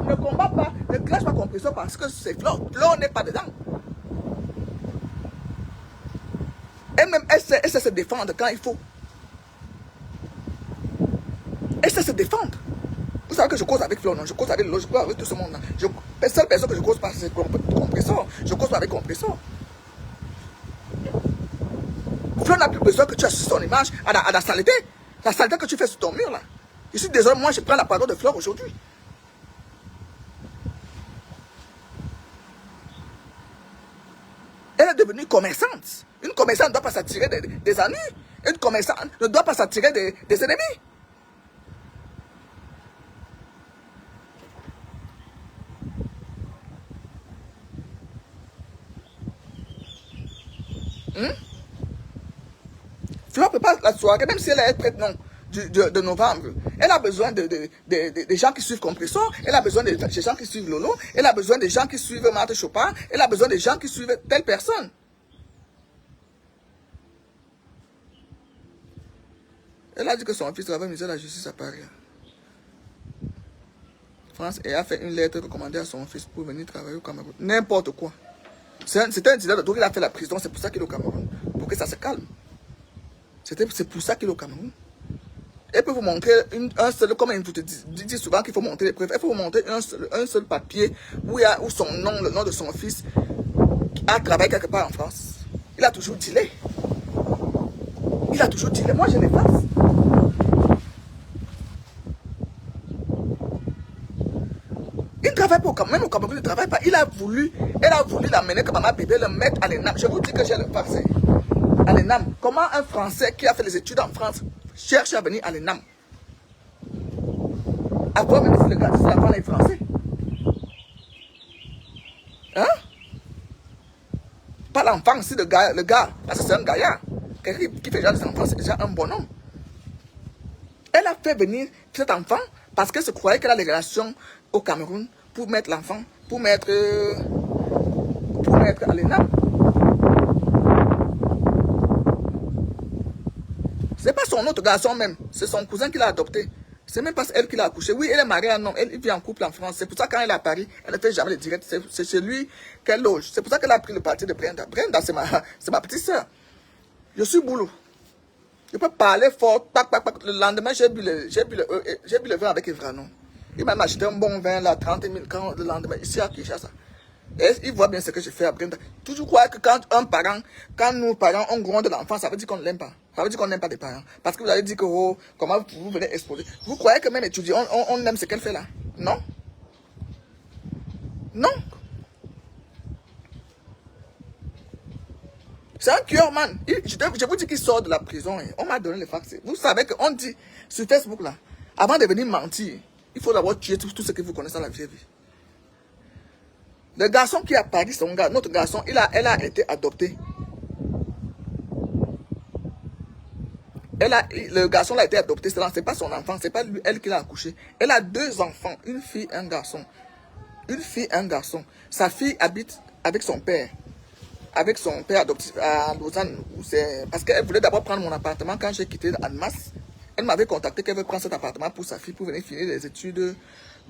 Ne combat pas, ne clash pas Compressor parce que c'est Flore. Flore n'est pas dedans. Elle-même, elle sait se défendre quand il faut. Elle sait se défendre. Vous savez que je cause avec Flore, non? Je cause avec l'autre, je cause avec tout ce monde-là. La seule personne que je cause pas, c'est Compressor. Je cause pas avec Compressor. Flore n'a plus besoin que tu assumes son image à la saleté. La saleté que tu fais sur ton mur, là. Je suis désolé, moi, je prends la parole de Flore aujourd'hui. Elle est devenue commerçante. Une commerçante ne doit pas s'attirer des ennuis. Une commerçante ne doit pas s'attirer des ennemis. Flore ne peut pas la soirée, même si elle est prête, non, de novembre. Elle a besoin des gens qui suivent Compressor, elle a besoin des gens qui suivent Lolo, elle a besoin des gens qui suivent Marthe Chopin, elle a besoin des gens qui suivent telle personne. Elle a dit que son fils travaille au ministère de la Justice à Paris. France, et a fait une lettre recommandée à son fils pour venir travailler au Cameroun. N'importe quoi. C'est un dealer de drogue, il a fait la prison, c'est pour ça qu'il est au Cameroun. Pour que ça se calme. C'est pour ça qu'il est au Cameroun. Elle peut vous montrer un seul, comme elle vous dit souvent qu'il faut montrer les preuves. Elle peut vous montrer un seul papier où son nom, le nom de son fils, a travaillé quelque part en France. Il a toujours dealé. Il a toujours dealé. Moi, je l'efface. Il ne travaille pas au Cameroun. Même au Cameroun, il ne travaille pas. Elle a voulu l'amener comme maman bébé, le mettre à l'ENA. Je vous dis que j'ai le passé. à l'ENAM. Comment un Français qui a fait les études en France cherche à venir à l'ENAM? À quoi même si le gars, si l'enfant est français? Hein? Pas l'enfant, si le gars, parce que c'est un gaillard. Quelqu'un qui fait déjà des enfants, c'est déjà un bonhomme. Elle a fait venir cet enfant parce qu'elle se croyait qu'elle a les relations au Cameroun pour mettre l'enfant, pour mettre à l'ENAM. C'est pas son autre garçon même, c'est son cousin qui l'a adopté. C'est même pas elle qui l'a accouché. Oui, elle est mariée à un homme, elle vit en couple en France. C'est pour ça que quand elle est à Paris, elle ne fait jamais les directs. C'est chez lui qu'elle loge. C'est pour ça qu'elle a pris le parti de Brenda. Brenda, c'est ma petite soeur. Je suis boulot. Je peux parler fort. Le lendemain, j'ai bu le vin avec Evranon. Il m'a acheté un bon vin là, 30 000 quand le lendemain, ici à Kinshasa. Et il voit bien ce que je fais à Brenda. Toujours croire que quand nous parents, on gronde l'enfant, ça veut dire qu'on ne l'aime pas. Ça veut dire qu'on n'aime pas des parents. Parce que vous avez dit que oh, comment vous venez exposer. Vous croyez que même étudier, on aime ce qu'elle fait là? Non. Non. C'est un tueur, man. Je vous dis qu'il sort de la prison. On m'a donné les fax. Vous savez qu'on dit sur Facebook là, avant de venir mentir, il faut d'abord tuer tout ce que vous connaissez dans la vie. Le garçon qui a pari son gars, notre garçon, elle a été adoptée. Le garçon a été adopté, c'est pas son enfant, c'est pas lui, elle qui l'a accouché. Elle a 2 enfants, une fille, un garçon. Une fille, un garçon. Sa fille habite avec son père. Avec son père adoptif à Lausanne. Parce qu'elle voulait d'abord prendre mon appartement quand j'ai quitté Annemasse. Elle m'avait contacté qu'elle veut prendre cet appartement pour sa fille, pour venir finir les études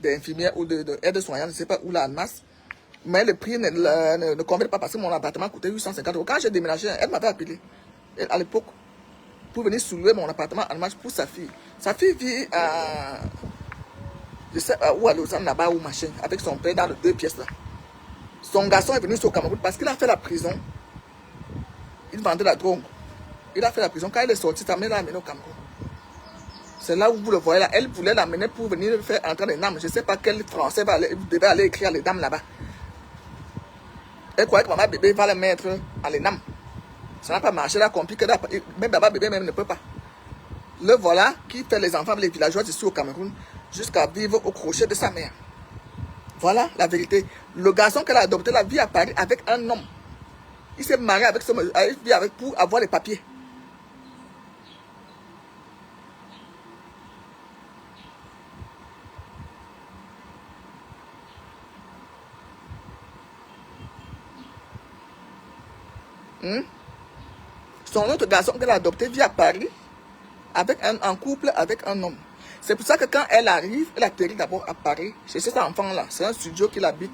d'infirmière ou d'aide-soignante, je ne sais pas où là, Annemasse. Mais le prix ne convient pas parce que mon appartement coûtait 850 €. Quand j'ai déménagé, elle m'avait appelé. À l'époque, pour venir soulever mon appartement en marche pour sa fille. Sa fille vit à, je sais où à Lausanne, là-bas, ou machin, avec son père dans les 2 pièces là. Son garçon est venu au Cameroun parce qu'il a fait la prison. Il vendait la drogue. Il a fait la prison. Quand il est sorti, sa mère l'a amené au Cameroun. C'est là où vous le voyez là. Elle voulait l'amener pour venir faire entrer les dames. Je ne sais pas quel français devait aller écrire les dames là-bas. Elle croyait que maman bébé va le mettre à l'ENAM. Ça n'a pas marché, elle a compris que même maman bébé même ne peut pas. Le voilà qui fait les enfants, les villageois ici au Cameroun, jusqu'à vivre au crochet de sa mère. Voilà la vérité. Le garçon qu'elle a adopté la vie à Paris avec un homme. Il s'est marié avec son pour avoir les papiers. Son autre garçon qu'elle a adopté vit à Paris en couple avec un homme. C'est pour ça que quand elle arrive, elle atterrit d'abord à Paris, chez cet enfant-là. C'est un studio qu'il habite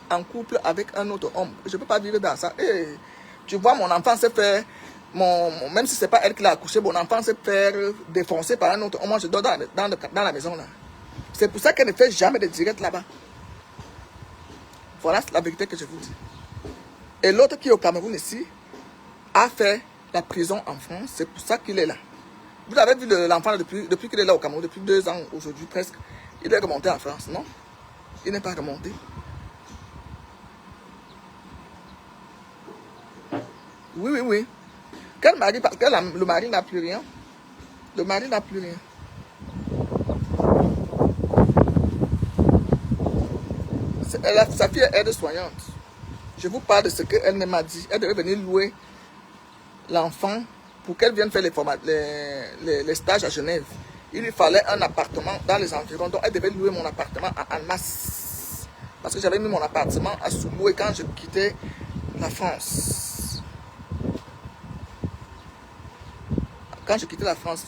en couple avec un autre homme. Je ne peux pas vivre dans ça. Et, tu vois, mon enfant s'est fait, même si ce n'est pas elle qui l'a accouché, mon enfant s'est fait défoncer par un autre homme. Moi, je dors dans la maison là. C'est pour ça qu'elle ne fait jamais de direct là-bas. Voilà la vérité que je vous dis. Et l'autre qui est au Cameroun ici, a fait la prison en France. C'est pour ça qu'il est là. Vous avez vu l'enfant depuis qu'il est là au Cameroun, depuis 2 ans aujourd'hui presque. Il est remonté en France, non? Il n'est pas remonté. Oui. Quel mari? Parce que le mari n'a plus rien. Le mari n'a plus rien. Sa fille est aide-soignante. Je vous parle de ce qu'elle m'a dit. Elle devait venir louer l'enfant pour qu'elle vienne faire les stages à Genève. Il lui fallait un appartement dans les environs. Donc, elle devait louer mon appartement en masse. Parce que j'avais mis mon appartement à sous-louer quand je quittais la France. Quand je quittais la France,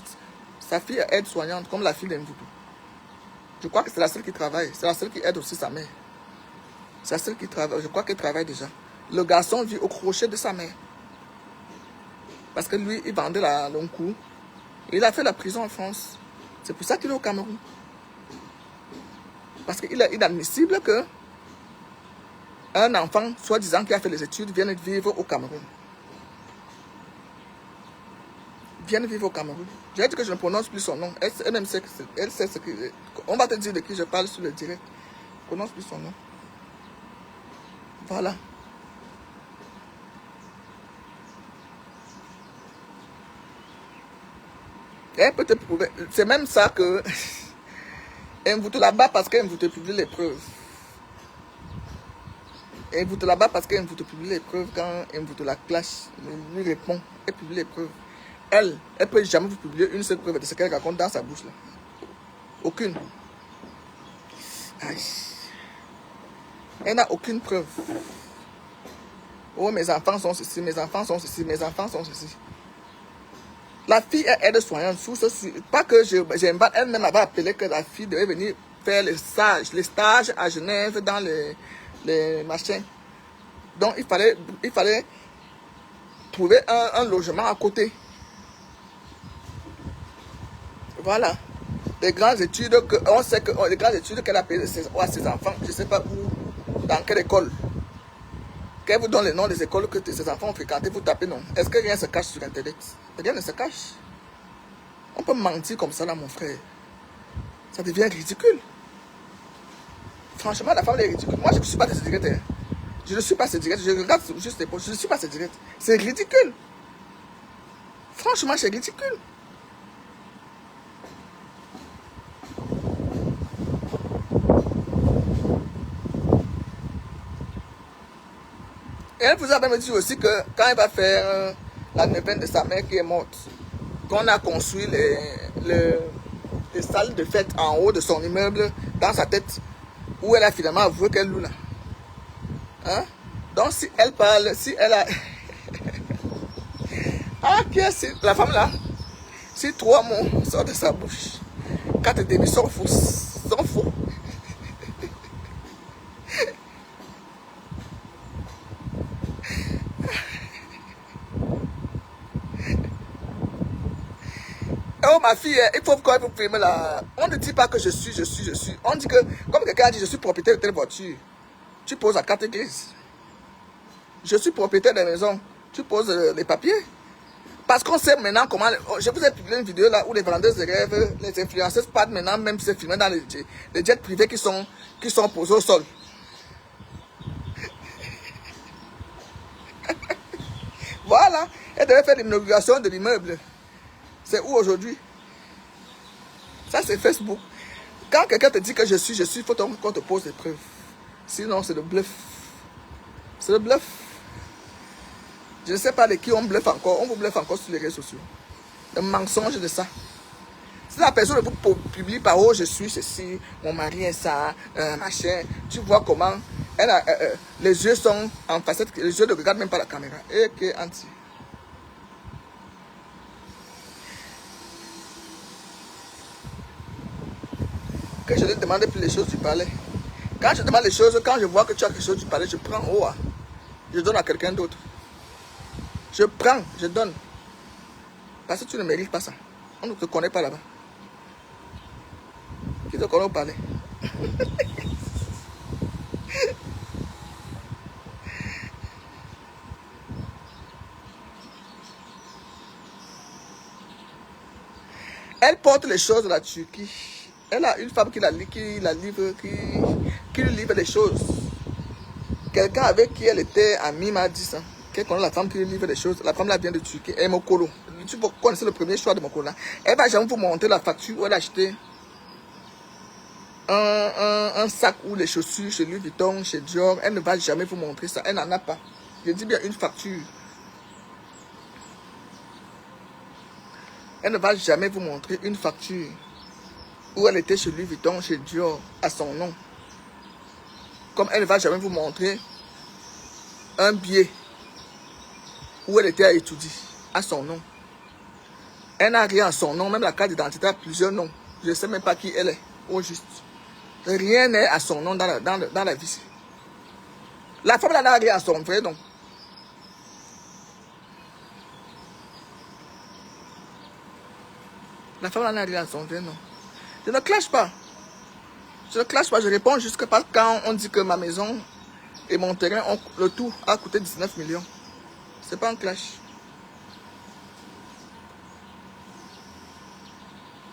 sa fille est aide-soignante comme la fille d'Mvoudou. Je crois que c'est la seule qui travaille. C'est la seule qui aide aussi sa mère. C'est la seule qui travaille. Je crois qu'elle travaille déjà. Le garçon vit au crochet de sa mère. Parce que lui, il vendait la long coup. Il a fait la prison en France. C'est pour ça qu'il est au Cameroun. Parce qu'il est inadmissible qu'un enfant, soi-disant qui a fait les études, vienne vivre au Cameroun. Vienne vivre au Cameroun. J'ai dit que je ne prononce plus son nom. Elle sait ce que... On va te dire de qui je parle sur le direct. Je ne prononce plus son nom. Voilà. Elle peut te prouver. C'est même ça que... Elle vous te là-bas parce qu'elle vous te publie les preuves. Elle vous te là-bas parce qu'elle vous te publie les preuves. Quand elle vous te la clash, elle lui répond. Elle publie les preuves. Elle peut jamais vous publier une seule preuve de ce qu'elle raconte dans sa bouche là. Aucune. Aïe. Elle n'a aucune preuve. Oh, mes enfants sont ceci, mes enfants sont ceci, mes enfants sont ceci. La fille est aide-soignante. Pas que j'aime pas, elle-même avait appelé que la fille devait venir faire les stages à Genève dans les machins. Donc il fallait trouver un logement à côté. Voilà. Les grandes études on sait que les grandes études qu'elle a payées à ses enfants, je ne sais pas où, dans quelle école. Qu'elle vous donne les noms des écoles que ses enfants ont fréquentées, vous tapez non. Est-ce que rien se cache sur Internet? Rien ne se cache. On peut mentir comme ça là, mon frère. Ça devient ridicule. Franchement, la femme est ridicule. Moi, je ne suis pas cette directe. Je ne suis pas cette directe. Je regarde juste les posts. Je ne suis pas cette directe. C'est ridicule. Franchement, c'est ridicule. Et elle vous a même dit aussi que quand elle va faire la neuvaine de sa mère qui est morte, qu'on a construit les salles de fête en haut de son immeuble dans sa tête, où elle a finalement avoué qu'elle loue là. Hein? Donc si elle parle, si elle a... Ah, qui est la femme là? Si 3 mots sortent de sa bouche, 4 débits sont faux. Sont faux. Oh ma fille, il faut quand vous filmer là. On ne dit pas que je suis. On dit que, comme quelqu'un a dit, je suis propriétaire de telle voiture. Tu poses à 4 églises. Je suis propriétaire de la maison. Tu poses les papiers. Parce qu'on sait maintenant comment... Je vous ai publié une vidéo là où les vendeuses de rêves, les influenceuses partent maintenant même se filmer dans les jets privés qui sont posés au sol. Voilà. Elle devait faire l'inauguration de l'immeuble. C'est où aujourd'hui? Ça, c'est Facebook. Quand quelqu'un te dit que je suis, il faut qu'on te pose des preuves. Sinon, c'est le bluff. C'est le bluff. Je ne sais pas de qui on bluffe encore. On vous bluffe encore sur les réseaux sociaux. Le mensonge de ça. Si la personne vous publie par oh, je suis ceci, mon mari est ça, machin, tu vois comment les yeux sont en facette, les yeux ne regardent même pas la caméra. Et que anti. Que je ne demande plus les choses du palais. Quand je demande les choses, quand je vois que tu as quelque chose du palais, je prends, oh, je donne à quelqu'un d'autre. Je prends, je donne. Parce que tu ne mérites pas ça. On ne te connaît pas là-bas. Qui te connaît au palais? Elle porte les choses de la Turquie. Elle a une femme qui lui livre les choses. Quelqu'un avec qui elle était amie m'a dit ça. Qu'elle connaît la femme qui lui livre les choses. La femme là vient de Turquie. Elle est Mokolo. Tu connaissez le premier choix de Mokolo. Elle va jamais vous montrer la facture où elle a acheté un sac ou les chaussures chez Louis Vuitton, chez Dior. Elle ne va jamais vous montrer ça. Elle n'en a pas. Je dis bien une facture. Elle ne va jamais vous montrer une facture où elle était chez Louis Vuitton, chez Dior, à son nom. Comme elle ne va jamais vous montrer un billet où elle était à étudier, à son nom. Elle n'a rien à son nom, même la carte d'identité a plusieurs noms. Je ne sais même pas qui elle est, au juste. Rien n'est à son nom dans la vie. La femme n'a rien à son vrai nom. La femme n'a rien à son vrai nom. Je ne clash pas. Je ne clash pas, je réponds jusque pas quand on dit que ma maison et mon terrain, le tout a coûté 19 millions. C'est pas un clash.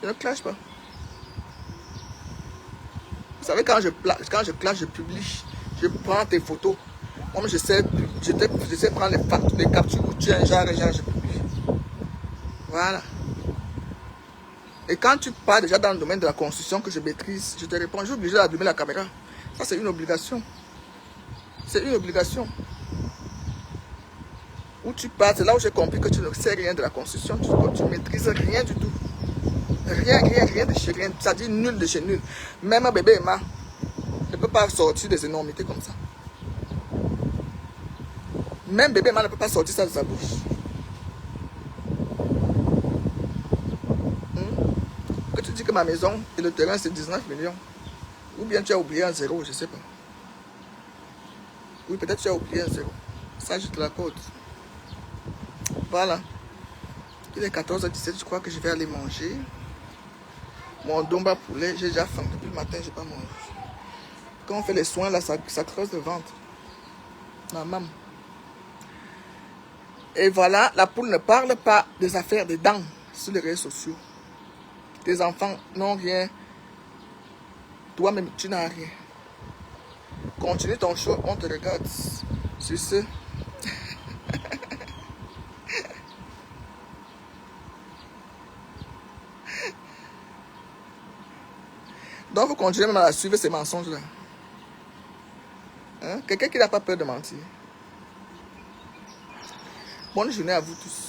Je ne clash pas. Vous savez, quand je clash, je publie. Je prends tes photos. Comme je sais prendre les captures où tu es un genre et genre, je publie. Voilà. Et quand tu pars déjà dans le domaine de la construction que je maîtrise, je te réponds, j'ai obligé d'allumer la caméra. Ça, c'est une obligation. C'est une obligation. Où tu pars, c'est là où j'ai compris que tu ne sais rien de la construction. Tu ne maîtrises rien du tout. Rien de chez rien. Ça dit nul de chez nul. Même un bébé Emma ne peut pas sortir des énormités comme ça. Même bébé Emma ne peut pas sortir ça de sa bouche. Que tu dis que ma maison et le terrain c'est 19 millions. Ou bien tu as oublié un zéro, je ne sais pas. Oui, peut-être tu as oublié un zéro. Ça, je te l'accorde. Voilà. Il est 14h17, je crois que je vais aller manger. Mon domba poulet, j'ai déjà faim. Depuis le matin, je n'ai pas mangé. Quand on fait les soins, là, ça creuse le ventre. La maman. Et voilà, la poule ne parle pas des affaires des dents sur les réseaux sociaux. Tes enfants n'ont rien. Toi-même, tu n'as rien. Continue ton show, on te regarde. Sur ce. Donc, vous continuez même à suivre ces mensonges-là. Hein? Quelqu'un qui n'a pas peur de mentir. Bonne journée à vous tous.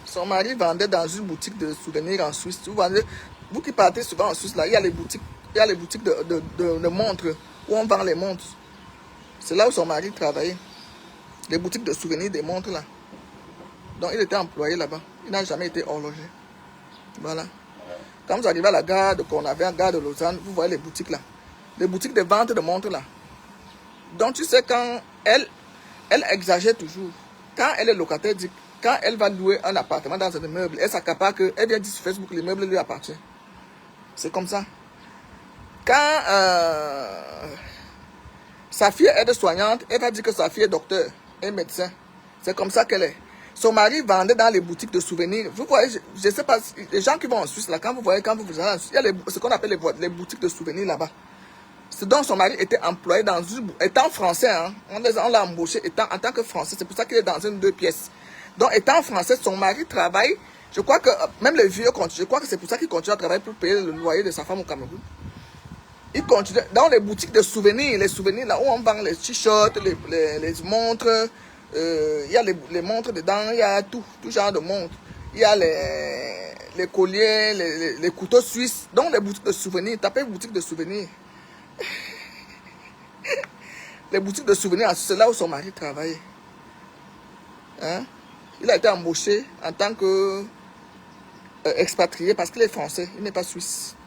Son mari vendait dans une boutique de souvenirs en Suisse. Vous qui partez souvent en Suisse, là, il y a les boutiques de montres où on vend les montres. C'est là où son mari travaillait. Les boutiques de souvenirs des montres là. Donc il était employé là-bas. Il n'a jamais été horloger. Voilà. Quand vous arrivez à la gare qu'on avait en gare de Lausanne, vous voyez les boutiques là. Les boutiques de vente de montres là. Donc tu sais quand elle exagère toujours. Quand elle est locataire, dit quand elle va louer un appartement dans un immeuble, elle s'accapare qu'elle vient dire sur Facebook que l'immeuble lui appartient. C'est comme ça. Quand sa fille est aide-soignante, elle va dire que sa fille est docteur et médecin. C'est comme ça qu'elle est. Son mari vendait dans les boutiques de souvenirs. Vous voyez, je ne sais pas, les gens qui vont en Suisse, là, quand vous allez en Suisse, il y a ce qu'on appelle les boutiques de souvenirs là-bas. C'est donc son mari était employé dans une... Étant français, hein, on l'a embauché en tant que français. C'est pour ça qu'il est dans une 2 pièces. Donc, étant français, son mari travaille. Je crois que, même les vieux, je crois que c'est pour ça qu'il continue à travailler pour payer le loyer de sa femme au Cameroun. Il continue dans les boutiques de souvenirs, les souvenirs là où on vend les t-shirts, les montres. Il y a les montres dedans, il y a tout genre de montres. Il y a les colliers, les couteaux suisses. Donc, les boutiques de souvenirs, tapez boutique de souvenirs. Les boutiques de souvenirs, c'est là où son mari travaillait. Hein? Il a été embauché en tant que expatrié parce qu'il est français, il n'est pas suisse.